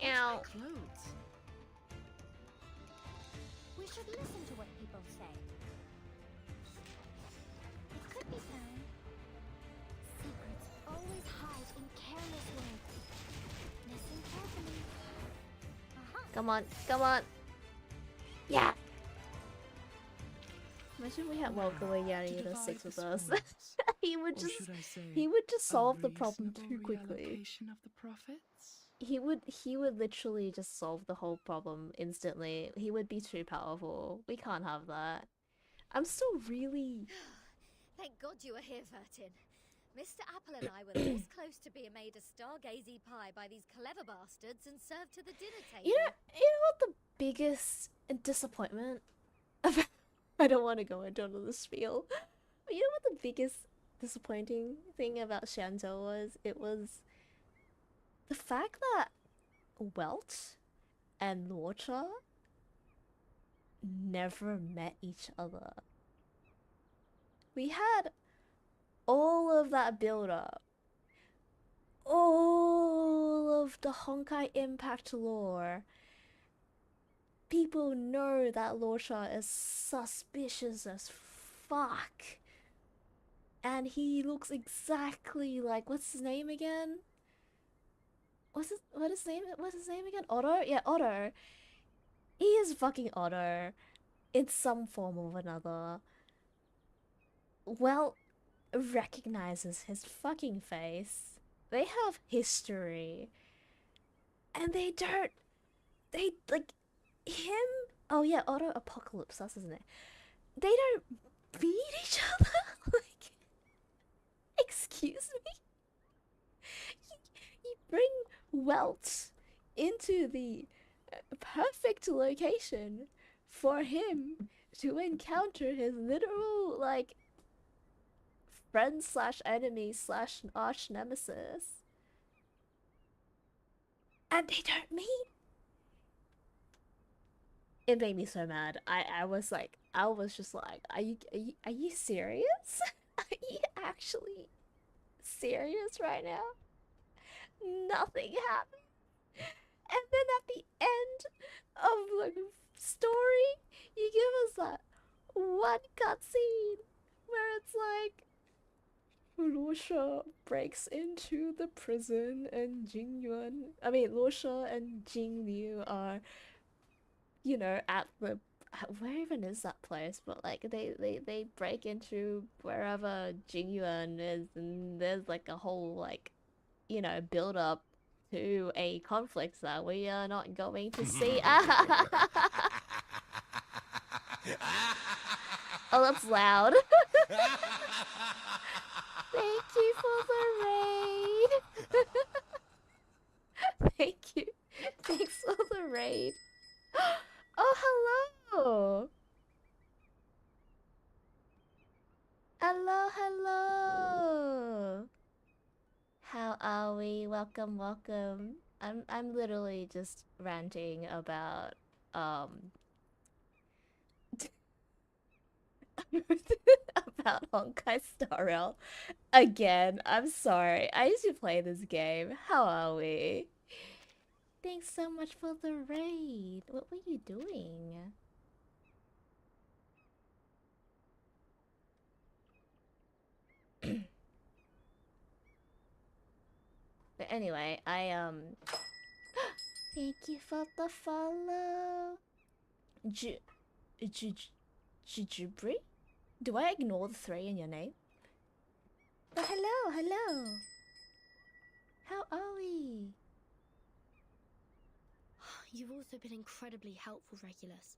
Ow. Clothes. We should listen to what people say. It could be found. Secrets always hide in careless words. Listen carefully. Come on, come on. Yeah. Imagine we had Welcome Yari in a 6 with us. he would just solve the problem too quickly. Of the profits? He would literally just solve the whole problem instantly. He would be too powerful. We can't have that. I'm still really... Thank God you were here, Vertin. Mr. Apple and I were this close to being made a stargazy pie by these clever bastards and served to the dinner table. You know what the biggest disappointment about... I don't want to go into another spiel. But you know what the biggest disappointing thing about Shanzhou was? It was the fact that Welt and Lorcha never met each other. We had all of that build-up, all of the Honkai Impact lore. People know that Lorcha is suspicious as fuck. And he looks exactly like, what's his name again? What's his name again? Otto? Yeah, Otto. He is fucking Otto in some form or another. Well, recognizes his fucking face. They have history. And they like him. Oh yeah, Otto Apocalypse, that's his name. They don't beat each other. Like, excuse me? You bring Welt into the perfect location for him to encounter his literal, like, friend slash enemy slash arch nemesis. And they don't meet. It made me so mad. I was just like, are you serious? Are you actually serious right now? Nothing happened. And then at the end of the story, you give us that one cutscene where it's like Lucia breaks into the prison and Lucia and Jing Liu are, you know, at the, where even is that place? But like they break into wherever Jing Yuan is, and there's like a whole, like, you know, build up to a conflict that we are not going to see. Oh, that's loud. Thank you for the raid. Thank you. Thanks for the raid. Oh, hello. Hello, hello. How are we? Welcome, welcome. I'm literally just ranting about about Honkai Star Rail again. I'm sorry. I used to play this game. How are we? thanks so much for the raid. What were you doing? But anyway, thank you for the follow. Jujubri? Do I ignore the 3 in your name? But hello. How are we? You've also been incredibly helpful, Regulus.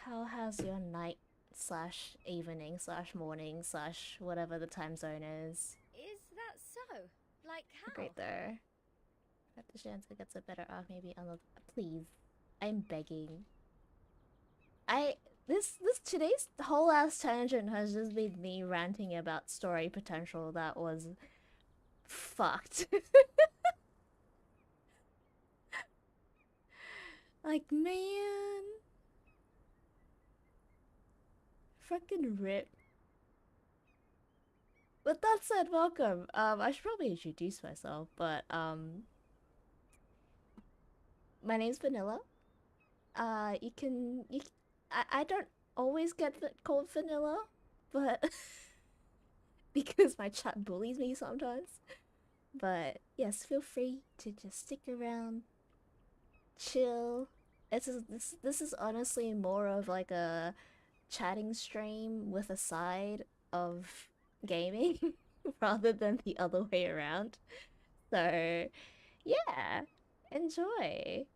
How has your night slash evening slash morning slash whatever the time zone is? Is that so? Like how? Great though. If the chance it gets a better arc, maybe unlock. Please, I'm begging. Today's whole ass tangent has just been me ranting about story potential that was fucked. Like, man. Fucking rip. With that said, welcome. I should probably introduce myself, but my name's Vanilla. I don't always get called Vanilla, but because my chat bullies me sometimes. But yes, feel free to just stick around, chill. This is honestly more of like a chatting stream with a side of gaming rather than the other way around. So yeah, enjoy.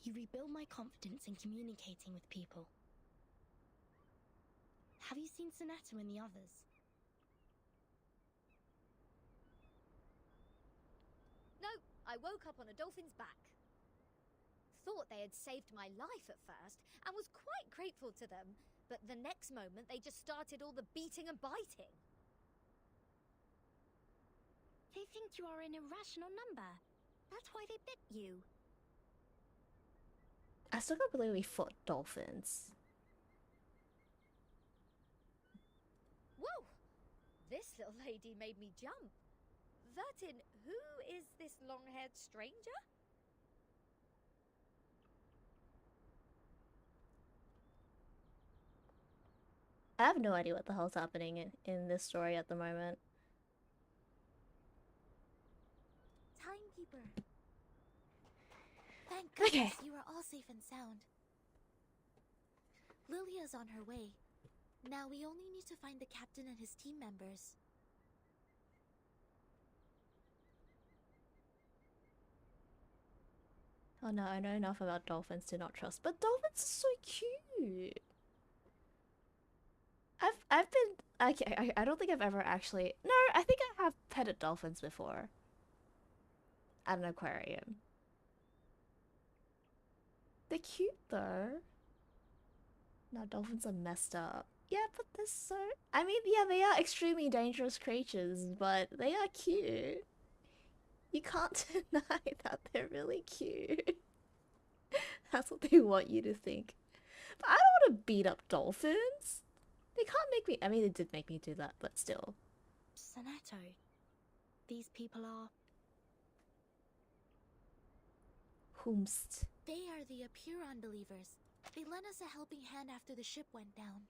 You rebuild my confidence in communicating with people. Have you seen Sonetto and the others? No, I woke up on a dolphin's back. Thought they had saved my life at first, and was quite grateful to them, but the next moment they just started all the beating and biting. They think you are an irrational number. That's why they bit you. I still can't believe we fought dolphins. Whoa! This little lady made me jump. Vertin, who is this long-haired stranger? I have no idea what the hell's happening in this story at the moment. Timekeeper. Thank goodness you are all safe and sound. Lilia's on her way. Now we only need to find the captain and his team members. Oh no, I know enough about dolphins to not trust, but dolphins are so cute. I've been okay. I don't think I've ever actually. No, I think I have petted dolphins before. At an aquarium. They're cute though. No, dolphins are messed up. Yeah, but they're so. I mean, yeah, they are extremely dangerous creatures, but they are cute. You can't deny that they're really cute. That's what they want you to think. But I don't want to beat up dolphins. They can't make me. I mean, they did make me do that, but still. Sonetto, these people are... Whomst. They are the Apuron believers. They lent us a helping hand after the ship went down.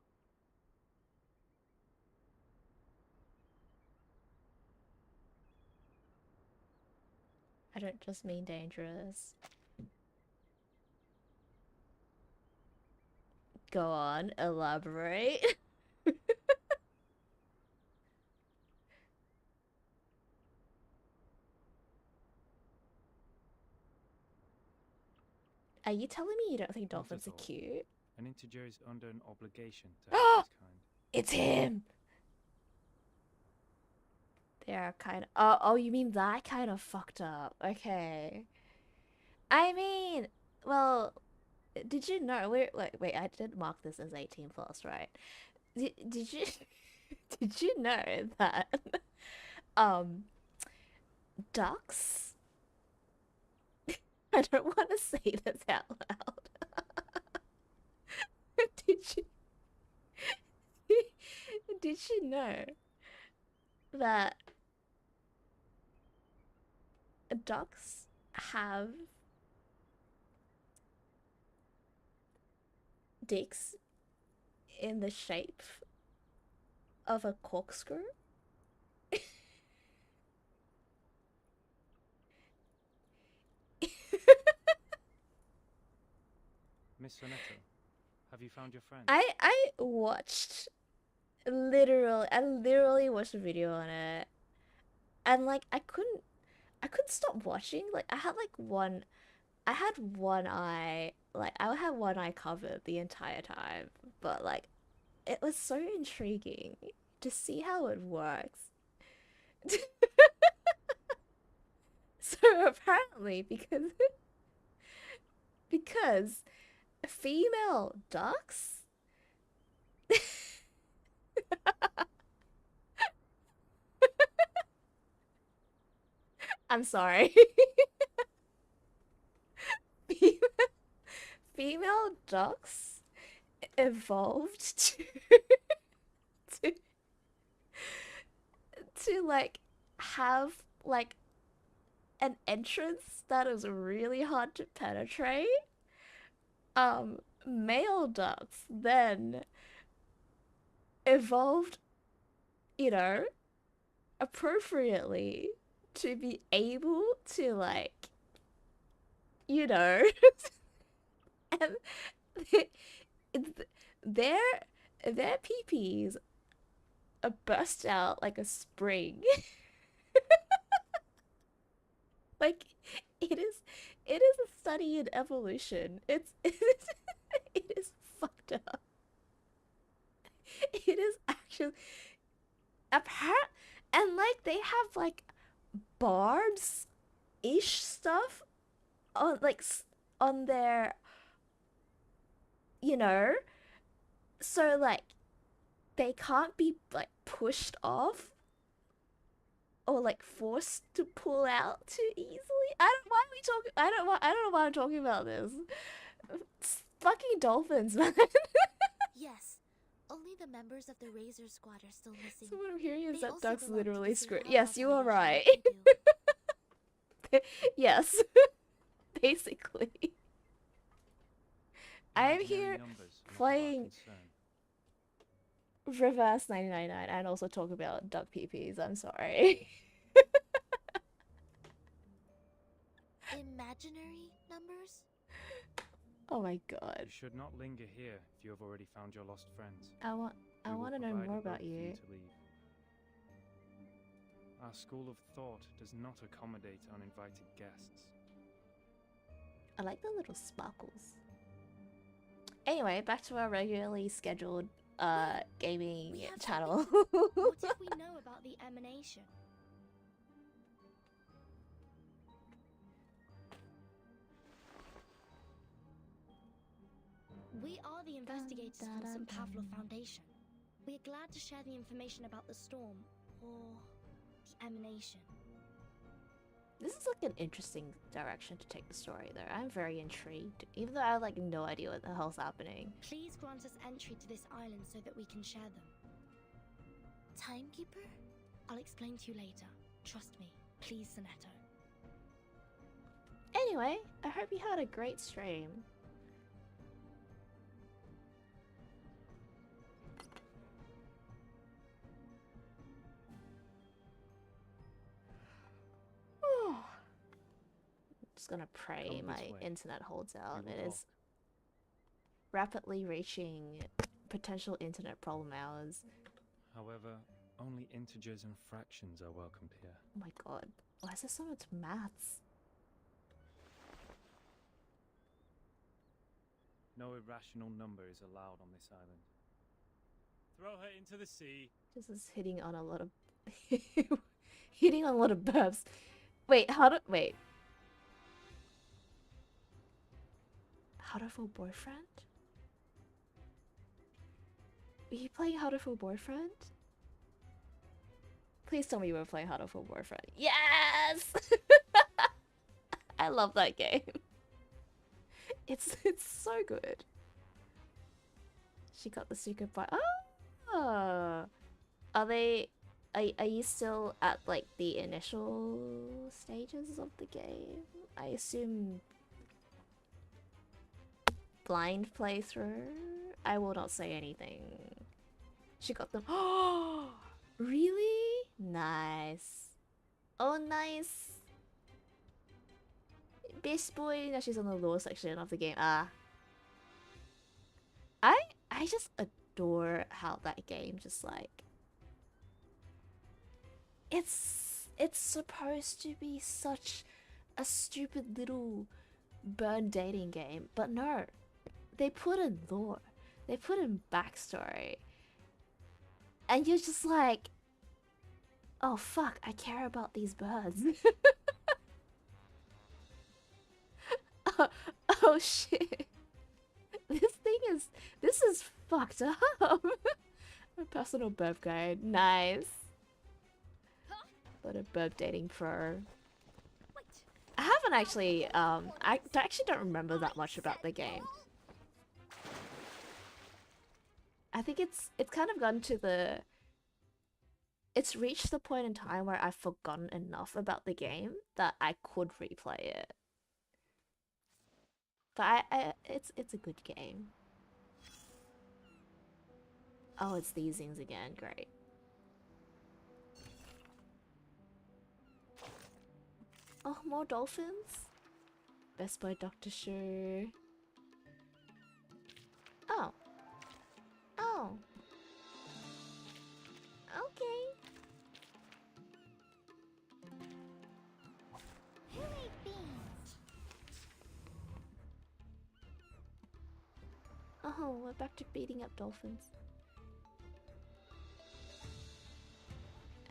I don't just mean dangerous. Go on, elaborate. Are you telling me you don't think dolphins are cute? An integer is under an obligation to act his kind. It's him! They are kind of... Oh, you mean that kind of fucked up. Okay. I mean, well, did you know... Wait, I did mark this as 18 plus, right? Did you... Did you know that... ducks... I don't want to say this out loud. did you did you know that ducks have dicks in the shape of a corkscrew? Miss Sonetto, have you found your friend? I watched I literally watched a video on it, and like I couldn't stop watching. Like I had one eye, like I had one eye covered the entire time, but like it was so intriguing to see how it works. So apparently, because female ducks I'm sorry. Female ducks evolved to like have like an entrance that is really hard to penetrate. Male ducks then evolved, you know, appropriately to be able to like, you know, and their peepees burst out like a spring. Like it is a study in evolution. It is fucked up. It is actually apparent, and like they have like barbs ish stuff on like on their, you know, so like they can't be like pushed off or like forced to pull out too easily. I don't know why I'm talking about this. It's fucking dolphins, man. Yes, only the members of the Razor Squad are still missing. So what I'm hearing is They that also ducks belong to the literally same screw. Alpha Yes, you are right. Foundation Yes, basically. I'm Imaginary here numbers, not of our playing concern. Reverse 999 and also talk about duck peepees. I'm sorry. Imaginary numbers? Oh my god. You should not linger here if you have already found your lost friends. I want to know more about you. To leave. Our school of thought does not accommodate uninvited guests. I like the little sparkles. Anyway, back to our regularly scheduled gaming channel. What if we know about the emanation? We are the investigators from St. Pavlov Foundation. We are glad to share the information about the storm, or the emanation. This is like an interesting direction to take the story though. I'm very intrigued, even though I have like no idea what the hell's happening. Please grant us entry to this island so that we can share them. Timekeeper? I'll explain to you later. Trust me. Please, Sonetto. Anyway, I hope you had a great stream. Just gonna pray my internet holds out. It is rapidly reaching potential internet problem hours. However, only integers and fractions are welcomed here. Oh my god, why is there so much maths? No irrational number is allowed on this island. Throw her into the sea. This is hitting on a lot of hitting on a lot of burps. Wait, how to boyfriend? Are you playing How to Fool Boyfriend? Please tell me you were playing How to Fool Boyfriend. Yes! I love that game. It's so good. She got the secret part. Oh! Are they... Are you still at, like, the initial stages of the game? I assume... blind playthrough? I will not say anything. She got them. Oh! Really? Nice. Oh, nice. Best boy. Now she's on the lower section of the game. Ah. I just adore how that game just like... It's supposed to be such a stupid little burn dating game, but no. They put in lore. They put in backstory. And you're just like, oh fuck, I care about these birds. Oh shit. This is fucked up. A personal burp guide. Nice. What a burp dating pro. I haven't actually, I actually don't remember that much about the game. I think it's kind of gotten to the... It's reached the point in time where I've forgotten enough about the game that I could replay it. But it's a good game. Oh, it's these things again. Great. Oh, more dolphins? Best Boy Dr. Sure. Oh. Oh. Okay. Who ate beans? Oh, we're back to beating up dolphins.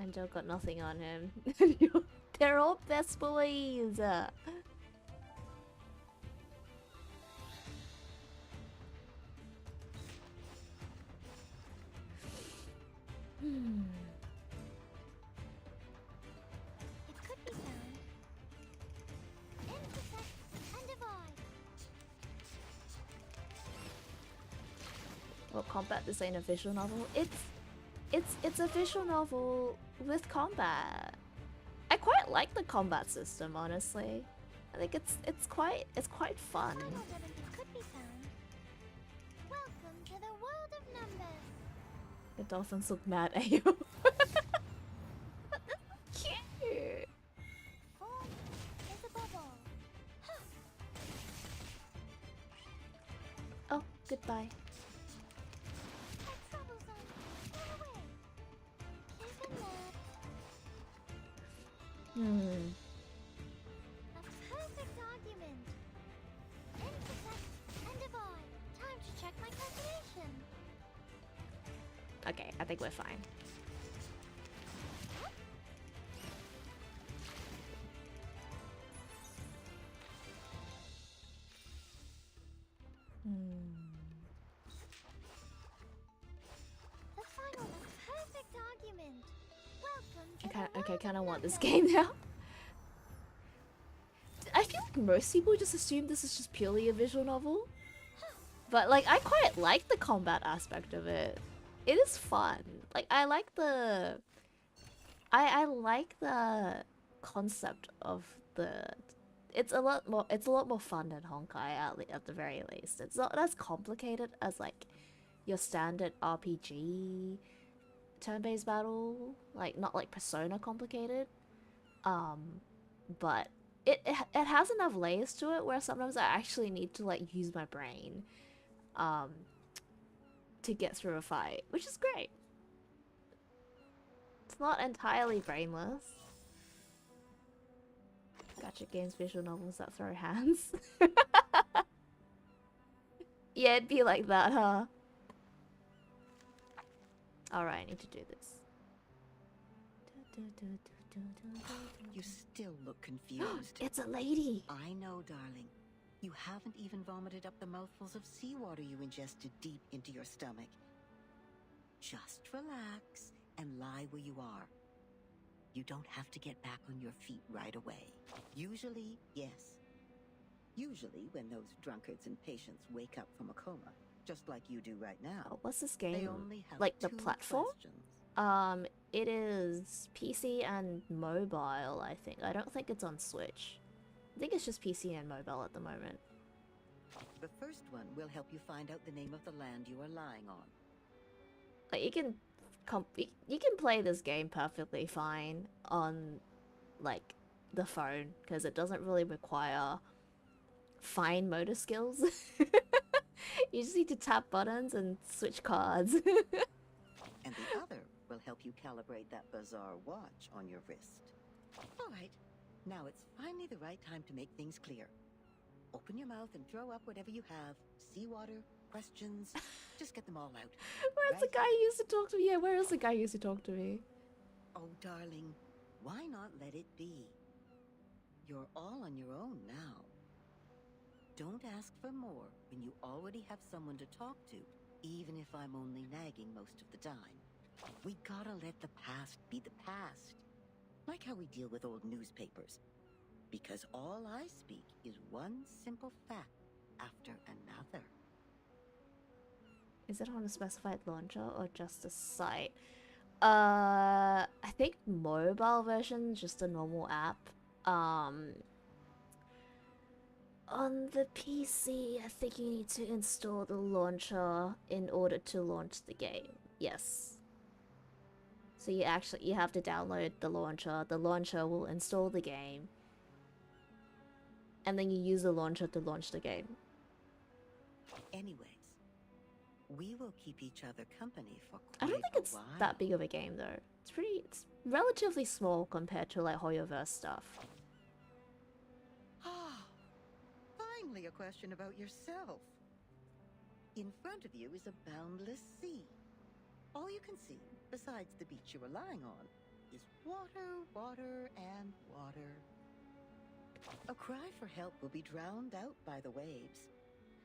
And Joe got nothing on him. They're all best boys! It could be found. Intersect and divide. Well, combat, this ain't a visual novel. It's a visual novel with combat. I quite like the combat system, honestly. I think it's quite fun. Final remedy could be found. Welcome to the world of numbers. The dolphins look mad at you. Cute. Form is a bubble. Oh, goodbye. A trouble zone. Go away. Keep in there. A perfect argument. Intersect and divide. Time to check my calculation. Okay, I think we're fine. The final perfect argument. Welcome to I kind of want this game now. I feel like most people just assume this is just purely a visual novel. But like, I quite like the combat aspect of it. It is fun. Like, I like the... I like the concept of the... It's a lot more fun than Honkai, at the very least. It's not as complicated as like your standard RPG turn-based battle, like not like Persona complicated. But it has enough layers to it where sometimes I actually need to like use my brain to get through a fight, which is great. It's not entirely brainless. Gotcha games, visual novels that throw hands. Yeah, it'd be like that, huh? Alright, I need to do this. You still look confused. It's a lady! I know, darling. You haven't even vomited up the mouthfuls of seawater you ingested deep into your stomach. Just relax and lie where you are. You don't have to get back on your feet right away. Usually, yes. Usually, when those drunkards and patients wake up from a coma, just like you do right now. Oh, what's this They game? only have Like the 2 platform? questions. It is PC and mobile, I think. I don't think it's on Switch. I think it's just PC and mobile at the moment. The first one will help you find out the name of the land you are lying on. Like you can play this game perfectly fine on like the phone because it doesn't really require fine motor skills. You just need to tap buttons and switch cards. And the other will help you calibrate that bizarre watch on your wrist. All right, now it's finally the right time to make things clear. Open your mouth and throw up whatever you have. Seawater, questions, just get them all out. Where's the guy who used to talk to me? Yeah, where is the guy who used to talk to me? Oh, darling, why not let it be? You're all on your own now. Don't ask for more when you already have someone to talk to, even if I'm only nagging most of the time. We gotta let the past be the past. Like how we deal with old newspapers. Because all I speak is one simple fact after another. Is it on a specified launcher or just a site? I think mobile version, just a normal app. On the PC, I think you need to install the launcher in order to launch the game. Yes. So you have to download the launcher. The launcher will install the game. And then you use the launcher to launch the game. Anyways, we will keep each other company for I quite don't think it's a while. that big of a game though. It's relatively small compared to like Hoyoverse stuff. Finally, a question about yourself. In front of you is a boundless sea. All you can see, besides the beach you are lying on, is water, water, and water. A cry for help will be drowned out by the waves.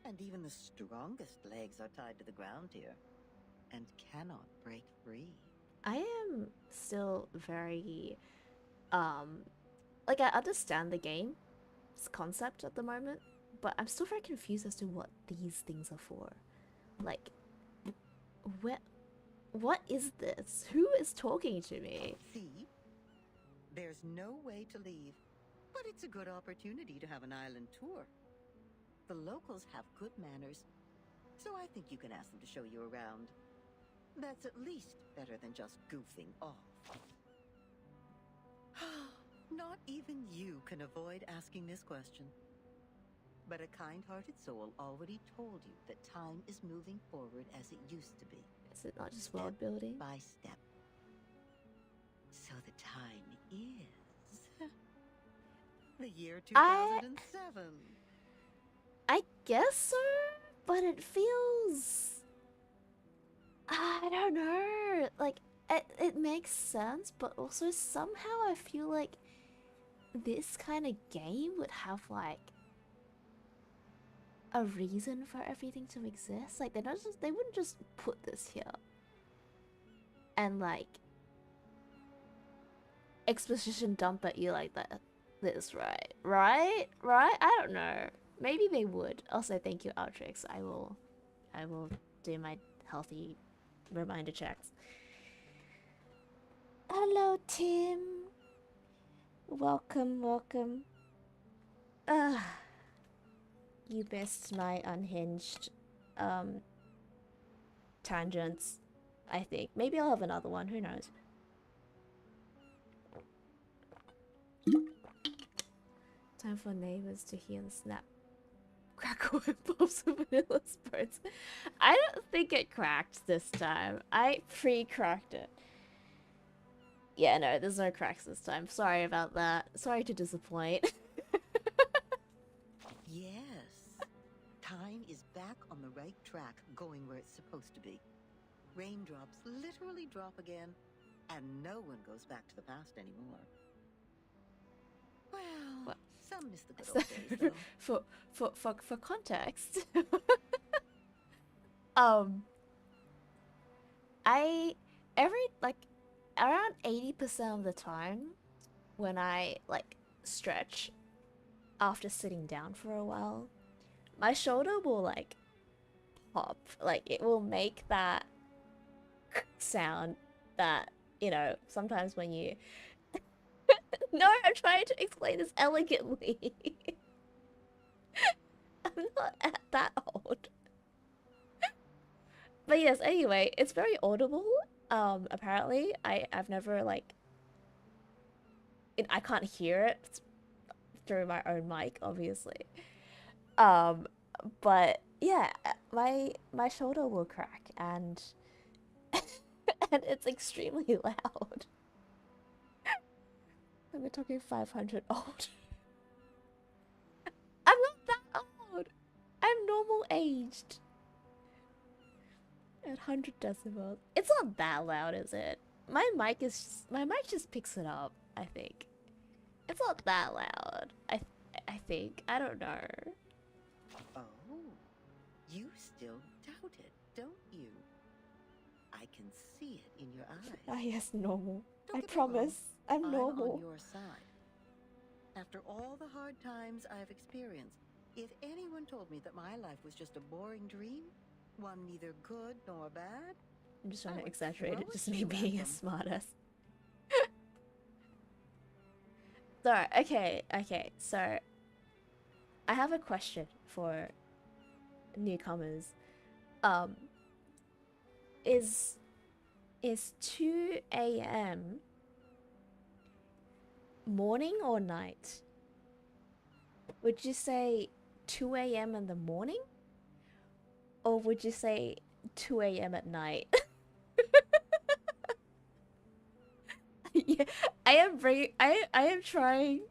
And even the strongest legs are tied to the ground here, and cannot break free. I am still very, like I understand the game's concept at the moment, but I'm still very confused as to what these things are for. Like, what is this? Who is talking to me? See? There's no way to leave, but it's a good opportunity to have an island tour. The locals have good manners, so I think you can ask them to show you around. That's at least better than just goofing off. Not even you can avoid asking this question. But a kind-hearted soul already told you that time is moving forward as it used to be. Is it not just world building? By step. So the time is... the year 2007. I guess so, but it feels... I don't know. Like, it makes sense, but also somehow I feel like this kind of game would have, like, a reason for everything to exist. Like, they wouldn't just put this here and, like, exposition dump at you like that. This, right? Right? I don't know. Maybe they would. Also, thank you, Outrix. I will do my healthy reminder checks. Hello, Tim. Welcome. You missed my unhinged tangents, I think. Maybe I'll have another one, who knows. Time for neighbors to hear the snap. Crackle and pops of vanilla spurts. I don't think it cracked this time. I pre-cracked it. Yeah, no, there's no cracks this time. Sorry about that. Sorry to disappoint. Yes. Time is back on the right track, going where it's supposed to be. Raindrops literally drop again, and no one goes back to the past anymore. Well, some miss the good old days, though. For context, around 80% of the time when I like stretch after sitting down for a while, my shoulder will like pop. Like it will make that sound that, you know, sometimes when you no, I'm trying to explain this elegantly. I'm not that old. But yes, anyway, it's very audible. Apparently, I've never like I can't hear it through my own mic, obviously. But yeah, my shoulder will crack and and it's extremely loud. And we're talking 500 old. I'm not that old. I'm normal aged. At 100 decibels. It's not that loud, is it? My mic just picks it up, I think. It's not that loud. I think. I don't know. Oh, you still doubt it, don't you? I can see it in your eyes. Ah, yes, normal. Don't I get me wrong, promise. I'm normal. I'm on your side. After all the hard times I've experienced, if anyone told me that my life was just a boring dream, one neither good nor bad, I'm just trying I to would exaggerate throw it, a just me shoe at being a them. smartass. So, okay, so I have a question for newcomers. Is 2 a.m. morning or night? Would you say 2 a.m. in the morning? Or would you say 2 a.m. at night? Yeah, I am trying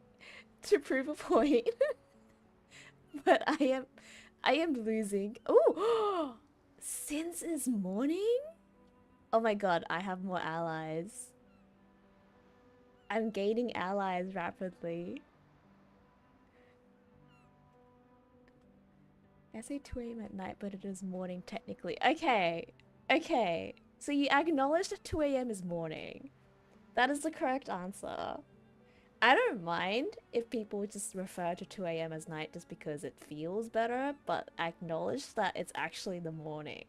to prove a point. But I am losing. Oh, since it's morning? Oh my god, I have more allies. I'm gaining allies rapidly. I say 2 a.m. at night, but it is morning technically. Okay, okay. So you acknowledge that 2 a.m. is morning. That is the correct answer. I don't mind if people just refer to 2 a.m. as night just because it feels better, but acknowledge that it's actually the morning.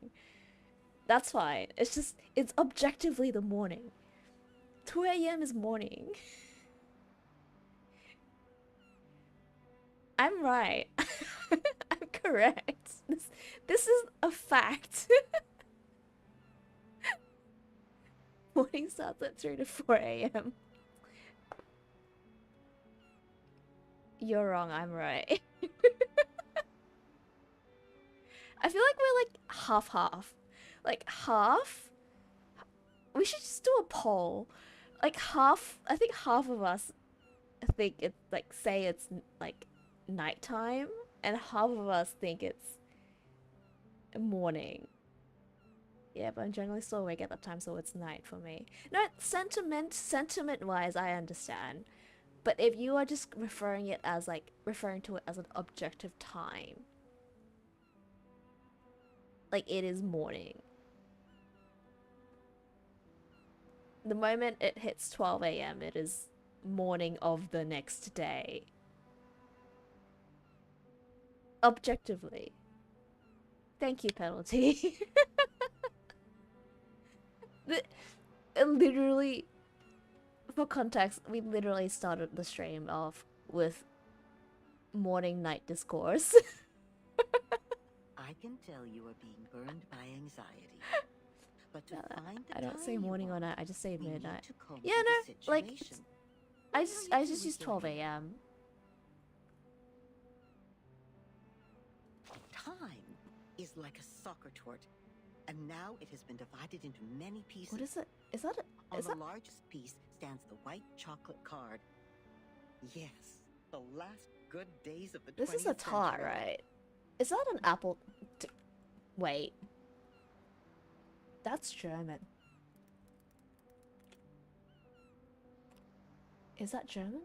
That's fine. It's just, it's objectively the morning. 2 a.m. is morning. I'm right. I'm correct. This is a fact. Morning starts at 3 to 4 a.m. You're wrong, I'm right. I feel like we're like half-half. Like half? We should just do a poll. Like half, I think half of us think it's like, say it's like nighttime, and half of us think it's morning. Yeah, but I'm generally still awake at that time, so it's night for me. No, sentiment-wise, I understand. But if you are just referring to it as an objective time, like it is morning. The moment it hits 12 a.m., it is morning of the next day. Objectively. Thank you, Penalty. Literally, for context, we literally started the stream off with morning night discourse. I can tell you are being burned by anxiety. But to find the I don't say time you morning or want, night, I just say we need midnight. to comb Yeah, through no, the like, situation. I just use 12 a.m. Time is like a soccer tort, and now it has been divided into many pieces. What is it? Is that On the largest piece stands the white chocolate card. Yes, the last good days of the 20th This is a tar, century. right? Is that an apple? Wait. That's German. Is that German?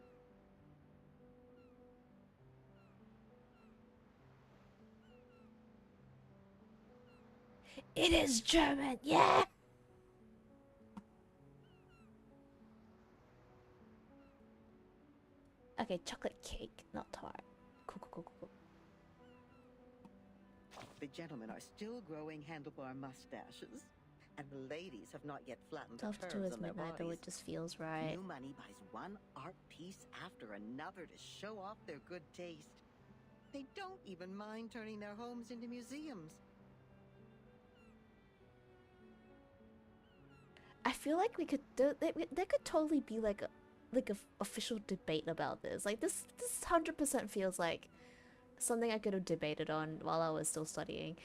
It is German, yeah! Okay, chocolate cake, not tart. Cool. The gentlemen are still growing handlebar mustaches, and the ladies have not yet flattened the After curves it's on their midnight, though, bodies. it just feels right. New money buys one art piece after another to show off their good taste. They don't even mind turning their homes into museums. I feel like we could there could totally be like a official debate about this. Like this 100% feels like something I could have debated on while I was still studying.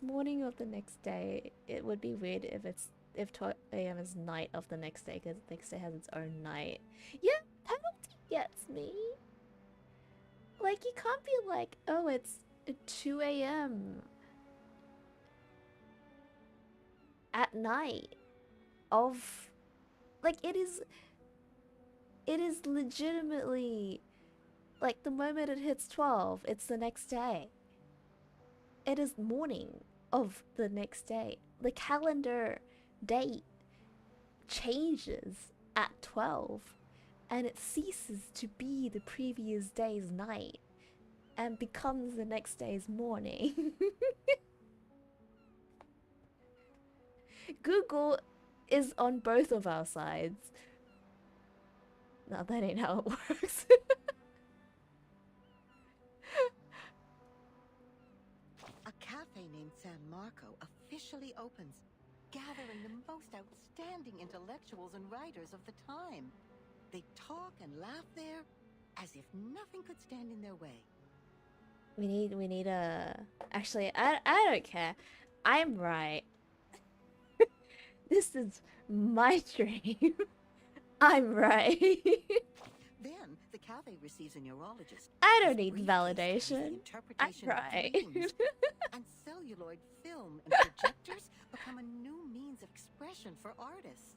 Morning of the next day. It would be weird if 12 a.m. is night of the next day, because the next day has its own night. Yeah, penalty gets me. Like, you can't be like, oh, it's 2 a.m. at night of, like, it is legitimately, like, the moment it hits 12, it's the next day. It is morning of the next day. The calendar date changes at 12, and it ceases to be the previous day's night and becomes the next day's morning. Google is on both of our sides. No, that ain't how it works. A cafe named San Marco officially opens, gathering the most outstanding intellectuals and writers of the time. They talk and laugh there as if nothing could stand in their way. We need a... Actually, I don't care. I'm right. This is my dream. I'm right. Then the cafe receives a neurologist. I don't need validation. I'm right. And celluloid film and projectors become a new means of expression for artists.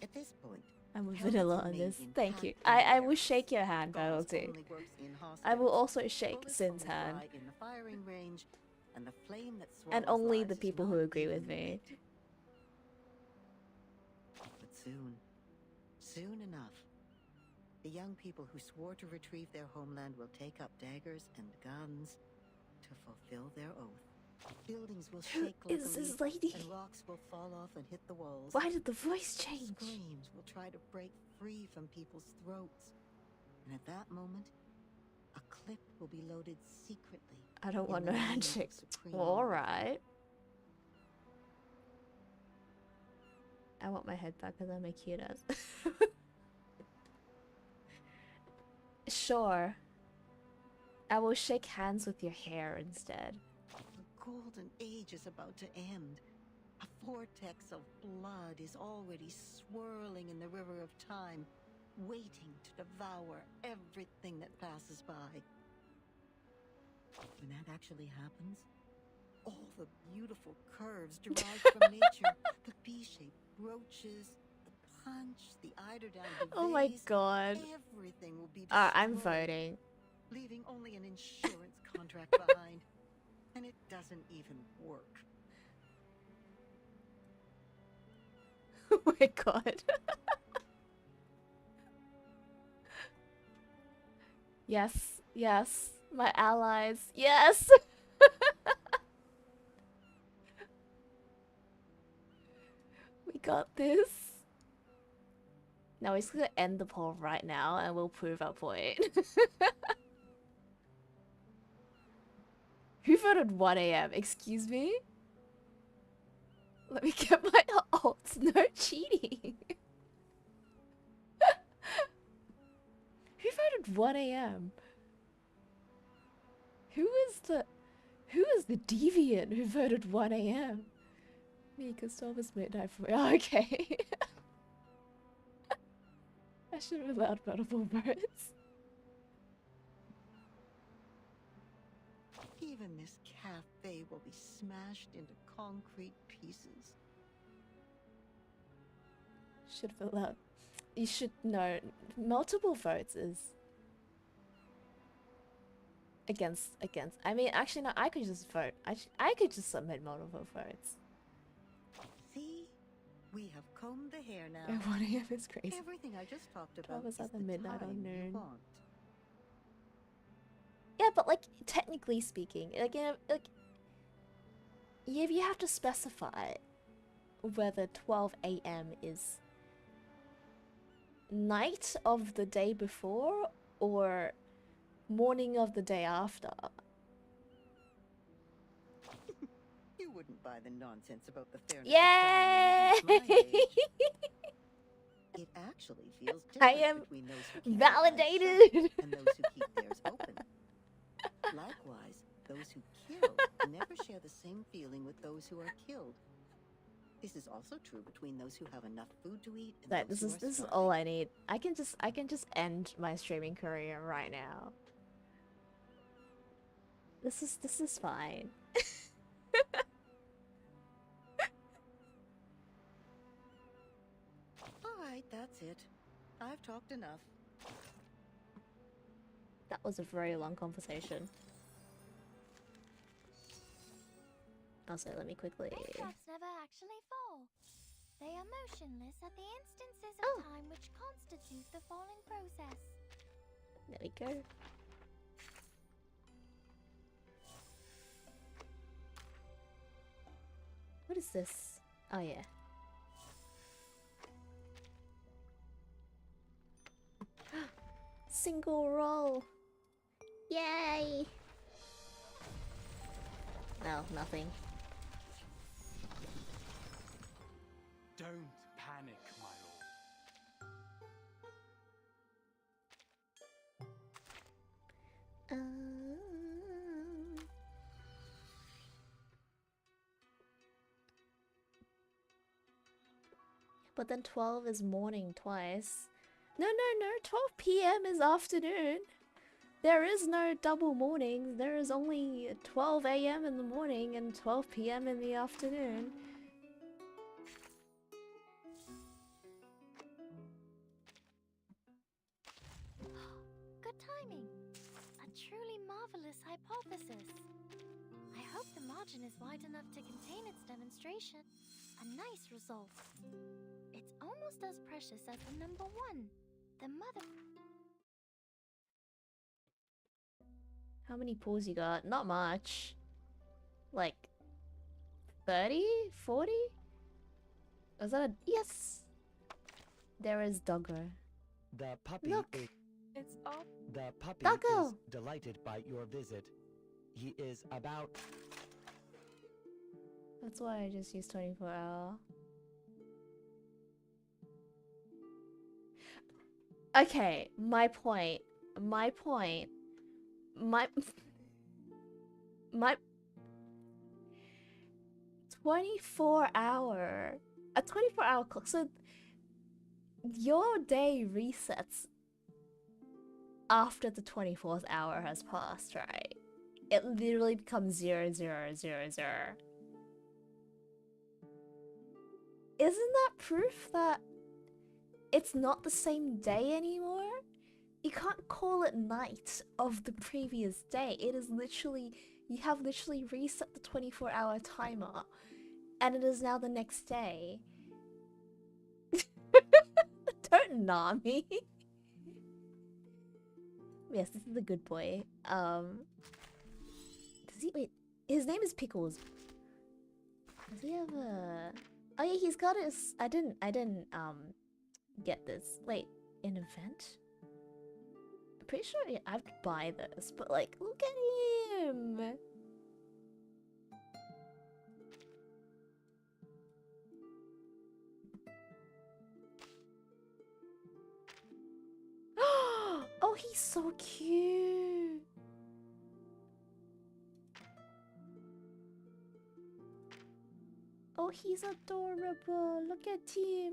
At this point, I'm a vanilla on this. Thank you. I will shake your hand, Penalty. I will also shake Sin's hand. In the firing range, and the flame that And swallows only lives the is people not who agree even with me. lit. But soon enough, the young people who swore to retrieve their homeland will take up daggers and guns to fulfill their oath. Buildings will shake like Is a this leaf, lady? and rocks will fall off and hit the walls. Why did the voice change? Screams will try to break free from people's throats. And at that moment, a clip will be loaded secretly. I don't want in no the name of handshake. supreme Alright. I want my head back because I'm a cute ass. Sure. I will shake hands with your hair instead. The golden age is about to end. A vortex of blood is already swirling in the river of time, waiting to devour everything that passes by. When that actually happens, all the beautiful curves derived from nature, the bee-shaped brooches, the punch, the eiderdown duvets, Oh my god. everything will be I'm destroyed, voting. leaving only an insurance contract behind. And it doesn't even work. Oh my god. Yes, yes. My allies. Yes! We got this. Now we're just gonna end the poll right now and we'll prove our point. Who voted 1 a.m.? Excuse me? Let me get my alts. No cheating. Who voted 1 a.m.? Who is the deviant who voted 1 a.m.? Me, Gustavus midnight for me. Oh, okay. I should have allowed multiple votes. Even this cafe will be smashed into concrete pieces. Should have allowed. You should know. Multiple votes is against. I mean, actually, no. I could just vote. I could just submit multiple votes. See, we have combed the hair now. And 1 a.m. is crazy. Everything I just talked about 12 is is at the the midnight time or you noon. want. Yeah, but like technically speaking, like you have to specify whether 12 a.m. is night of the day before or morning of the day after. You wouldn't buy the nonsense about the fairness Yay! of time when you reach my age. It actually feels I different am between those who keep their eyes shut validated. and those who keep theirs open. Likewise, those who kill never share the same feeling with those who are killed. This is also true between those who have enough food to eat and Right, those this who is are all I need. I can just end my streaming career right now. This is fine. Alright, that's it. I've talked enough. That was a very long conversation. Also, let me quickly... Raindrops never actually fall. They are motionless at the instances of time which constitute the falling process. There we go. What is this? Oh yeah. Single roll. Yay! No, nothing. Don't panic, my lord. But then 12 is morning twice. No, 12 p.m. is afternoon. There is no double mornings. There is only 12 a.m. in the morning and 12 p.m. in the afternoon. Good timing. A truly marvelous hypothesis. I hope the margin is wide enough to contain its demonstration. A nice result. It's almost as precious as the number 1. The mother... How many pulls you got? Not much. Like 30? 40? Was that a... Yes! There is Doggo. The puppy Look! is... It's all... The puppy Doggo! is delighted by your visit. He is about... That's why I just use 24 hour. Okay, my 24 hour, a 24-hour clock. So your day resets after the 24th hour has passed, right? It literally becomes 0, 0, 0, 0. Isn't that proof that it's not the same day anymore? You can't call it night of the previous day. It is literally, you have literally reset the 24-hour timer and it is now the next day. Don't nah me. Yes, this is a good boy. Does he, wait, his name is Pickles. Does he have a... Oh yeah, he's got his... I didn't, get this. Wait, an event? I'm pretty sure I have to buy this, but like, look at him! Oh, he's so cute! Oh, he's adorable! Look at him!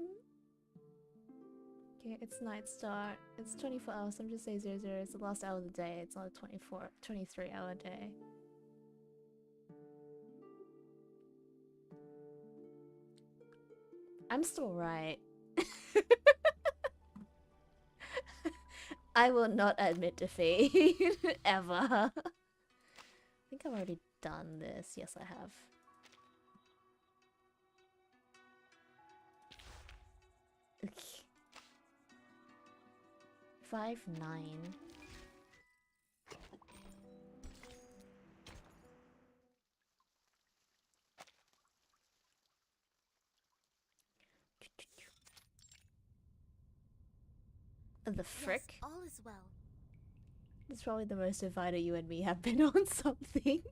Okay, it's night start. It's 24 hours, so I'm just saying 0, 0. It's the last hour of the day. It's not a 23-hour day. I'm still right. I will not admit defeat. Ever. I think I've already done this. Yes, I have. Okay. 5, 9. The frick? Yes, all is well. It's probably the most divided you and me have been on something.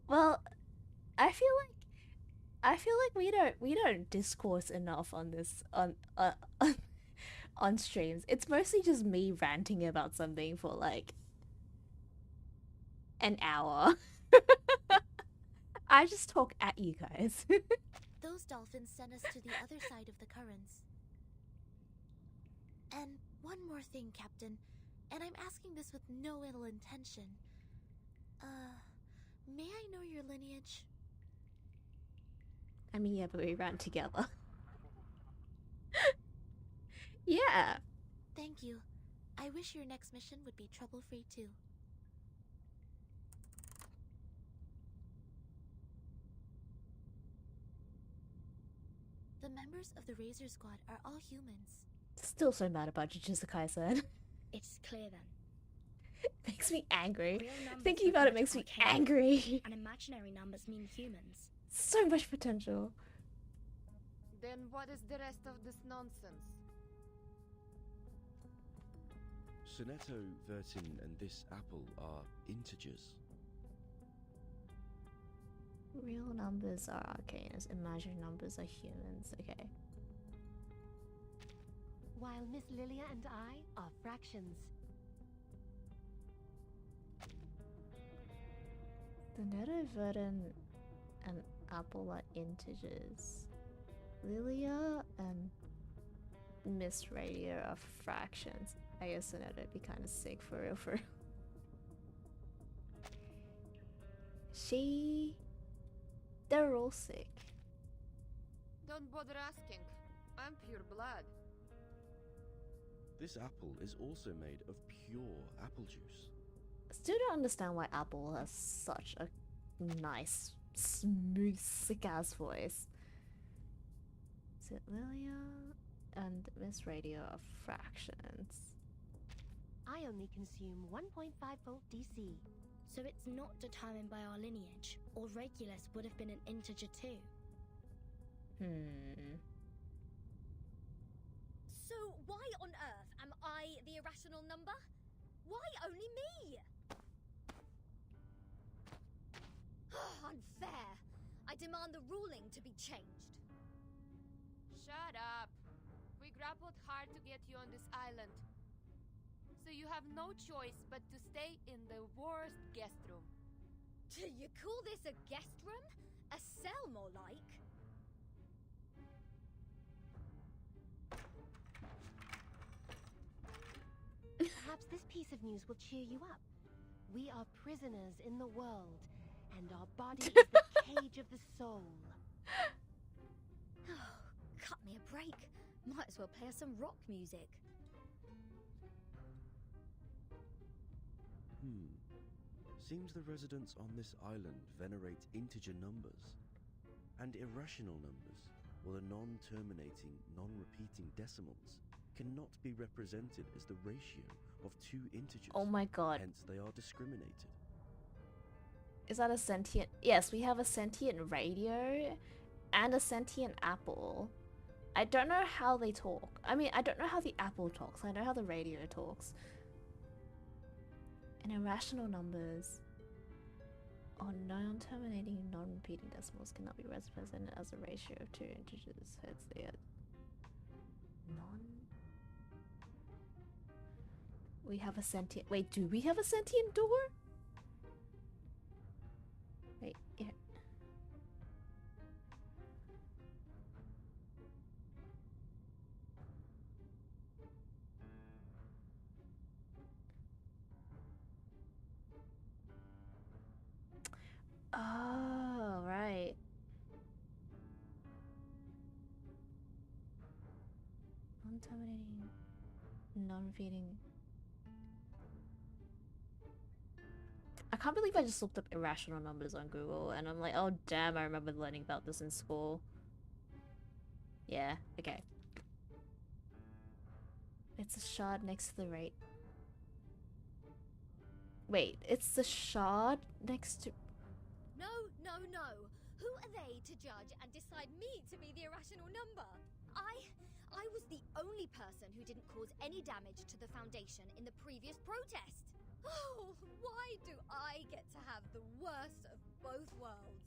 Well, I feel like we don't discourse enough on this on streams. It's mostly just me ranting about something for like an hour. I just talk at you guys. Those dolphins sent us to the other side of the currents. And one more thing, Captain, and I'm asking this with no ill intention. May I know your lineage? I mean, yeah, but we ran together. Yeah. Thank you. I wish your next mission would be trouble-free too. The members of the Razor Squad are all humans. Still so mad about Jujutsu Kaisen. It's clear then. Makes me angry. Real numbers Thinking about it refer makes to me arcane, angry. And imaginary numbers mean humans. So much potential. Then what is the rest of this nonsense? Sonetto, Vertin, and this apple are integers. Real numbers are arcanes, imaginary numbers are humans. Okay. While Miss Lilia and I are fractions. The Netto, Verdin, and Apple are integers. Lilia and Miss Radio are fractions. I guess the Netto would be kind of sick for real, for real. They're all sick. Don't bother asking. I'm pure blood. This apple is also made of pure apple juice. Still don't understand why Apple has such a nice, smooth, sick-ass voice. Is it Lilia and Miss Radio are fractions? I only consume 1.5 volt DC. So it's not determined by our lineage, or Regulus would have been an integer too. So why on earth am I the irrational number? Why only me? Unfair. I demand the ruling to be changed. Shut up. We grappled hard to get you on this island. So you have no choice but to stay in the worst guest room. Do you call this a guest room? A cell, more like? Perhaps this piece of news will cheer you up. We are prisoners in the world, and our body is the cage of the soul. Cut me a break. Might as well play us some rock music. Seems the residents on this island venerate integer numbers and irrational numbers, while the non-terminating, non-repeating decimals cannot be represented as the ratio of two integers. Oh my god. Hence they are discriminated. Is that a sentient? Yes, we have a sentient radio and a sentient apple. I don't know how they talk. I mean, I don't know how the apple talks. I know how the radio talks. And irrational numbers or non-terminating, non-repeating decimals cannot be represented as a ratio of two integers. Hence they are We have a sentient. Wait, do we have a sentient door? Wait, yeah. Oh, right. Non-terminating, non-repeating. I can't believe I just looked up irrational numbers on Google and I'm like, oh damn, I remember learning about this in school. Yeah, okay. It's a shard next to the rate. Wait, it's the shard next to... No, no, no. Who are they to judge and decide me to be the irrational number? I was the only person who didn't cause any damage to the Foundation in the previous protest. Oh, why do I get to have the worst of both worlds?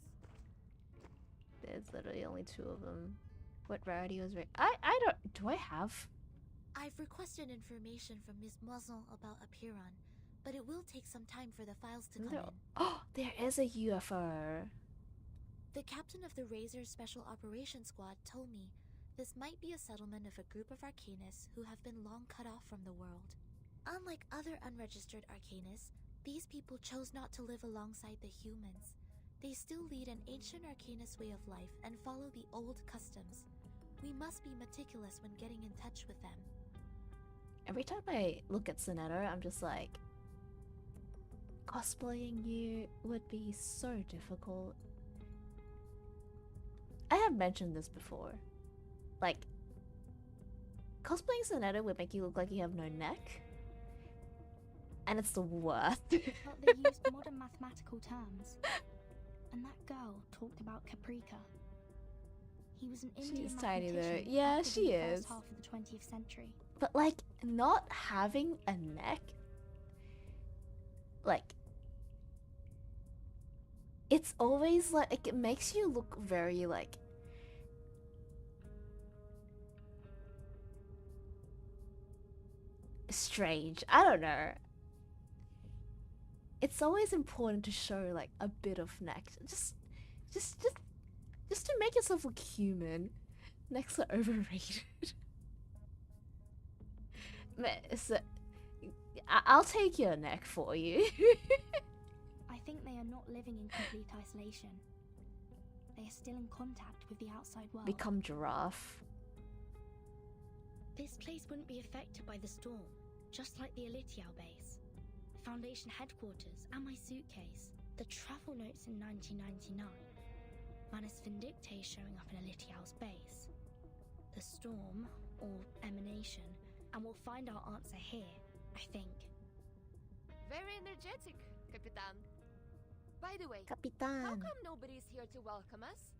There's literally only 2 of them. What rarity was I don't... Do I have? I've requested information from Ms. Muzzle about Apiron, but it will take some time for the files to come in. Oh, there is a UFO. The captain of the Razor's Special Operations Squad told me this might be a settlement of a group of Arcanists who have been long cut off from the world. Unlike other unregistered Arcanists, these people chose not to live alongside the humans. They still lead an ancient Arcanist way of life and follow the old customs. We must be meticulous when getting in touch with them. Every time I look at Soneto, I'm just like, cosplaying you would be so difficult. I have mentioned this before. Like, cosplaying Soneto would make you look like you have no neck. And it's the worst. But they used modern mathematical terms. And that girl talked about Caprica. He was an Indian She's tiny though. mathematician Yeah, active she in the is. first half of the 20th century. But like, not having a neck, like, it's always like, it makes you look very like, strange. I don't know. It's always important to show like a bit of neck, just to make yourself look human. Necks are overrated. So, I'll take your neck for you. I think they are not living in complete isolation. They are still in contact with the outside world. Become giraffe. This place wouldn't be affected by the storm, just like the Elitiao base, Foundation headquarters, and my suitcase. The travel notes in 1999. Manus Vindictae showing up in Elitiao's base. The storm, or emanation, and we'll find our answer here, I think. Very energetic, Capitan. By the way, Capitan. how come nobody's here to welcome us?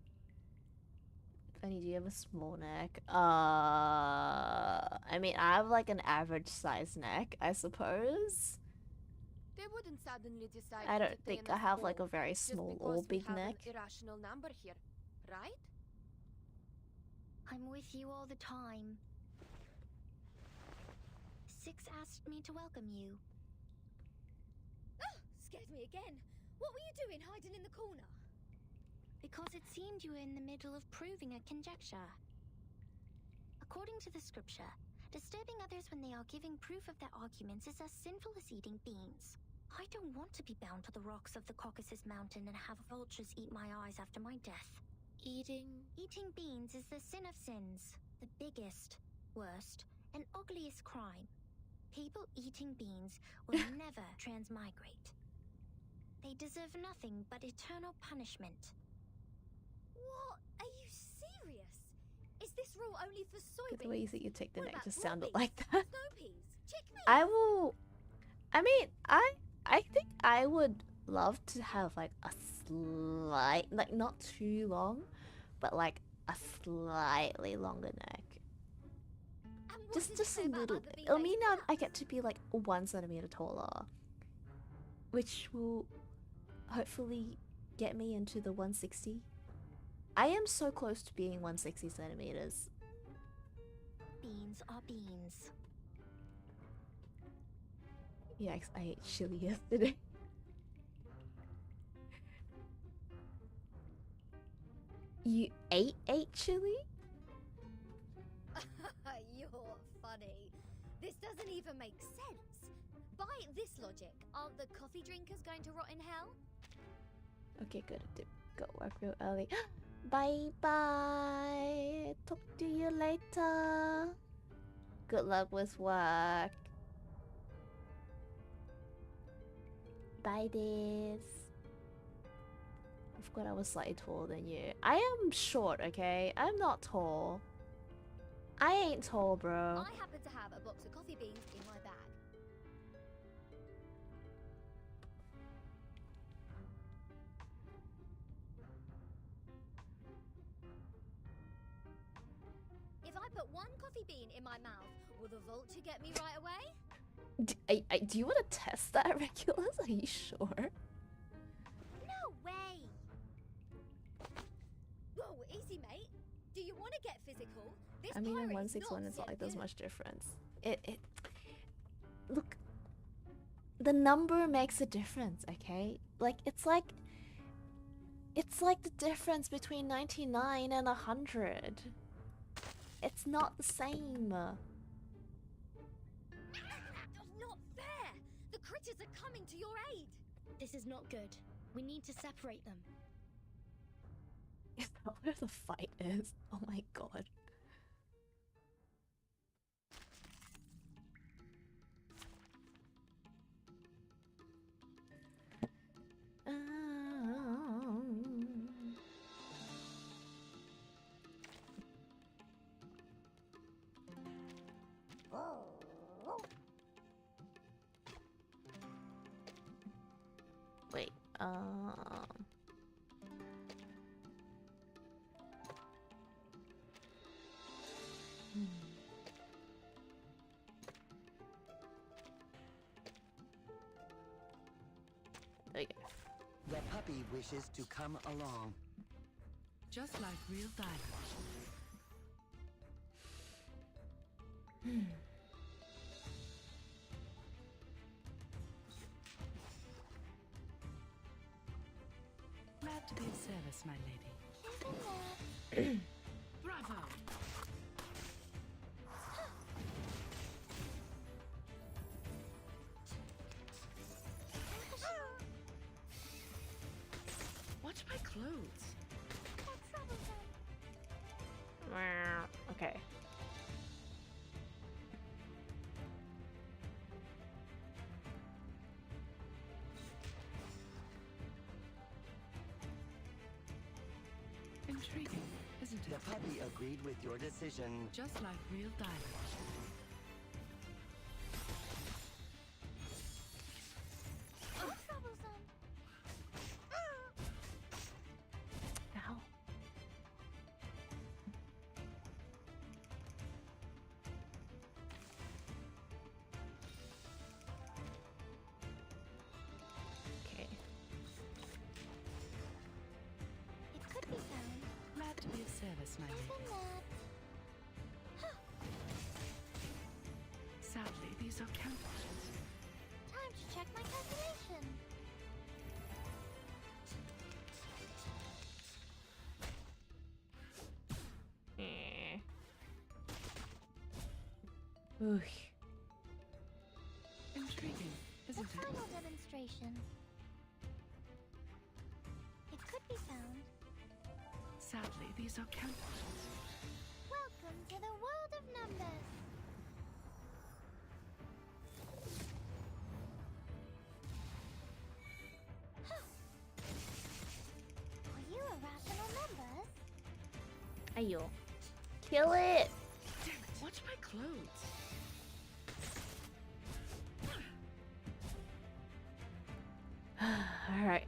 Funny, do you have a small neck? I mean, I have like an average size neck, I suppose. They wouldn't suddenly decide. I to don't think detain I us have like all a very just small because or we big have neck. An irrational number here, right? I'm with you all the time. Six asked me to welcome you. Oh, scared me again. What were you doing hiding in the corner? Because it seemed you were in the middle of proving a conjecture. According to the scripture, disturbing others when they are giving proof of their arguments is as sinful as eating beans. I don't want to be bound to the rocks of the Caucasus Mountain and have vultures eat my eyes after my death. Eating beans is the sin of sins, the biggest, worst, and ugliest crime. People eating beans will never transmigrate. They deserve nothing but eternal punishment. What? Are you serious? Is this rule only for soybeans? The way that you take the What neck about just broad sounded beans, like that. snow peas, chickpeas? I will. I mean, I think I would love to have like a slight, like not too long, but like a slightly longer neck. Just a little bit. It'll mean I get to be like 1 centimeter taller, which will hopefully get me into the 160. I am so close to being 160 centimeters. Beans are beans. Yeah, I ate chili yesterday. You ate chili? You're funny. This doesn't even make sense. By this logic, aren't the coffee drinkers going to rot in hell? Okay, good. I did go work real early. Bye bye. Talk to you later. Good luck with work. Bye, Diz. I forgot I was slightly taller than you. I am short, okay? I'm not tall. I ain't tall, bro. I happen to have a box of coffee beans in my bag. If I put one coffee bean in my mouth, will the vulture get me right away? Do you want to test that, Regulus? Are you sure? No way! Whoa, easy, mate. Do you want to get physical? This I mean, in pirate 161, it's not like there's Sayonanii. much difference. Look, the number makes a difference, okay? Like, it's like the difference between 99 and 100. It's not the same. That's not fair! The critters are coming to your aid! This is not good. We need to separate them. Is that where the fight is? Oh my god. Wait, There you go. The puppy wishes to come along. Just like real diamonds. Glad to be of service, my lady. Bravo! Watch my clothes. Okay. Intriguing, isn't it? The puppy agreed with your decision. Just like real diamonds. Ow. Okay. It could be found. Glad to be of service, my lady. Sadly, these are counterfeits. Time to check my calculation. Intriguing, isn't The it? final demonstration. It could be found. Sadly, these are counterfeits. Welcome to the world of numbers. Are you irrational numbers? Ayo. Kill it! Damn it, watch my clothes. Alright.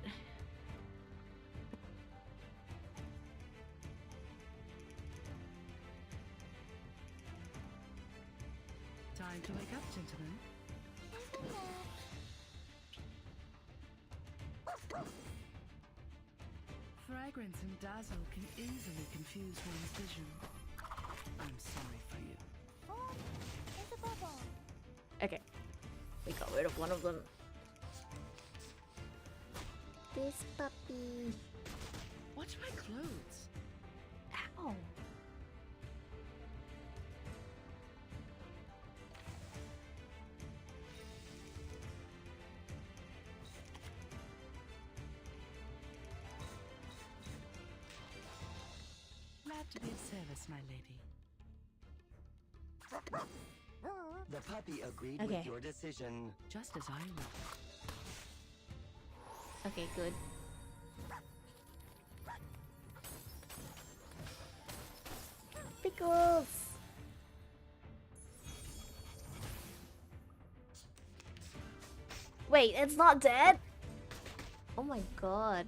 Time to wake up, gentlemen. Fragrance and dazzle can easily confuse one's vision. I'm sorry for you. Form is a bubble. Okay. We got rid of one of them. This puppy. Watch my clothes. Ow. Glad to be of service, my lady. The puppy agreed Okay. with your decision. Just as I would. Okay, good. Pickles! Wait, it's not dead? Oh my god.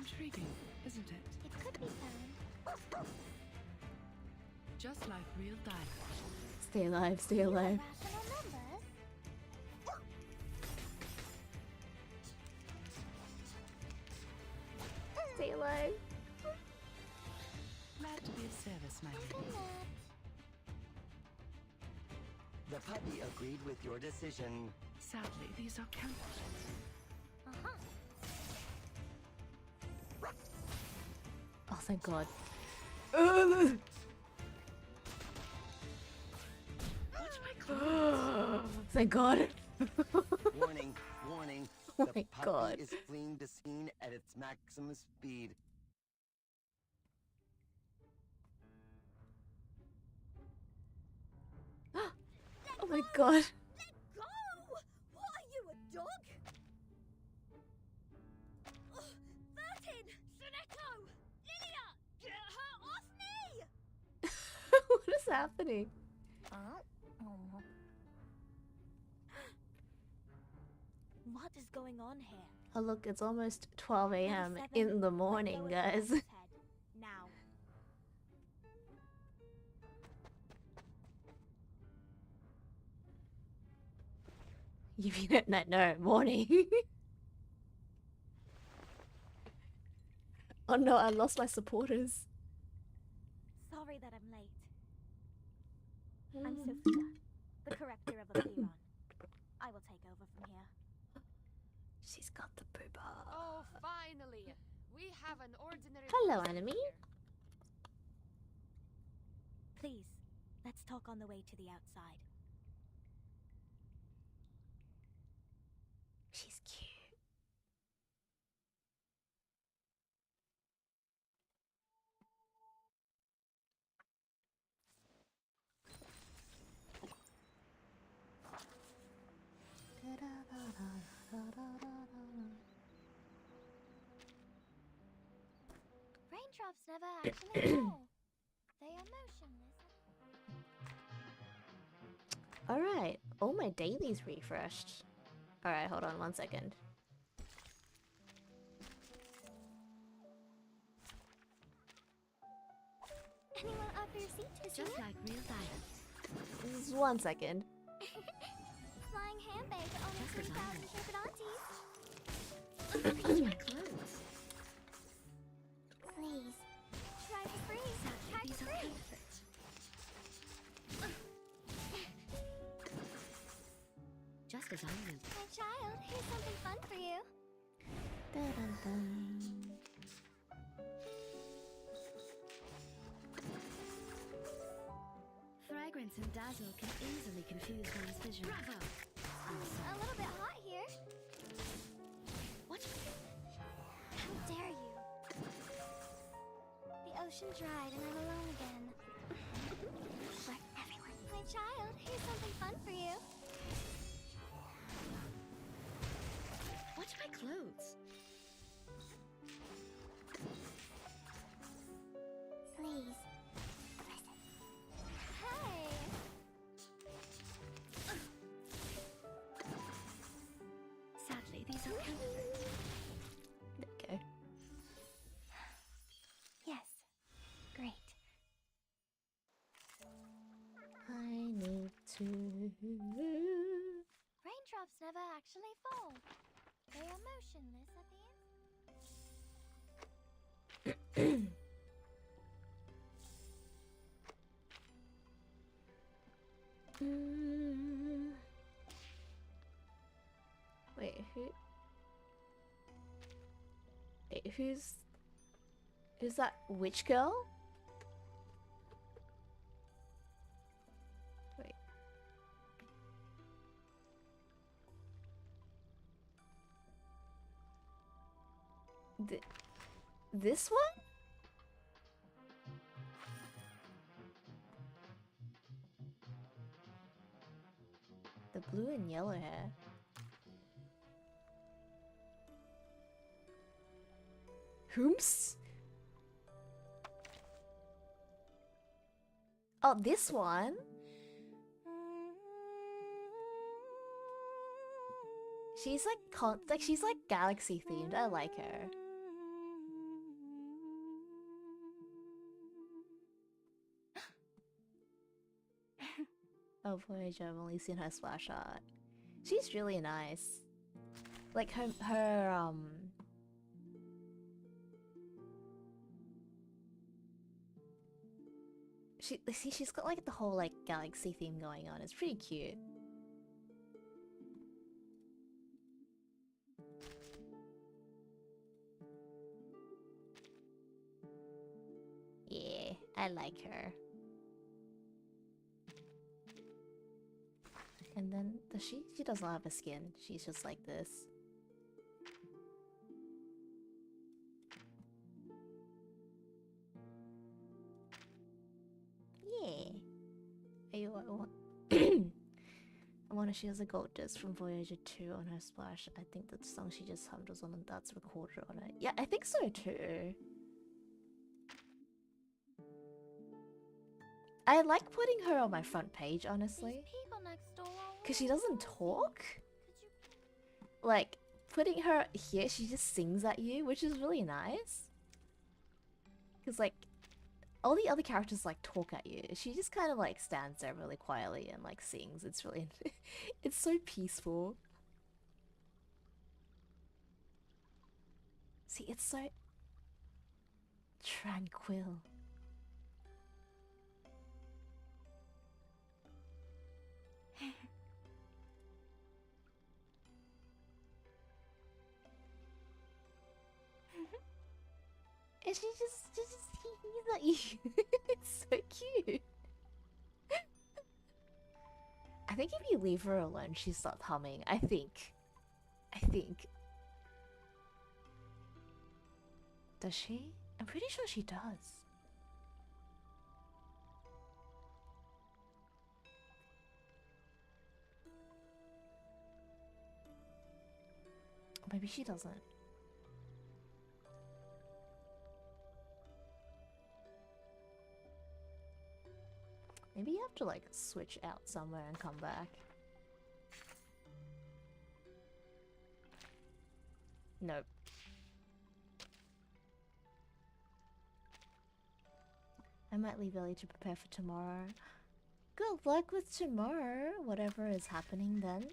Intriguing, isn't it? It could be found. Just like real diamonds. Stay alive, stay alive. Rational numbers. Stay alive. Glad to be of service, my lady. The puppy agreed with your decision. Sadly, these are counterfeits. Oh, thank God. Thank God. Warning, warning. Oh The my puppy God. is fleeing the scene at its maximum speed. Oh my God. Go! What are you, a dog? Ugh, Vertin! Suneko! Lilia! Get her off me! What is happening? What is going on here? Oh look, it's almost 12 a.m. in the morning, guys. Now. You mean at night? No, morning. Oh no, I lost my supporters. Sorry that I'm late. I'm Sophia, the corrector of Oberon. I will take over from here. She's got the booba. Oh, finally! We have an ordinary. Hello, person enemy. here. Please, let's talk on the way to the outside. She's cute. Raindrops never actually fall. They are motionless. Alright, all my dailies refreshed. Alright, hold on 1 second. Anyone up your seat is Just here? like real diamonds. Just 1 second. Flying handbag at only Just as 3,000 I Shepherdantes. My clothes. Please. Try for free. Sadly, Try these for are free. counterfeits. Just as I remember. My child, here's something fun for you. Fragrance and dazzle can easily confuse one's vision. Bravo! A little bit hot here. What? How dare you? The ocean dried and I'm alone again. But everyone. My child, here's something fun for you. Watch my clothes. Please. Listen. Hey. Sadly, these are counterfeits. Okay. Yes. Great. I need to. Raindrops never actually fall. They are motionless at the end. Wait, who's that witch girl? Wait. This one? The blue and yellow hair. Whoops. Oh, this one? She's like she's like galaxy themed. I like her. Oh, Voyager, I've only seen her splash art. She's really nice. Like her she's got like the whole like galaxy theme going on. It's pretty cute. Yeah, I like her. And then does she doesn't have a skin. She's just like this. Yeah. I wonder if she has a gold disc from Voyager 2 on her splash. I think the song she just hummed was on that's recorded on it. Yeah, I think so too. I like putting her on my front page, honestly. Because she doesn't talk. Like, putting her here, she just sings at you, which is really nice. Because, like, all the other characters, like, talk at you. She just kind of, like, stands there really quietly and, like, sings. It's really... it's so peaceful. See, it's so... tranquil. And she just he's at you. It's so cute. I think if you leave her alone, she starts humming. I think. Does she? I'm pretty sure she does. Maybe she doesn't. Maybe you have to like switch out somewhere and come back. Nope. I might leave early to prepare for tomorrow. Good luck with tomorrow, whatever is happening then.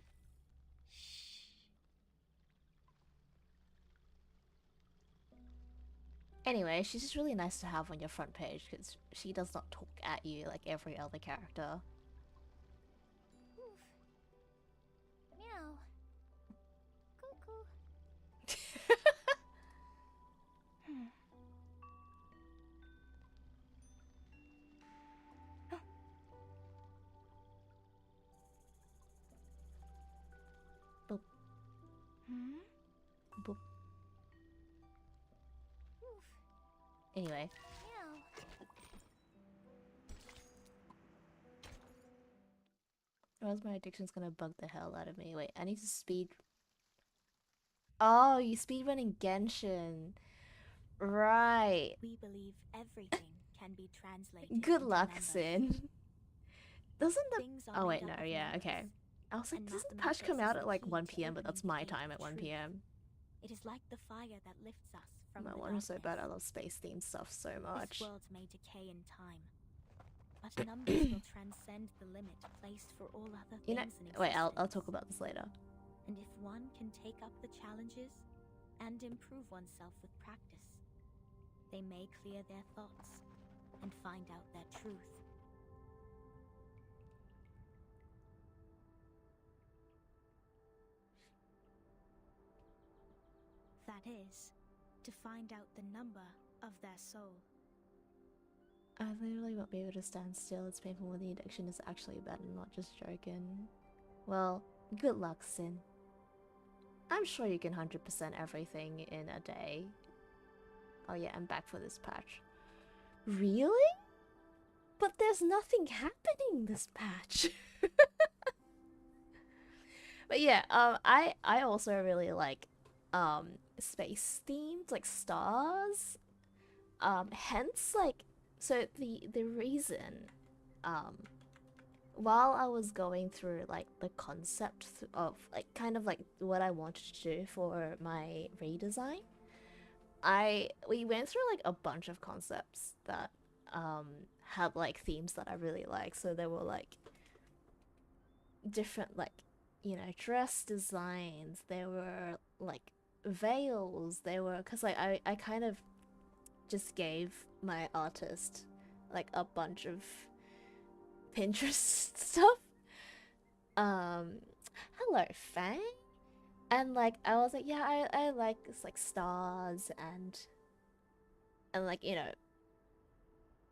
Anyway, she's just really nice to have on your front page because she does not talk at you like every other character. Meow. Cuckoo. Boop. Boop. Anyway. Or else my addiction's gonna bug the hell out of me. Wait, I need to speed... Oh, you speedrunning Genshin. Right. We believe everything can be translated. Good luck, Sin. Doesn't the... Oh wait, no, yeah, okay. I was like, doesn't the patch come out at like 1 PM, but that's my time at 1 PM. It is like the fire that lifts us from My the one is so darkness. bad, I love space-themed stuff so much. This world may decay in time, but numbers will transcend the limit placed for all other things You know, in existence. wait, I'll talk about this later. And if one can take up the challenges and improve oneself with practice, they may clear their thoughts and find out their truth. That is, to find out the number of their soul. I literally won't be able to stand still. It's painful when the addiction is actually bad and not just joking. Well, good luck, Sin. I'm sure you can 100% everything in a day. Oh yeah, I'm back for this patch. Really? But there's nothing happening this patch. But yeah, I also really like space themed, like stars. Hence like, so the reason while I was going through like the concept of like kind of like what I wanted to do for my redesign, we went through like a bunch of concepts that had like themes that I really like. So there were like different, like, you know, dress designs. There were like veils. There were, because like I kind of just gave my artist like a bunch of Pinterest stuff. Hello, Fang. And like I was like, yeah, I like this, like stars and like, you know,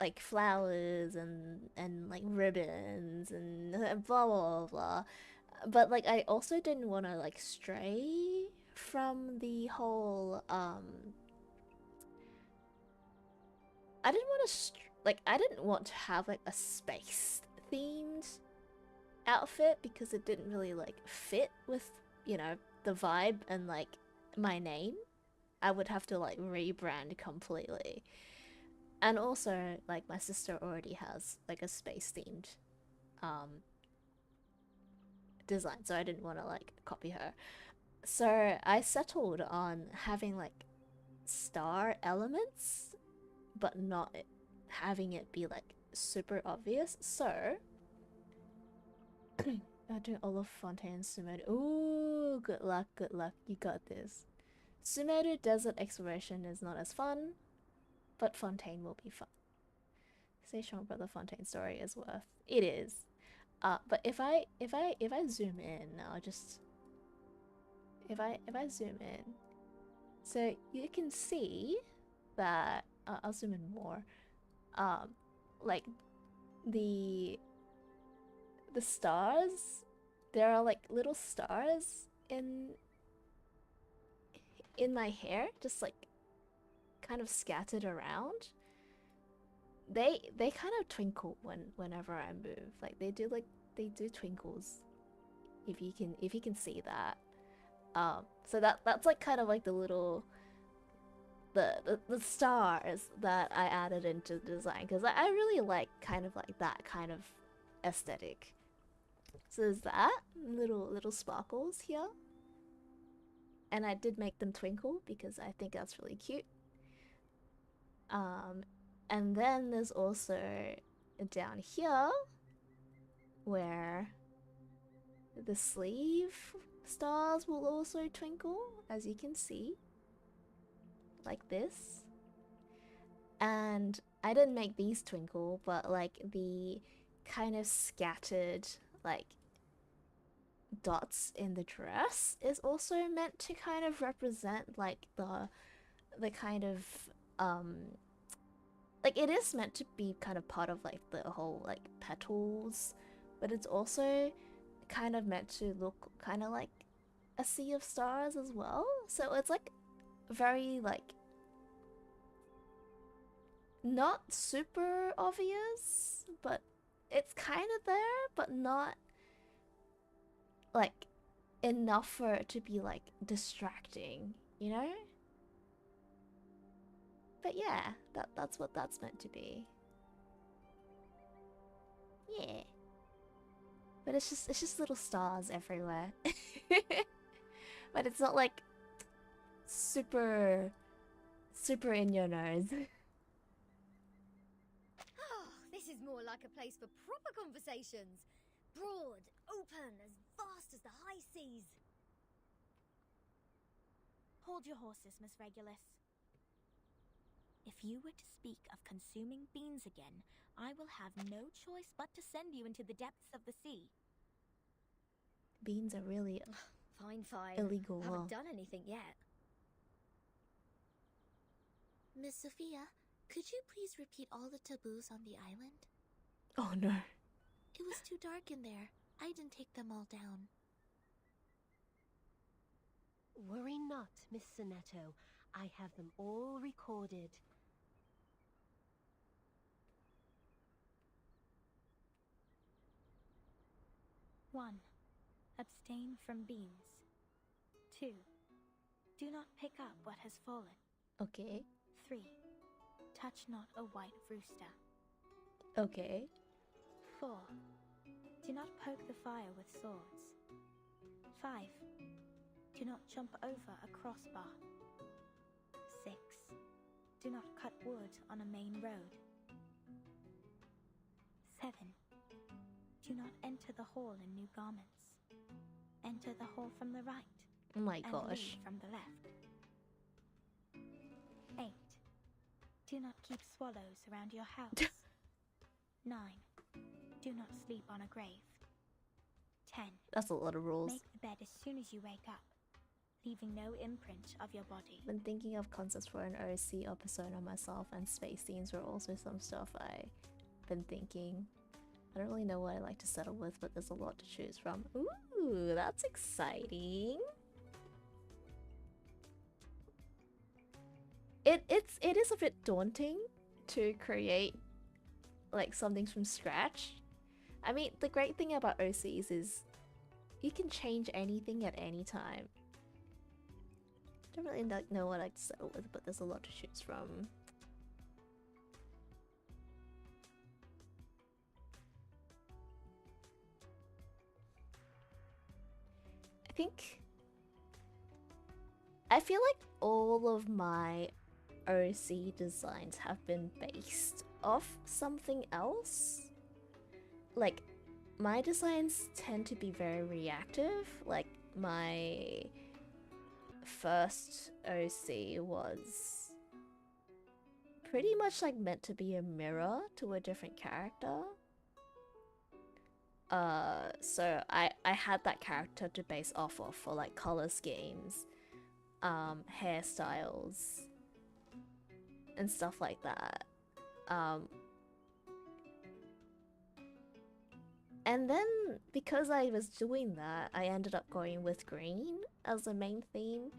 like flowers and like ribbons and blah blah blah. But like I also didn't want to like stray from the whole I didn't want to I didn't want to have like a space themed outfit because it didn't really like fit with, you know, the vibe and like my name. I would have to like rebrand completely. And also like my sister already has like a space themed design, so I didn't want to like copy her. So I settled on having like star elements but not having it be like super obvious. So I do Olaf Fontaine Sumeru. Ooh, good luck, you got this. Sumeru Desert Exploration is not as fun, but Fontaine will be fun. Say Sean Brother Fontaine story is worth. It is. But if I zoom in, I'll just if I zoom in, so you can see that I'll zoom in more. Like the stars, there are like little stars in my hair, just like kind of scattered around. They kind of twinkle whenever I move. Like they do twinkles. If you can see that. So that's like kind of like the little the stars that I added into the design, because I really like kind of like that kind of aesthetic. So there's that little sparkles here, and I did make them twinkle because I think that's really cute. And then there's also down here where the sleeve stars will also twinkle, as you can see, like this. And I didn't make these twinkle, but like the kind of scattered like dots in the dress is also meant to kind of represent like the kind of like it is meant to be kind of part of like the whole like petals, but it's also kind of meant to look kind of like a sea of stars as well. So it's like very like not super obvious, but it's kind of there, but not like enough for it to be like distracting, you know? But yeah, that's what that's meant to be. Yeah. But it's just little stars everywhere. But it's not like super in your nose. Oh, this is more like a place for proper conversations. Broad, open, as vast as the high seas. Hold your horses, Miss Regulus. If you were to speak of consuming beans again, I will have no choice but to send you into the depths of the sea. Beans are really Fine. illegal. Haven't done anything yet. Miss Sophia, could you please repeat all the taboos on the island? Oh no. It was too dark in there. I didn't take them all down. Worry not, Miss Sonetto. I have them all recorded. 1. Abstain from beans. 2. Do not pick up what has fallen. Okay. 3. Touch not a white rooster. Okay. 4. Do not poke the fire with swords. 5. Do not jump over a crossbar. 6. Do not cut wood on a main road. 7. Do not enter the hall in new garments. Enter the hall from the right. Oh my and gosh. leave from the left. 8. Do not keep swallows around your house. 9. Do not sleep on a grave. 10. That's a lot of rules. Make the bed as soon as you wake up, leaving no imprint of your body. When thinking of concepts for an OC or persona myself, and space themes were also some stuff I've been thinking. I don't really know what I like to settle with, but there's a lot to choose from. Ooh, that's exciting. It is a bit daunting to create like something from scratch. I mean, the great thing about OCs is you can change anything at any time. Don't really know what I like to settle with, but there's a lot to choose from. I feel like all of my OC designs have been based off something else. Like, my designs tend to be very reactive. Like, my first OC was pretty much like meant to be a mirror to a different character. So I had that character to base off of for like color schemes, hairstyles, and stuff like that. And then because I was doing that, I ended up going with green as the main theme,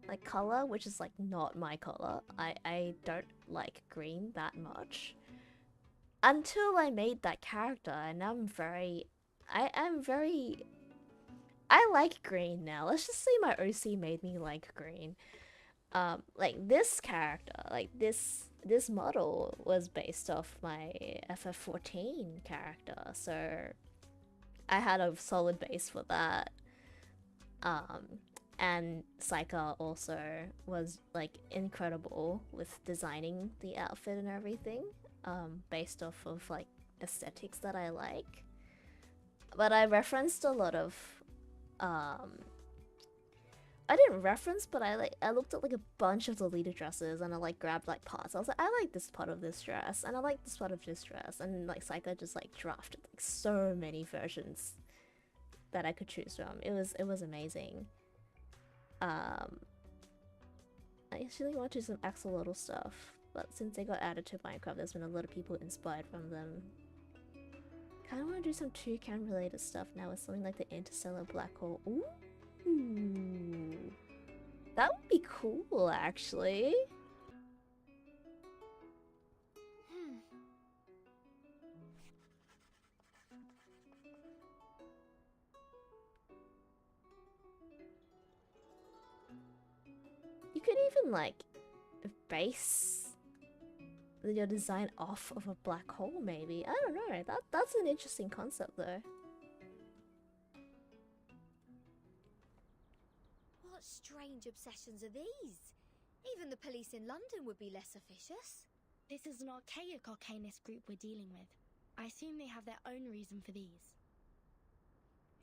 like color, which is like not my color. I don't like green that much. Until I made that character, and I like green now. Let's just say my OC made me like green. Like this character, like this model was based off my FF14 character, so I had a solid base for that. And Saika also was like incredible with designing the outfit and everything, based off of like aesthetics that I like. But I referenced a lot of I didn't reference, but I looked at like a bunch of the leader dresses, and I like grabbed like parts. I was like, I like this part of this dress, and I like this part of this dress, and like Saika just like drafted like so many versions that I could choose from. It was amazing. I actually want to do some axolotl stuff, but since they got added to Minecraft, there's been a lot of people inspired from them. Kind of want to do some toucan related stuff now with something like the interstellar black hole. Ooh. That would be cool, actually. You could even, like, base your design off of a black hole, maybe. I don't know. That's an interesting concept, though. What strange obsessions are these? Even the police in London would be less officious. This is an archaic arcanist group we're dealing with. I assume they have their own reason for these.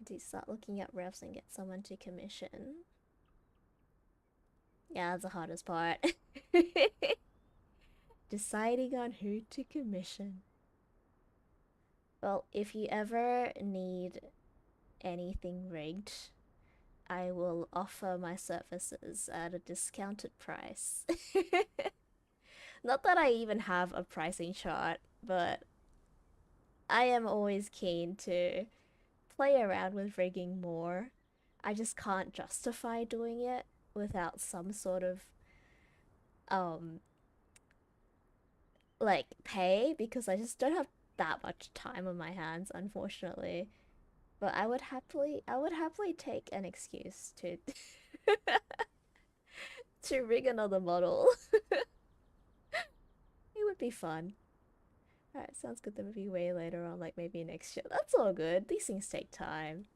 To start looking at refs and get someone to commission. Yeah, that's the hardest part. Deciding on who to commission. Well, if you ever need anything rigged, I will offer my services at a discounted price. Not that I even have a pricing chart, but I am always keen to play around with rigging more. I just can't justify doing it without some sort of like pay, because I just don't have that much time on my hands, unfortunately. But I would happily take an excuse to to rig another model. It would be fun. Alright, sounds good. That would be way later on, like maybe next year. That's all good. These things take time.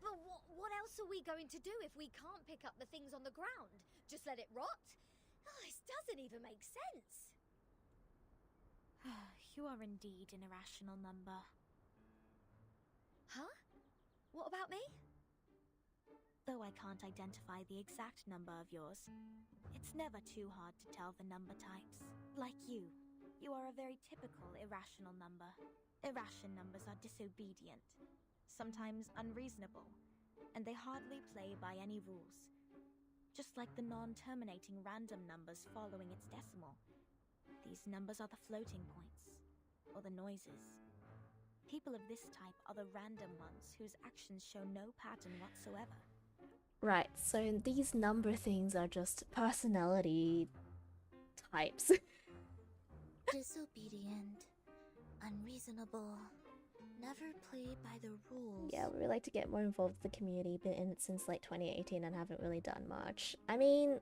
But what else are we going to do if we can't pick up the things on the ground? Just let it rot? Oh, this doesn't even make sense. You are indeed an irrational number. What about me? Though I can't identify the exact number of yours, it's never too hard to tell the number types. Like you are a very typical irrational number. Irrational numbers are disobedient, sometimes unreasonable, and they hardly play by any rules. Just like the non-terminating random numbers following its decimal. These numbers are the floating points, or the noises. People of this type are the random ones whose actions show no pattern whatsoever. Right, so these number things are just personality types. Disobedient, unreasonable, never play by the rules. Yeah, we would like to get more involved with the community, been in it since like 2018 and haven't really done much. I mean,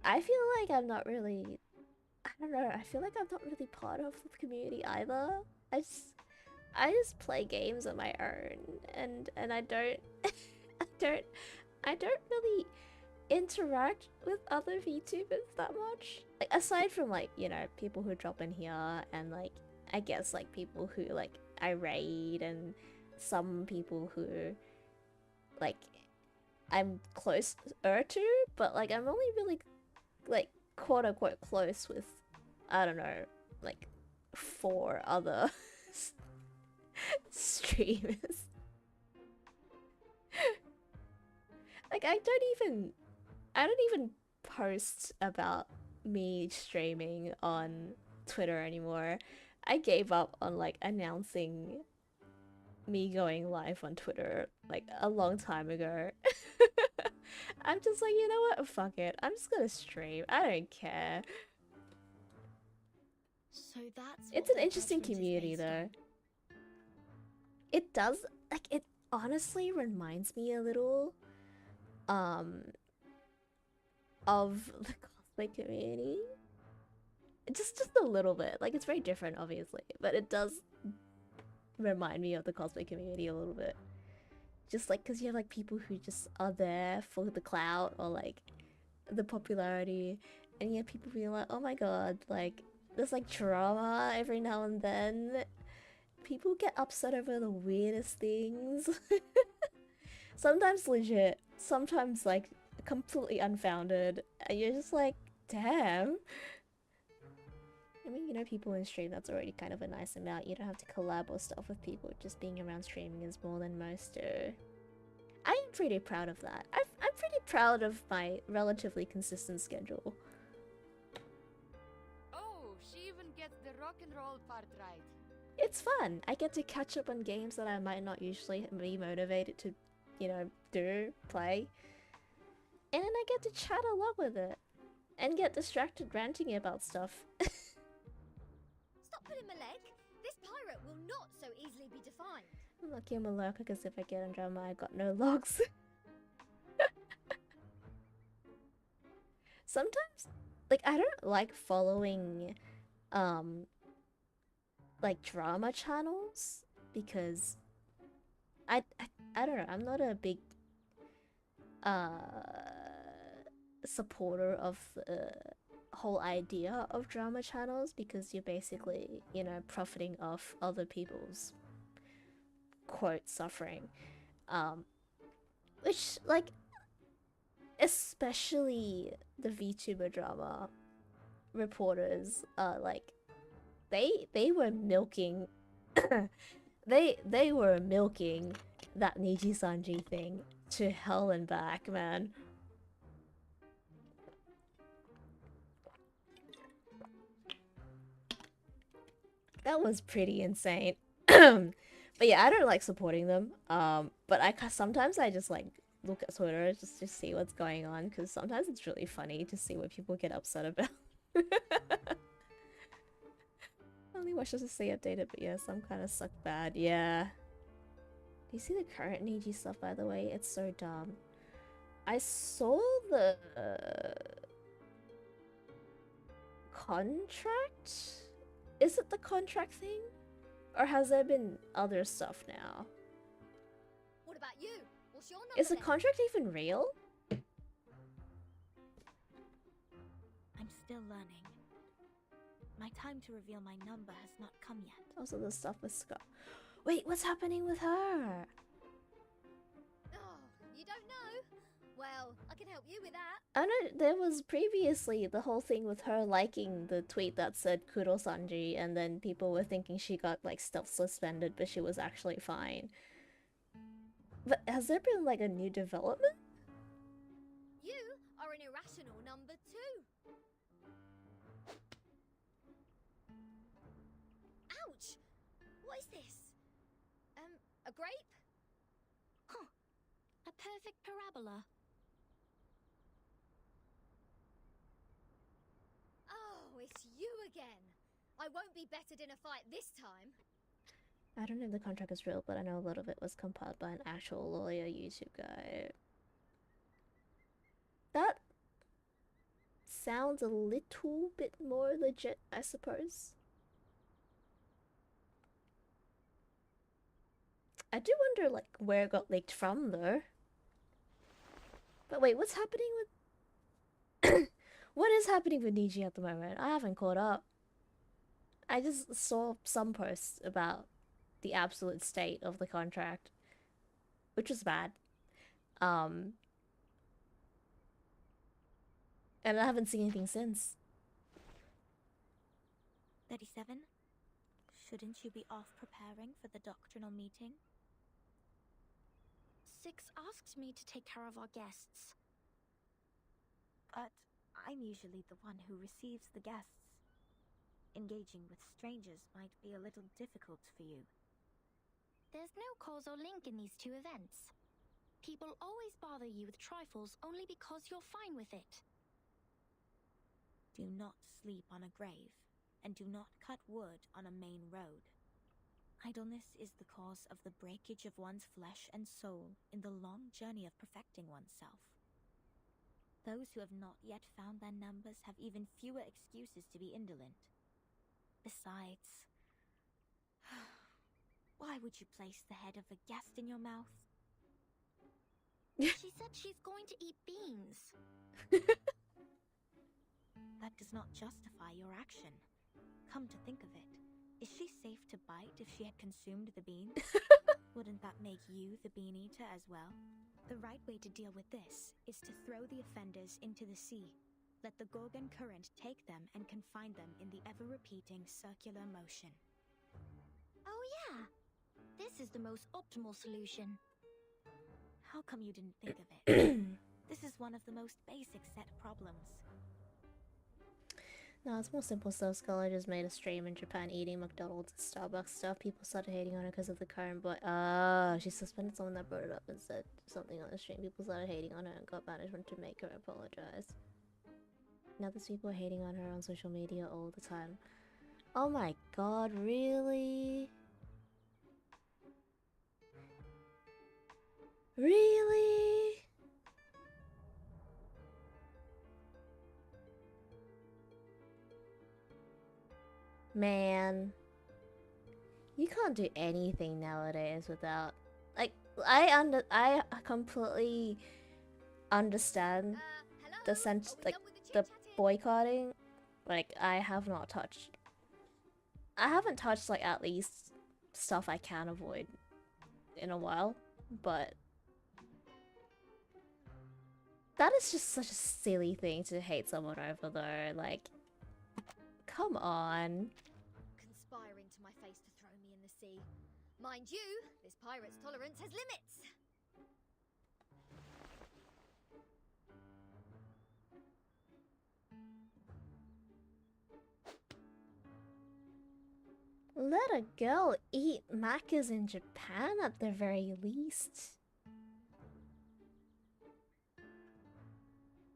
I feel like I'm not really, I don't know, I feel like I'm not really part of the community either. I just play games on my own, and I don't I don't really interact with other VTubers that much. Like, aside from, like, you know, people who drop in here and, like, I guess, like, people who, like, I raid, and some people who, like, I'm closer to, but, like, I'm only really, like, quote-unquote close with, I don't know, like, 4 other streamers. Like, I don't even post about me streaming on Twitter anymore. I gave up on, like, announcing me going live on Twitter, like, a long time ago. I'm just like, you know what? Fuck it. I'm just gonna stream. I don't care. So that's It's an interesting community, though. It does, like, it honestly reminds me a little, of the cosplay community. Just a little bit. Like, it's very different, obviously, but it does remind me of the cosplay community a little bit. Just, like, because you have, like, people who just are there for the clout or, like, the popularity, and you have people being like, oh my god, like, there's, like, drama every now and then. People get upset over the weirdest things. Sometimes legit, sometimes, like, completely unfounded, and you're just like, damn. I mean, you know, people in stream, that's already kind of a nice amount. You don't have to collab or stuff with people. Just being around streaming is more than most do. I am pretty proud of that. I'm pretty proud of my relatively consistent schedule. Oh, she even gets the rock and roll part right. It's fun. I get to catch up on games that I might not usually be motivated to, you know, play. And then I get to chat a lot with it. And get distracted ranting about stuff. Stop pulling my leg. This pirate will not so easily be defined. I'm lucky I'm a lurker because if I get on drama, I got no logs. Sometimes, like, I don't like following, like, drama channels because I don't know, I'm not a big, supporter of the whole idea of drama channels because you're basically, you know, profiting off other people's quote suffering, which, like, especially the VTuber drama reporters, like, they were milking they were milking that Niji Sanji thing to hell and back, man. That was pretty insane. But yeah, I don't like supporting them. But sometimes I just, like, look at Twitter just to see what's going on, because sometimes it's really funny to see what people get upset about. Only watch us to stay updated, but yeah, some kind of suck bad. Yeah. Do you see the current Niji stuff, by the way? It's so dumb. I saw the contract? Is it the contract thing? Or has there been other stuff now? What about you? What's your number Is the then? contract even real? I'm still learning. My time to reveal my number has not come yet. Also, the stuff with Scott. Wait, what's happening with her? Oh, you don't know? Well, I can help you with that. I know there was previously the whole thing with her liking the tweet that said Kuro-sanji, and then people were thinking she got like stuff suspended, but she was actually fine. But has there been like a new development? You are an irrational number 2. Ouch! What is this? A grape? Huh. A perfect parabola. Oh, it's you again. I won't be bettered in a fight this time. I don't know if the contract is real, but I know a lot of it was compiled by an actual lawyer YouTube guy. That sounds a little bit more legit, I suppose. I do wonder, like, where it got leaked from, though. But wait, what's happening with... What is happening with Niji at the moment? I haven't caught up. I just saw some posts about the absolute state of the contract, which was bad. And I haven't seen anything since. 37? Shouldn't you be off preparing for the doctrinal meeting? 6 asked me to take care of our guests. But I'm usually the one who receives the guests. Engaging with strangers might be a little difficult for you. There's no causal link in these two events. People always bother you with trifles only because you're fine with it. Do not sleep on a grave, and do not cut wood on a main road. Idleness is the cause of the breakage of one's flesh and soul in the long journey of perfecting oneself. Those who have not yet found their numbers have even fewer excuses to be indolent. Besides, why would you place the head of a guest in your mouth? She said she's going to eat beans. That does not justify your action. Come to think of it, is she safe to bite if she had consumed the beans? Wouldn't that make you the bean eater as well? The right way to deal with this is to throw the offenders into the sea. Let the Gorgon current take them and confine them in the ever-repeating circular motion. Oh yeah, this is the most optimal solution. How come you didn't think of it? This is one of the most basic set problems. No, it's more simple stuff. Scholar just made a stream in Japan eating McDonald's and Starbucks stuff. People started hating on her because of the current, but she suspended someone that brought it up and said something on the stream. People started hating on her and got management to make her apologize. Now these people are hating on her on social media all the time. Oh my god, really? Really? Man, you can't do anything nowadays without, like, I completely understand the sense, like, the boycotting. Like, I haven't touched, like, at least stuff I can avoid in a while, but that is just such a silly thing to hate someone over, though. Like, come on. Conspiring to my face to throw me in the sea. Mind you, this pirate's tolerance has limits. Let a girl eat macas in Japan at the very least.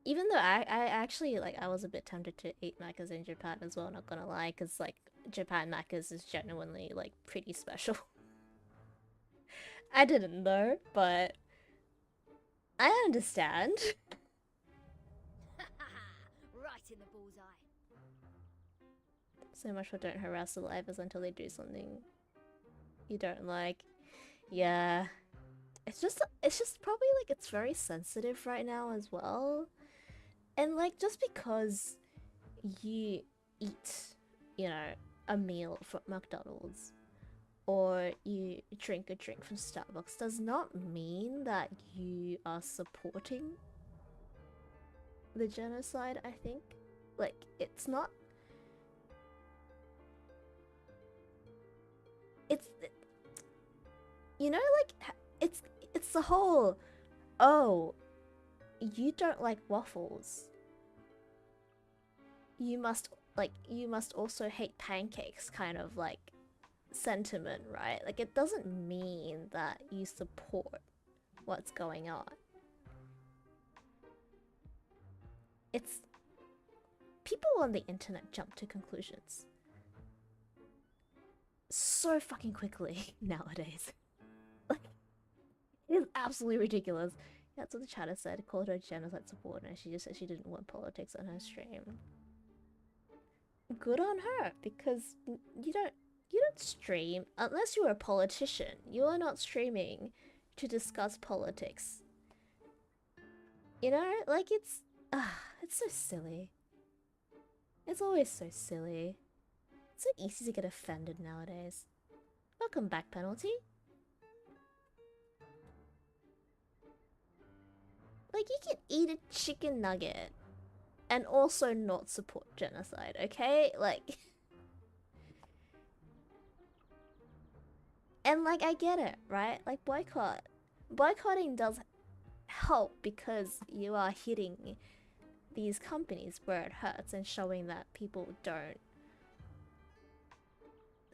Even though I actually, like, I was a bit tempted to eat macas in Japan as well, not gonna lie, because, like, Japan macas is genuinely, like, pretty special. I didn't know, but I understand. Right in the bullseye. So much for don't harass the livers until they do something you don't like. Yeah. It's just probably, like, it's very sensitive right now as well. And, like, just because you eat, you know, a meal from McDonald's or you drink a drink from Starbucks does not mean that you are supporting the genocide, I think. Like, it's not... It's... You know, like, it's the whole... Oh, you don't like waffles. You must also hate pancakes kind of, like, sentiment, right? Like, it doesn't mean that you support what's going on. It's... People on the internet jump to conclusions so fucking quickly nowadays. Like, it is absolutely ridiculous. Yeah, that's what the chatter said. Called her a genocide supporter, and she just said she didn't want politics on her stream. Good on her, because you don't stream unless you're a politician. You are not streaming to discuss politics. You know, like it's so silly. It's always so silly. It's so easy to get offended nowadays. Welcome back, Penalty. Like, you can eat a chicken nugget and also not support genocide, okay? Like... And, like, I get it, right? Like, boycotting does help because you are hitting these companies where it hurts and showing that people don't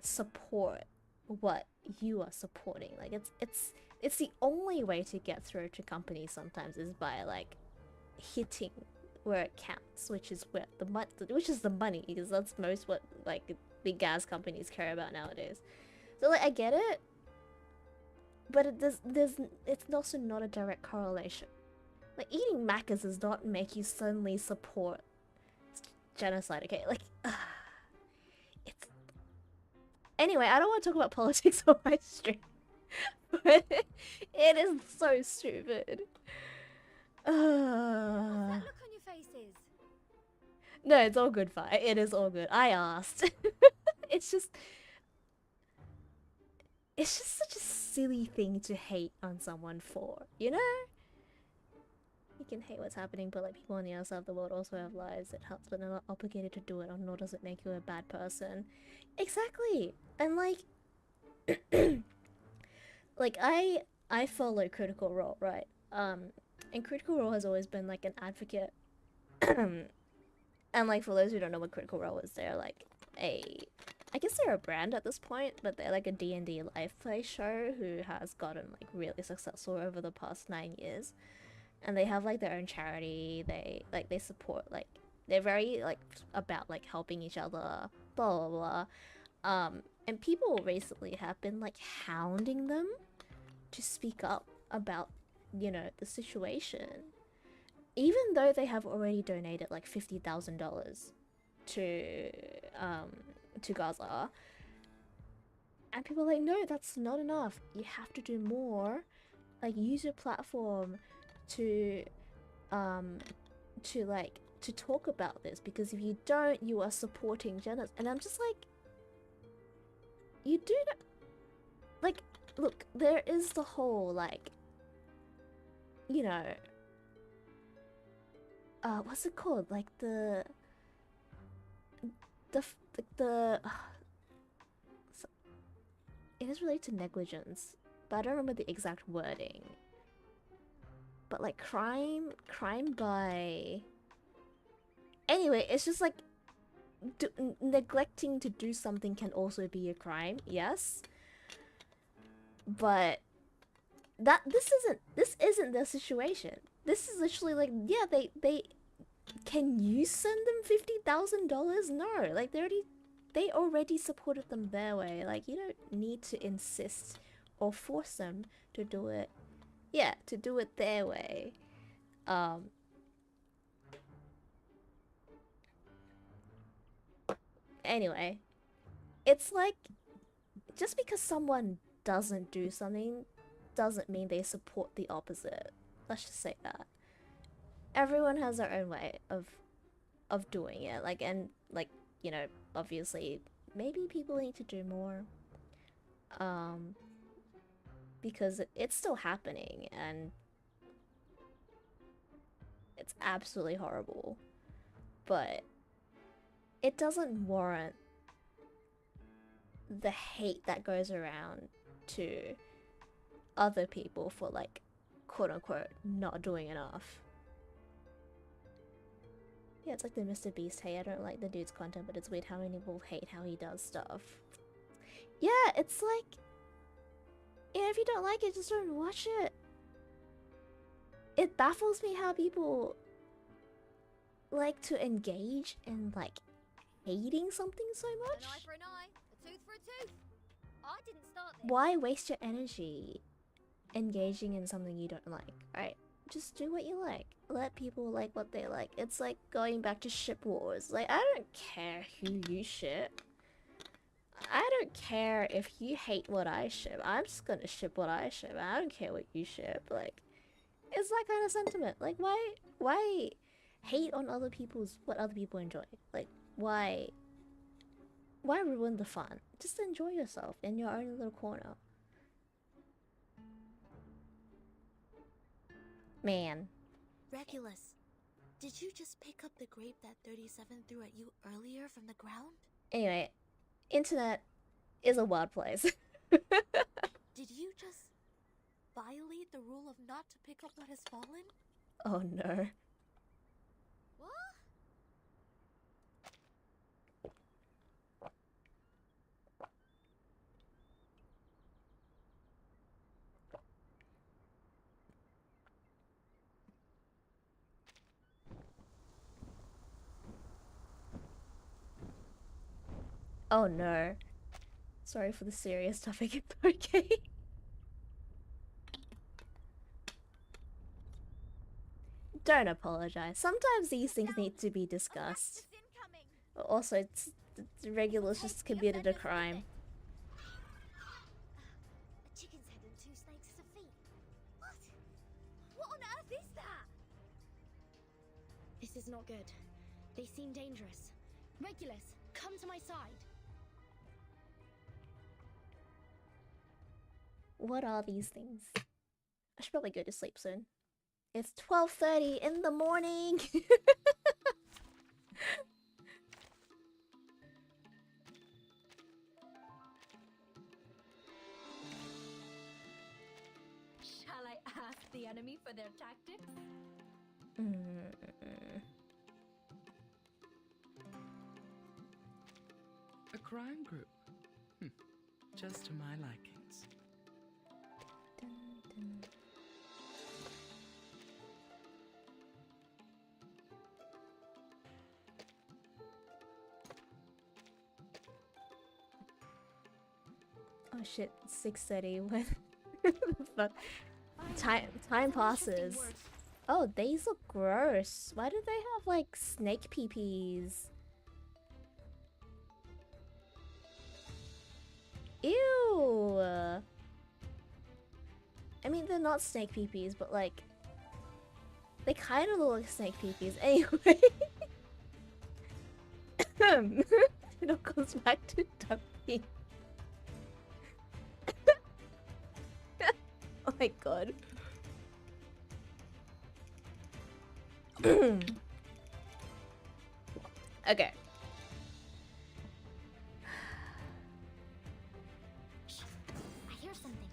support what you are supporting. Like, it's the only way to get through to companies sometimes is by, like, hitting where it counts, which is where the money, because that's most what, like, big gas companies care about nowadays. So, like, I get it, but it's also not a direct correlation. Like, eating macas does not make you suddenly support genocide, okay? Like, it's... Anyway, I don't want to talk about politics on my stream, but it is so stupid. What's that look on your faces? No, it's all good, Fi. It is all good. I asked. It's just such a silly thing to hate on someone for, you know? You can hate what's happening, but, like, people on the other side of the world also have lives. It helps, but they're not obligated to do it, or nor does it make you a bad person. Exactly! And, like... like, I follow Critical Role, right? And Critical Role has always been, like, an advocate. And, like, for those who don't know what Critical Role is, they're, like, I guess they're a brand at this point, but they're, like, a D&D live play show who has gotten, like, really successful over the past 9 years. And they have, like, their own charity. They support, like, they're very, like, about, like, helping each other, blah, blah, blah. And people recently have been, like, hounding them to speak up about, you know, the situation. Even though they have already donated, like, $50,000 to Gaza. And people are like, no, that's not enough. You have to do more. Like, use your platform to talk about this, because if you don't, you are supporting genocide. And I'm just like, you do not... Like, look, there is the whole, like, you know, what's it called? Like, it is related to negligence, but I don't remember the exact wording. But, like, crime by... Anyway, it's just like, neglecting to do something can also be a crime, yes. But this isn't the situation. This is literally like, yeah, they can you send them $50,000? No, like they already supported them their way. Like, you don't need to insist or force them to do it. Yeah, to do it their way. Anyway, it's like, just because someone doesn't do something doesn't mean they support the opposite. Let's just say that. Everyone has their own way of doing it. Like, and, like, you know, obviously, maybe people need to do more. Because it's still happening and it's absolutely horrible. But it doesn't warrant the hate that goes around to other people for, like, quote unquote not doing enough. Yeah, it's like the Mr. Beast hate. I don't like the dude's content, but it's weird how many people hate how he does stuff. Yeah, it's like, yeah, if you don't like it, just don't watch it. It baffles me how people like to engage in, like, hating something so much. An eye for an eye, a tooth for a tooth. I didn't start this. Why waste your energy engaging in something you don't like, right? Just do what you like. Let people like what they like. It's like going back to ship wars. Like, I don't care who you ship. I don't care if you hate what I ship. I'm just gonna ship what I ship. I don't care what you ship. Like, it's that kind of sentiment. Like, why hate on other people's what other people enjoy? Like, why ruin the fun? Just enjoy yourself in your own little corner. Man. Regulus, did you just pick up the grape that 37 threw at you earlier from the ground? Anyway, internet is a wild place. Did you just violate the rule of not to pick up what has fallen? Oh no. What? Oh no. Sorry for the serious topic, it's okay. Don't apologize. Sometimes these things need to be discussed. Also, it's Regulus just committed a crime. A chicken's head and 2 snakes as a feet. What? What on earth is that? This is not good. They seem dangerous. Regulus, come to my side. What are these things? I should probably go to sleep soon. It's 12:30 in the morning. Shall I ask the enemy for their tactics? A crime group. Just to my likings. Oh shit, 6:30. What the fuck? Time passes. Oh, these look gross. Why do they have, like, snake pee-pees? Ew! I mean, they're not snake pee-pees, but, like, they kind of look like snake pee-pees. Anyway. It all goes back to dumping. Oh my god. Okay. I hear something.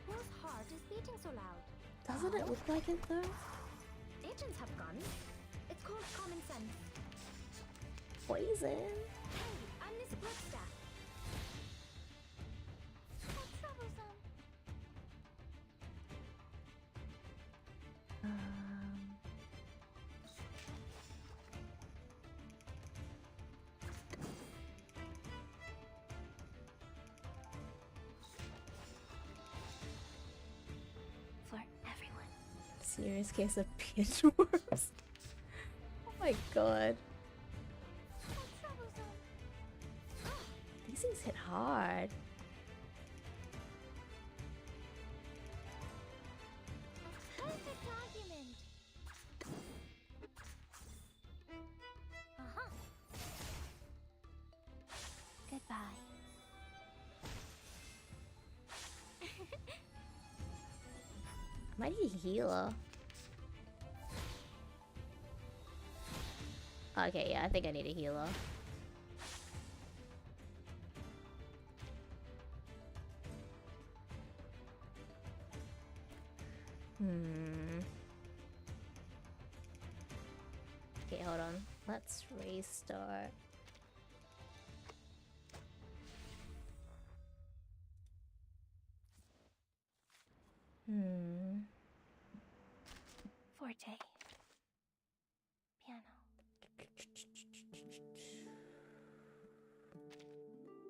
Whose heart is beating so loud? Doesn't it look like it though? Agents have guns. It's called common sense. Poison. Hey, I'm Miss Bloodstaff. So troublesome. For everyone. Serious case of pinch worms. Oh my god. These things hit hard. Perfect argument. Might need a healer. Okay, yeah, I think I need a healer. Okay, hold on. Let's restart. Forte. Piano.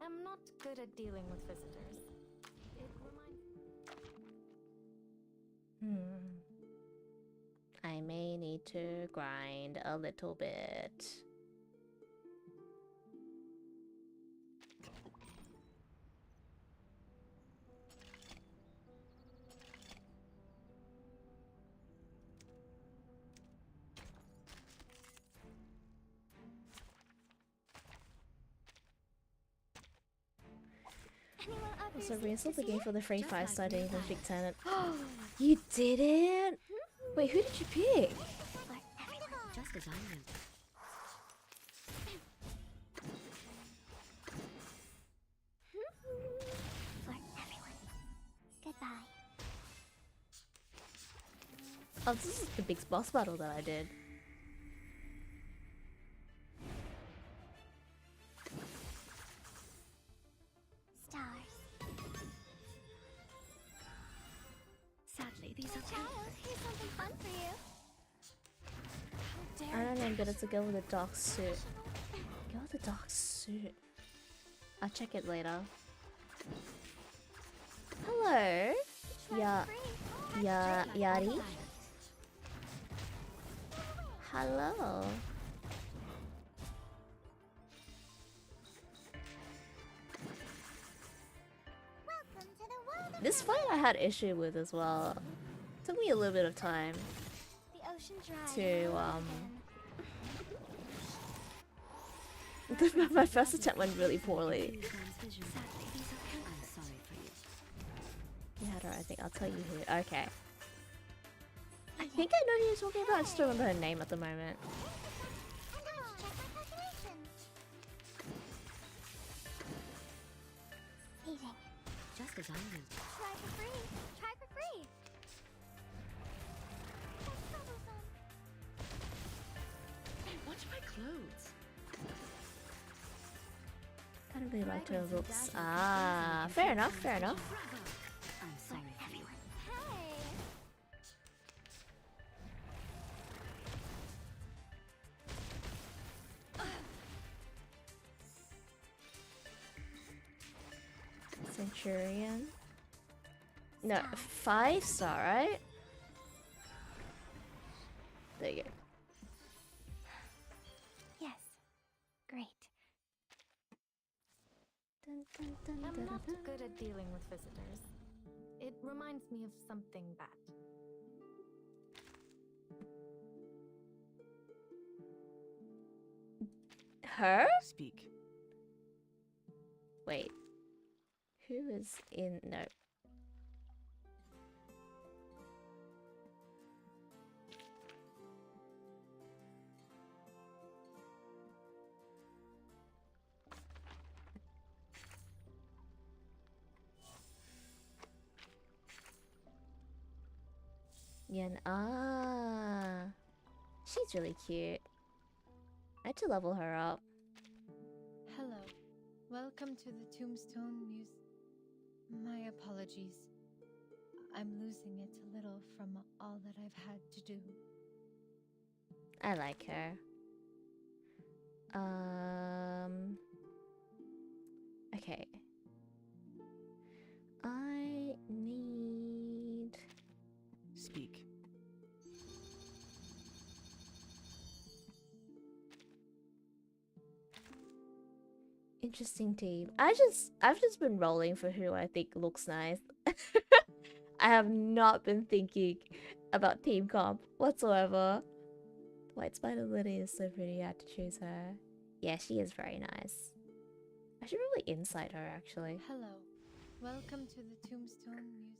I'm not good at dealing with visitors. It reminds I may need to grind a little bit. Also, reinstall the game for the free 5-star day with Big Tenant. You didn't? Wait, who did you pick? Just as I knew. For everyone. Goodbye. Oh, this is the big boss battle that I did. Sadly, these are Child, here's something fun for you. I don't know, but it's a girl with a dark suit. Girl with a dark suit. I'll check it later. Hello? Yari? Hello? This fight I had issue with as well. Took me a little bit of time The ocean dried. to my first attempt went really poorly. Yeah, I think I'll tell you who. Okay. I think I know who you're talking about. I just don't remember her name at the moment. just as I knew. Try for free. Try for free. That's troublesome. Hey, watch my clothes. I don't really like her looks. Ah, fair enough, fair enough. I'm sorry for you. Centurion. No, 5-star, right? There you go. Yes. Great. I'm not good at dealing with visitors. It reminds me of something bad. Her? Speak. Wait. Who is in? No. Yan. Ah. She's really cute. I had to level her up. Hello. Welcome to the Tombstone Muse. My apologies. I'm losing it a little from all that I've had to do. I like her. Okay. I need... Speak. Interesting team. I've just been rolling for who I think looks nice. I have not been thinking about team comp whatsoever. White Spider Lily is so pretty, I had to choose her. Yeah, she is very nice. I should probably insight her actually. Hello. Welcome to the Tombstone Muse.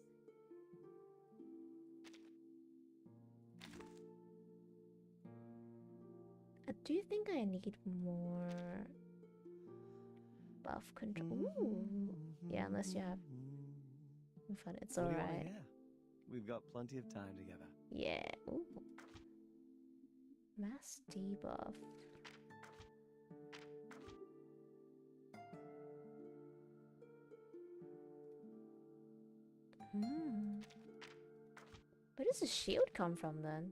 I do think I need more buff control. Ooh. Yeah, unless you have fun, it's What do you wanna alright. hear? We've got plenty of time together. Yeah. Ooh. Mass debuff. Hmm. Where does the shield come from then?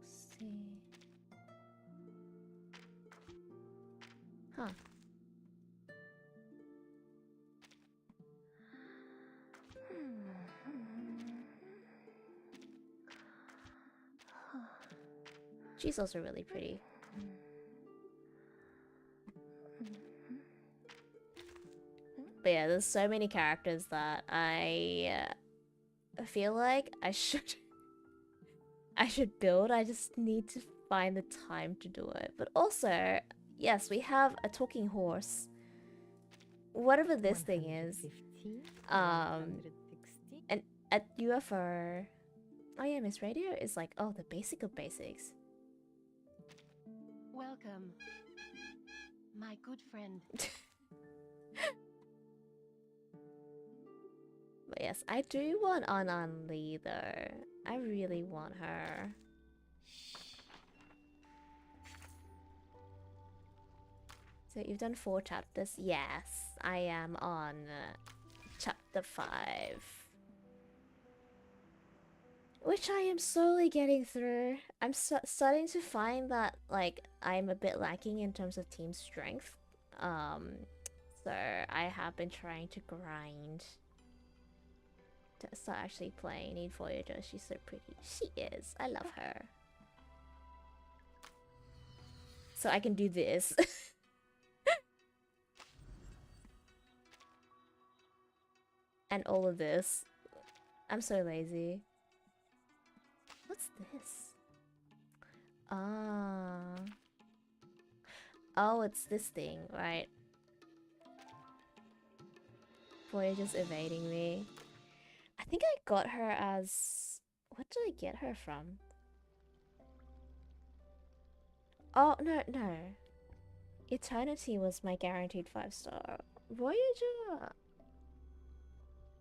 Let's see. Huh. She's also really pretty. But yeah, there's so many characters that I feel like I should I should build. I just need to find the time to do it. But also, yes, we have a talking horse. Whatever this thing is. And at UFO. Oh yeah, Miss Radio is like, oh, the basic of basics. Welcome, my good friend. But yes, I do want Anan Lee though. I really want her. So you've done 4 chapters? Yes, I am on chapter 5. Which I am slowly getting through. I'm starting to find that like I'm a bit lacking in terms of team strength. So I have been trying to grind to start actually playing Need Voyager. She's so pretty. She is. I love her. So I can do this. And all of this. I'm so lazy. What's this? Ah. Oh, it's this thing, right? Voyager's evading me. I think I got her as... What did I get her from? Oh, no. Eternity was my guaranteed 5-star. Voyager...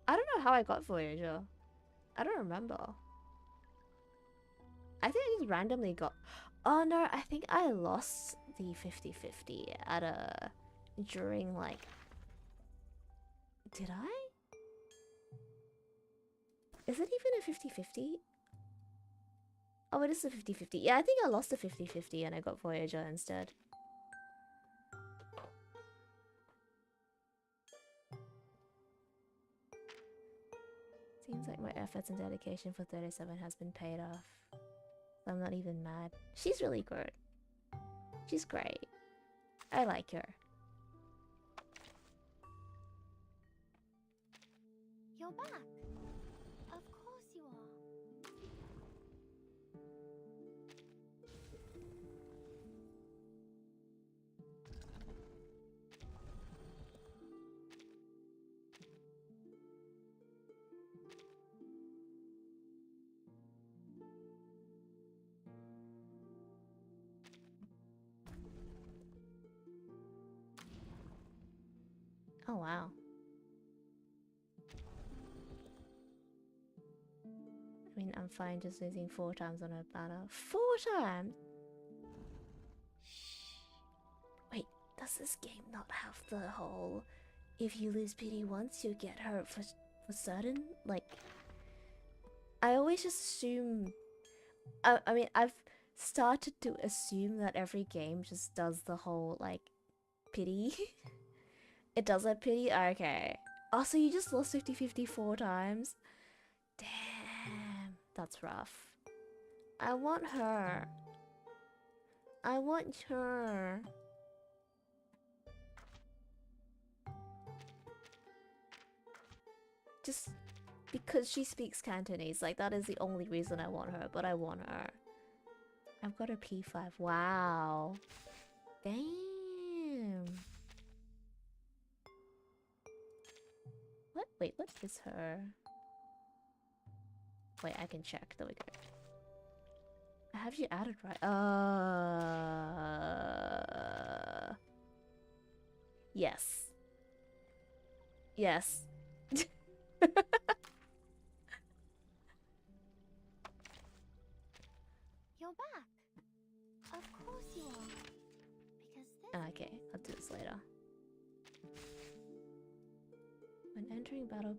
I don't know how I got Voyager. I don't remember. I think I just randomly got... Oh no, I think I lost the 50-50 at a... During like... Did I? Is it even a 50-50? Oh, it is a 50-50. Yeah, I think I lost the 50-50 and I got Voyager instead. Seems like my efforts and dedication for 37 has been paid off. I'm not even mad. She's really good. She's great. I like her. You're back. Of course you are. Oh wow. I mean, I'm fine just losing 4 times on a banner. 4 times? Wait, does this game not have the whole... If you lose pity once, you get hurt for certain? Like... I always just assume... I mean, I've started to assume that every game just does the whole, like, pity. It does that pity? Okay. Oh, so you just lost 50-50 4 times? Damn. That's rough. I want her. I want her. Just because she speaks Cantonese. Like, that is the only reason I want her. But I want her. I've got a P5. Wow. Damn. What Wait, what is her? Wait, I can check. There we go. I have you added right. Yes. Yes. You're back. Of course you are. Because this. Okay, I'll do this later. When entering battle,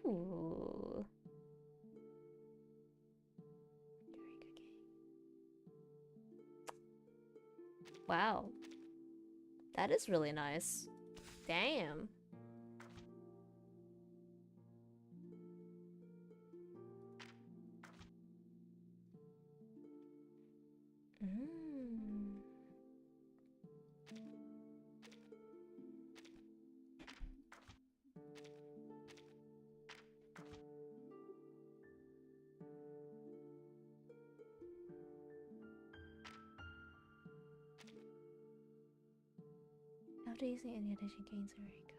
ooh. Wow. That is really nice. Damn. After using any addition gains Eureka.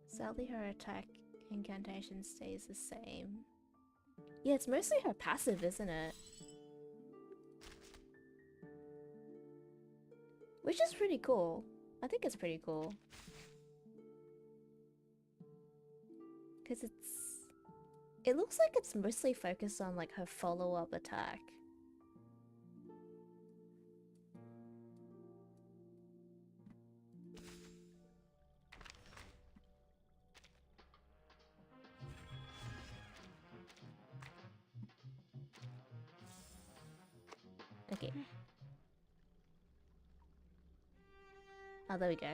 Sadly, her attack incantation stays the same. Yeah, it's mostly her passive, isn't it? Which is pretty cool. I think it's pretty cool. Because it looks like it's mostly focused on like her follow-up attack. Okay. Oh, there we go.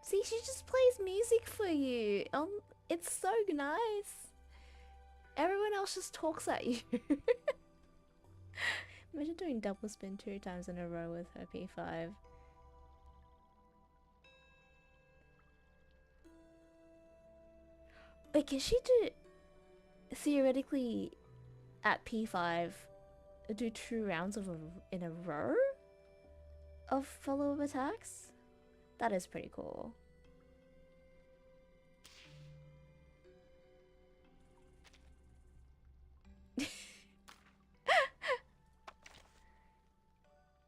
See, she just plays music for you. It's so nice. Everyone else just talks at you. Imagine doing double spin 2 times in a row with her P5. Wait, can she do theoretically at P5 do 2 rounds in a row of follow-up attacks? That is pretty cool.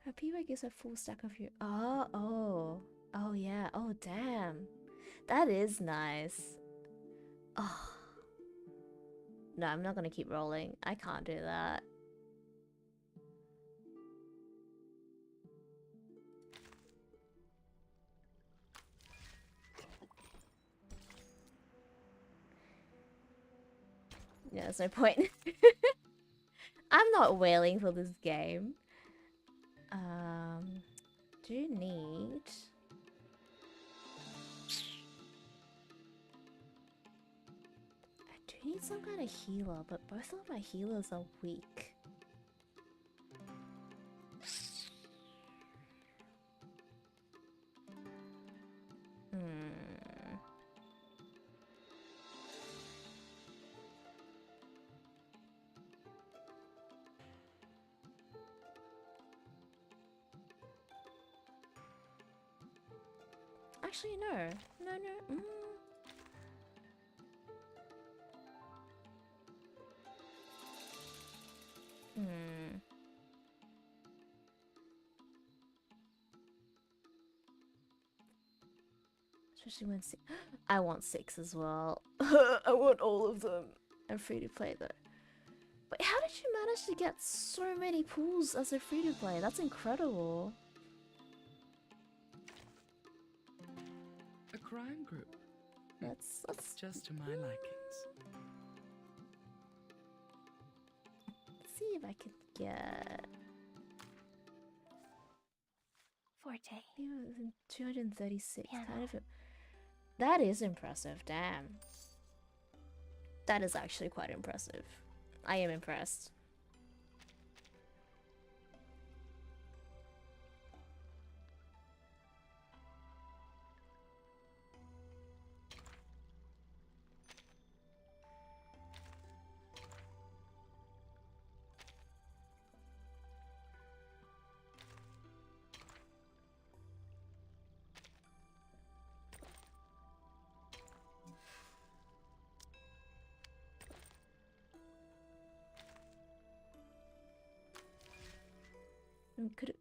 Her P5 gives a full stack of you. Oh yeah. Oh damn, that is nice. Oh no, I'm not gonna keep rolling. I can't do that. Yeah, there's no point. I'm not wailing for this game. Do need... I do need some kind of healer, but both of my healers are weak. Actually, no. No. Especially when I want 6 as well. I want all of them. I'm free to play though. But how did you manage to get so many pools as a free to play? That's incredible. A crime group. That's just to my likings. See, if I could get Forte. 236. Piano. Kind of. That is impressive. Damn. That is actually quite impressive. I am impressed.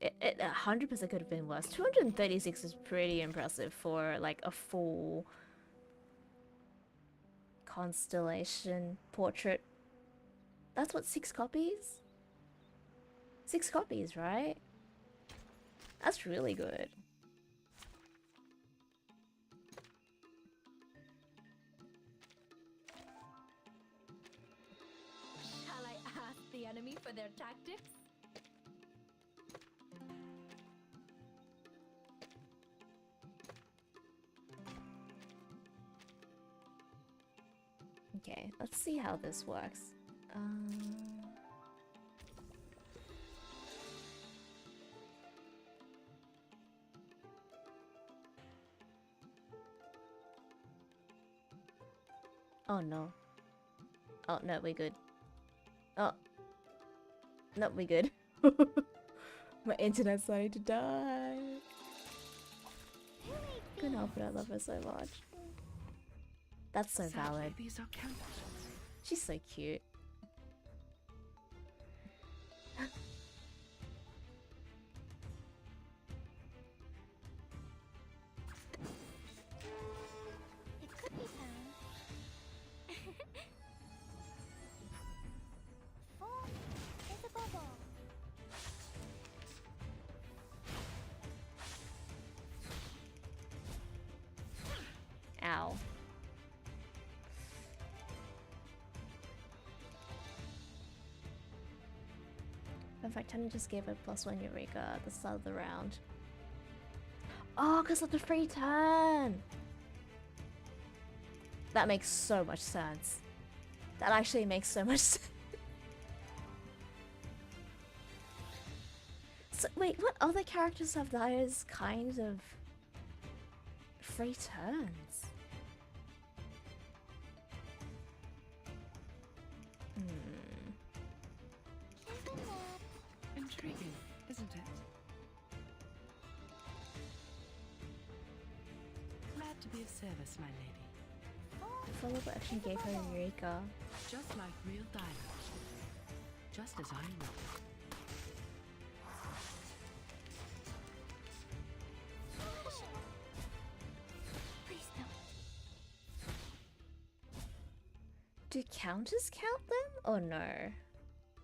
It 100% could have been worse. 236 is pretty impressive for like a full constellation portrait. That's what, 6 copies? 6 copies, right? That's really good. Shall I ask the enemy for their tactics? Okay, let's see how this works. Oh no. Oh no, we're good. Oh. No, we're good. My internet's starting to die. Couldn't help it, I love her so much. That's so valid. These are counterfeits. She's so cute. It could be found. Four is a bubble. Ow. In fact, Tanya just gave a +1 Eureka at the start of the round. Oh, because of the free turn! That makes so much sense. That actually makes so much sense. So, wait, what other characters have those kinds of free turns? Intriguing, isn't it? Glad to be of service, my lady. The follow-up actually gave her a Eureka. Just like real dialogue. Just as I wrote. Please no. Do counters count them? Or no?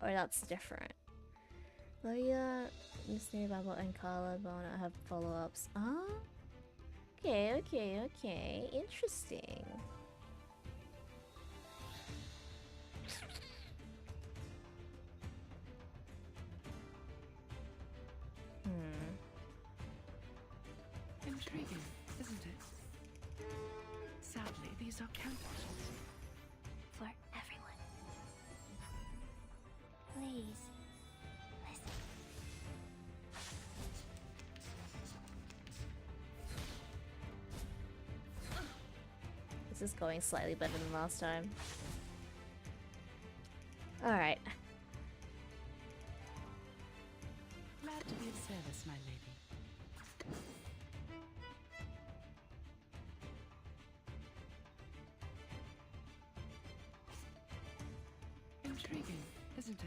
Or that's different? Loya, Mystery Babble, and Carla Bona have follow-ups. Ah? Okay. Interesting. Intriguing, isn't it? Sadly, these are counterfeits. For everyone. Please. Listen. This is going slightly better than last time. Alright. Glad to be of service, my lady. Intriguing, isn't it?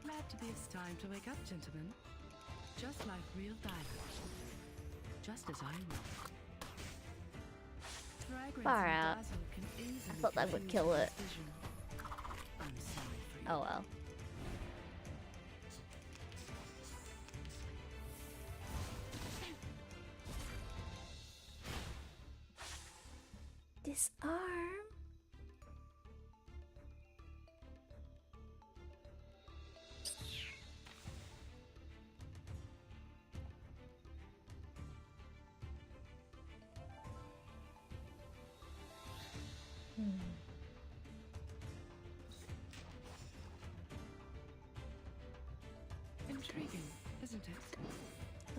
Glad to be. It's time to wake up, gentlemen. Just like real dialogue. Just as I wrote. Fragrance Far and out. dazzle can easily I thought that would confuse kill it. one's vision. I'm sorry for you. Oh well. Disarm?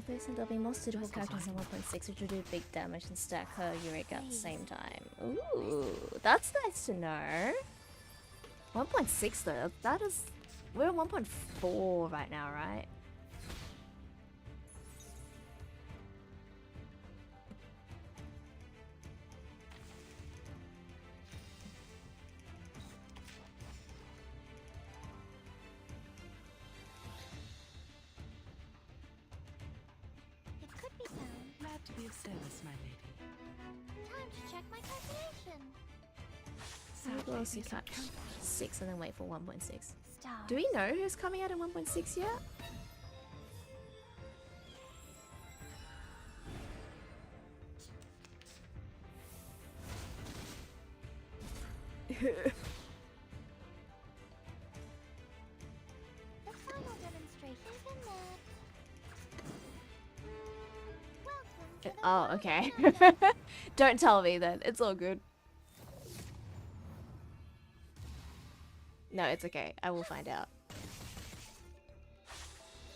they said there'll be more suitable characters in 1.6 which will do big damage and stack her Eureka at the same time. Ooh, that's nice to know. 1.6 though, that is... We're at 1.4 right now, right? It could be found. Glad to be of service, my lady. Time to check my calculation. We'll also catch 6 and then wait for 1.6. Stars. Do we know who's coming out in 1.6 yet? The final demonstration finished. Welcome to the Oh, okay. Don't tell me then. It's all good. No, it's okay. I will find out.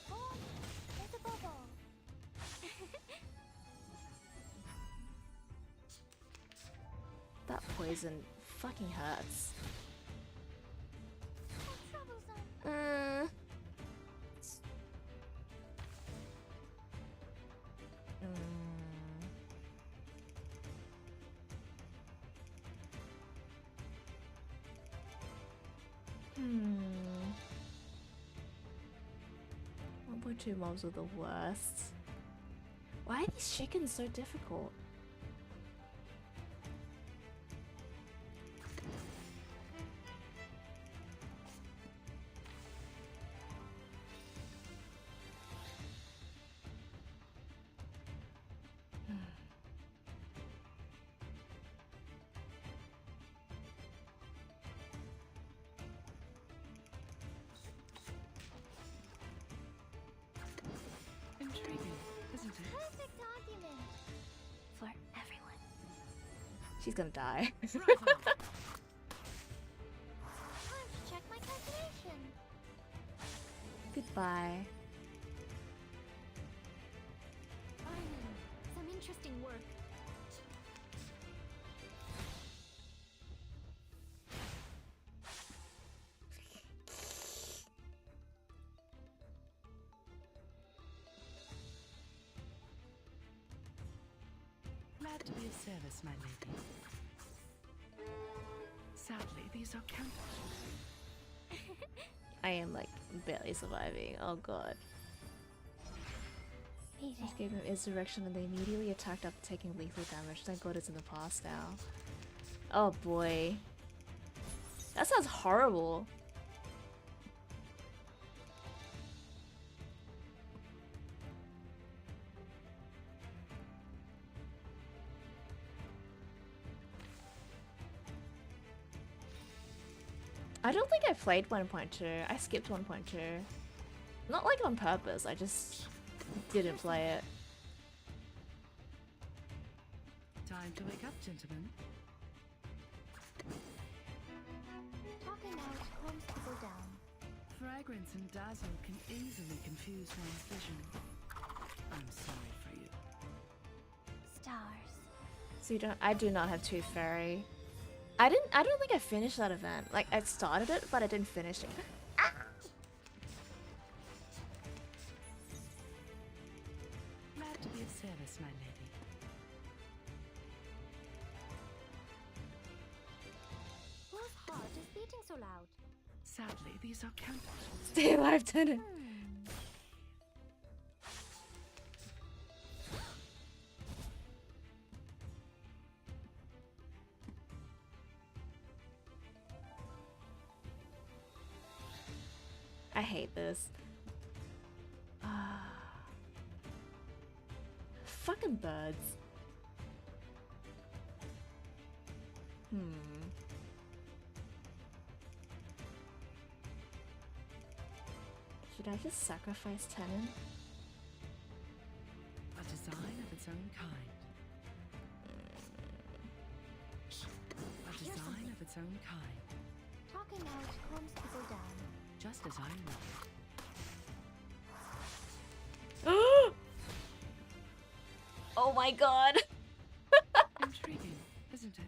There's a bubble. That poison fucking hurts. Mm. Hmm. 1.2 mobs are the worst. Why are these chickens so difficult? Intriguing, isn't it? Perfect argument. For everyone. She's gonna die. Time to check my calculation. Goodbye. Finally, some interesting work. Glad to be of service, my lady. Sadly, these are counterfeits. I am like barely surviving. Oh god. Just gave him insurrection and they immediately attacked after taking lethal damage. Thank god it's in the past now. Oh boy. That sounds horrible. I don't think I played 1.2. I skipped 1.2. Not like on purpose, I just didn't play it. Time to wake up, gentlemen. Talking out calms people down. Fragrance and dazzle can easily confuse one's vision. I'm sorry for you. Stars. So you don't, I do not have Tooth Fairy. I don't think I finished that event. Like, I started it, but I didn't finish it. Glad to be of service, my lady. Whose heart is beating so loud? Sadly, these are counterfeits. Stay alive, Tenant. I hate this. Fucking birds. Should I just sacrifice Tenant? A design of its own kind. A design of its own kind. Talking out calms people down. Just as I remembered. Oh my god. Intriguing, isn't it?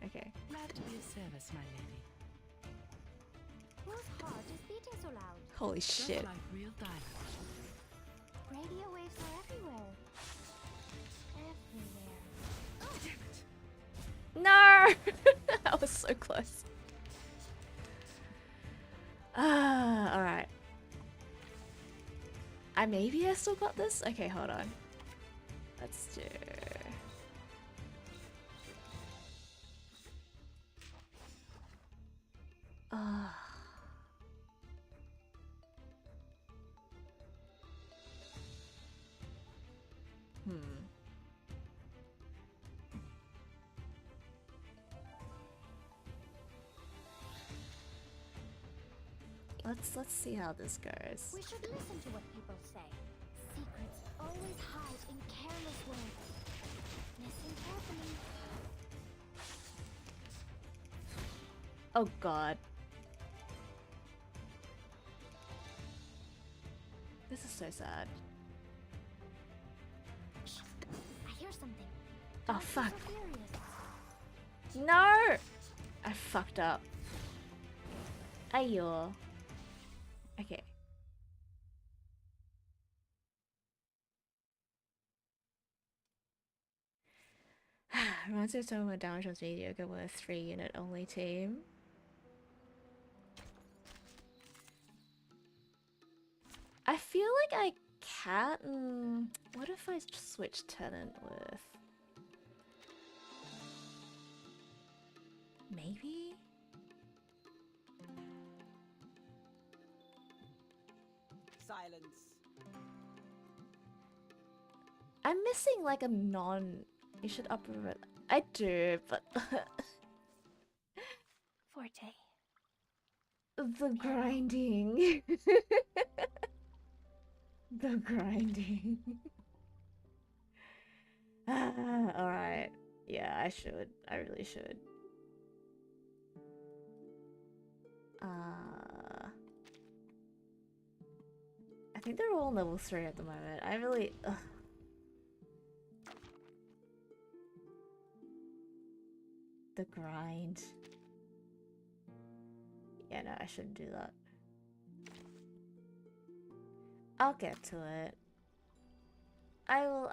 Okay. Glad to be of service, my lady. Whose heart is beating so loud? Holy Just shit. like real diamonds. Radio waves are everywhere. Everywhere. Oh, damn it. No! That was so close. Alright. Maybe I still got this? Okay, hold on. Let's do... Let's see how this goes. We should listen to what people say. Secrets always hide in careless words. Listen carefully. Oh god. This is so sad. Shh. I hear something. Oh fuck. So furious. No! I fucked up. Ayo. Okay. Reminds me of someone with Down Shows Video go with a 3-unit only team. I feel like I can't. What if I switch tenant with? Maybe? Silence. I'm missing like a non. You should upper it. I do, but Forte. the grinding. The grinding. Alright. Yeah, I should. I really should. I think they're all level 3 at the moment. I really... The grind. Yeah, no, I shouldn't do that. I'll get to it. I'll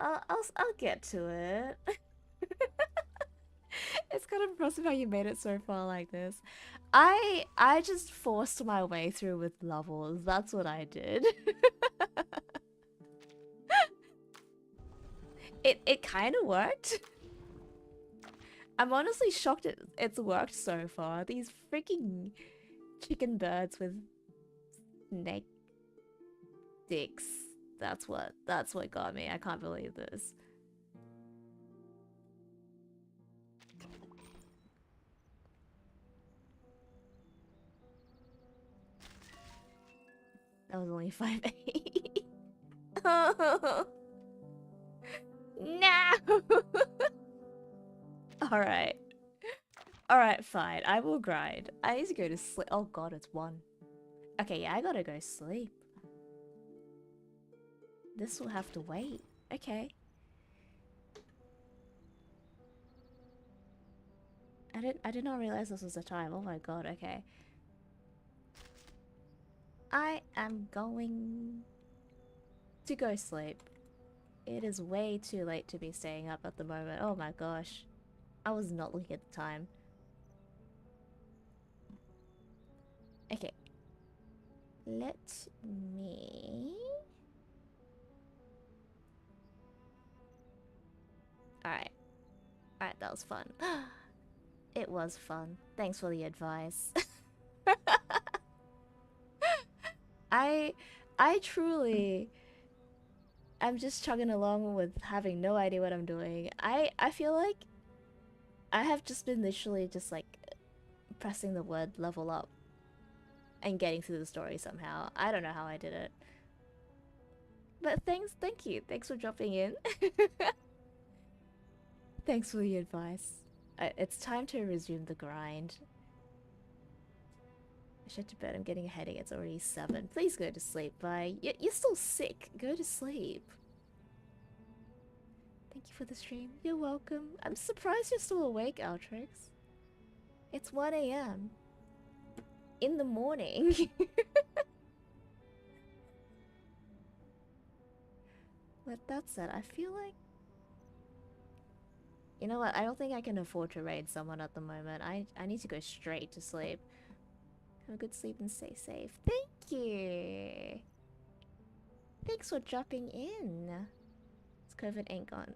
get to it. It's kind of impressive how you made it so far like this. I just forced my way through with levels. That's what I did. It kind of worked. I'm honestly shocked it's worked so far. These freaking chicken birds with snake dicks. That's what got me. I can't believe this. That was only 5-8. Oh. No! Alright. Alright, fine. I will grind. I need to go to sleep. Oh god, it's 1. Okay, yeah, I gotta go sleep. This will have to wait. Okay. I did not realize this was the time. Oh my god, okay. I am going to go sleep. It is way too late to be staying up at the moment. Oh my gosh. I was not looking at the time. Okay. Let me... Alright. Alright, that was fun. It was fun. Thanks for the advice. I truly... I'm just chugging along with having no idea what I'm doing. I feel like I have just been literally just like pressing the word level up and getting through the story somehow. I don't know how I did it. But thank you. Thanks for dropping in. Thanks for the advice. It's time to resume the grind. I should to bed. I'm getting a headache. It's already 7. Please go to sleep. Bye. You're still sick. Go to sleep. Thank you for the stream. You're welcome. I'm surprised you're still awake, Altrix. It's 1 a.m. in the morning. With that said, I feel like... You know what? I don't think I can afford to raid someone at the moment. I need to go straight to sleep. Have a good sleep and stay safe. Thank you! Thanks for dropping in. This COVID ain't gone.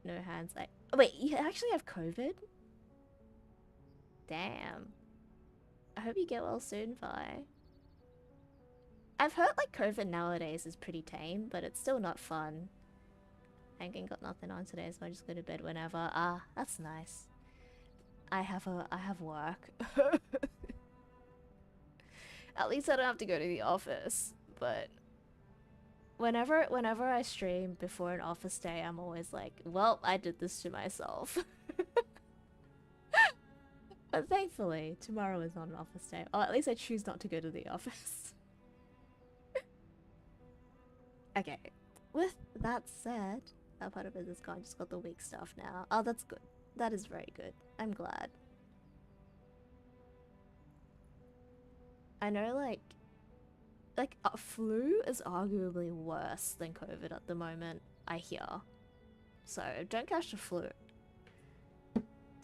No hands. Oh, wait, you actually have COVID? Damn. I hope you get well soon, Vi. I've heard like COVID nowadays is pretty tame, but it's still not fun. I ain't got nothing on today, so I just go to bed whenever. Ah, that's nice. I have work. At least I don't have to go to the office. But whenever I stream before an office day, I'm always like, well, I did this to myself. But thankfully, tomorrow is not an office day. Or at least I choose not to go to the office. Okay. With that said, that part of it is gone. Just got the weak stuff now. Oh, that's good. That is very good. I'm glad. I know, like flu is arguably worse than COVID at the moment, I hear. So don't catch the flu.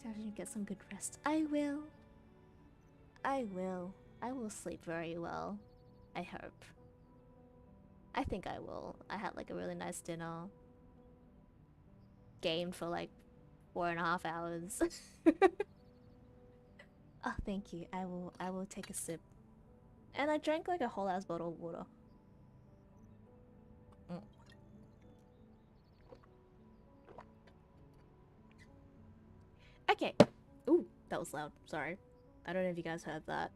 Definitely get some good rest. I will. I will sleep very well. I hope. I think I will. I had like a really nice dinner. Gamed for like 4.5 hours. Oh, thank you. I will take a sip. And I drank like a whole ass bottle of water. Okay. Ooh, that was loud. Sorry. I don't know if you guys heard that.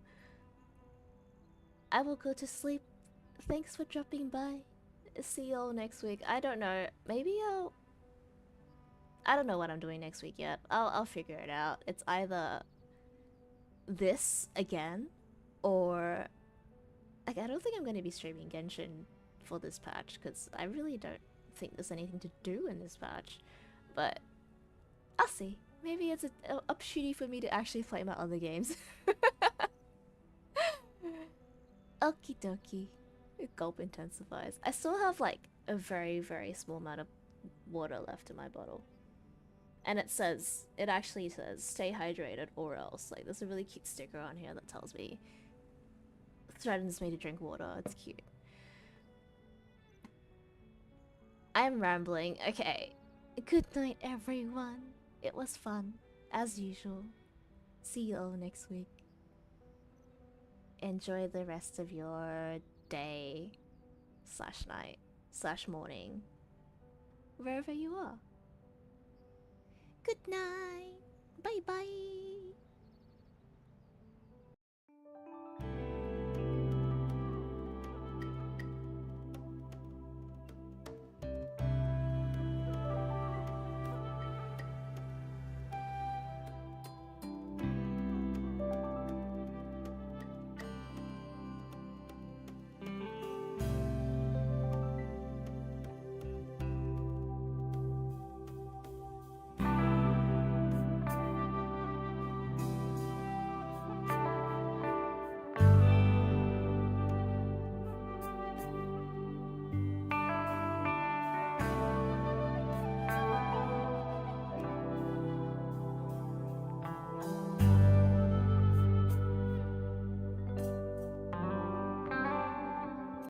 I will go to sleep. Thanks for dropping by. See you all next week. I don't know. Maybe I don't know what I'm doing next week yet. I'll figure it out. It's either this again, or like I don't think I'm going to be streaming Genshin for this patch because I really don't think there's anything to do in this patch. But I'll see. Maybe it's a opportunity for me to actually play my other games. Okie dokie. Gulp intensifies. I still have like a very, very small amount of water left in my bottle. And it actually says, stay hydrated or else. Like, there's a really cute sticker on here that tells me, threatens me to drink water. It's cute. I'm rambling. Okay. Good night, everyone. It was fun, as usual. See you all next week. Enjoy the rest of your day / night / morning, wherever you are. Good night. Bye bye.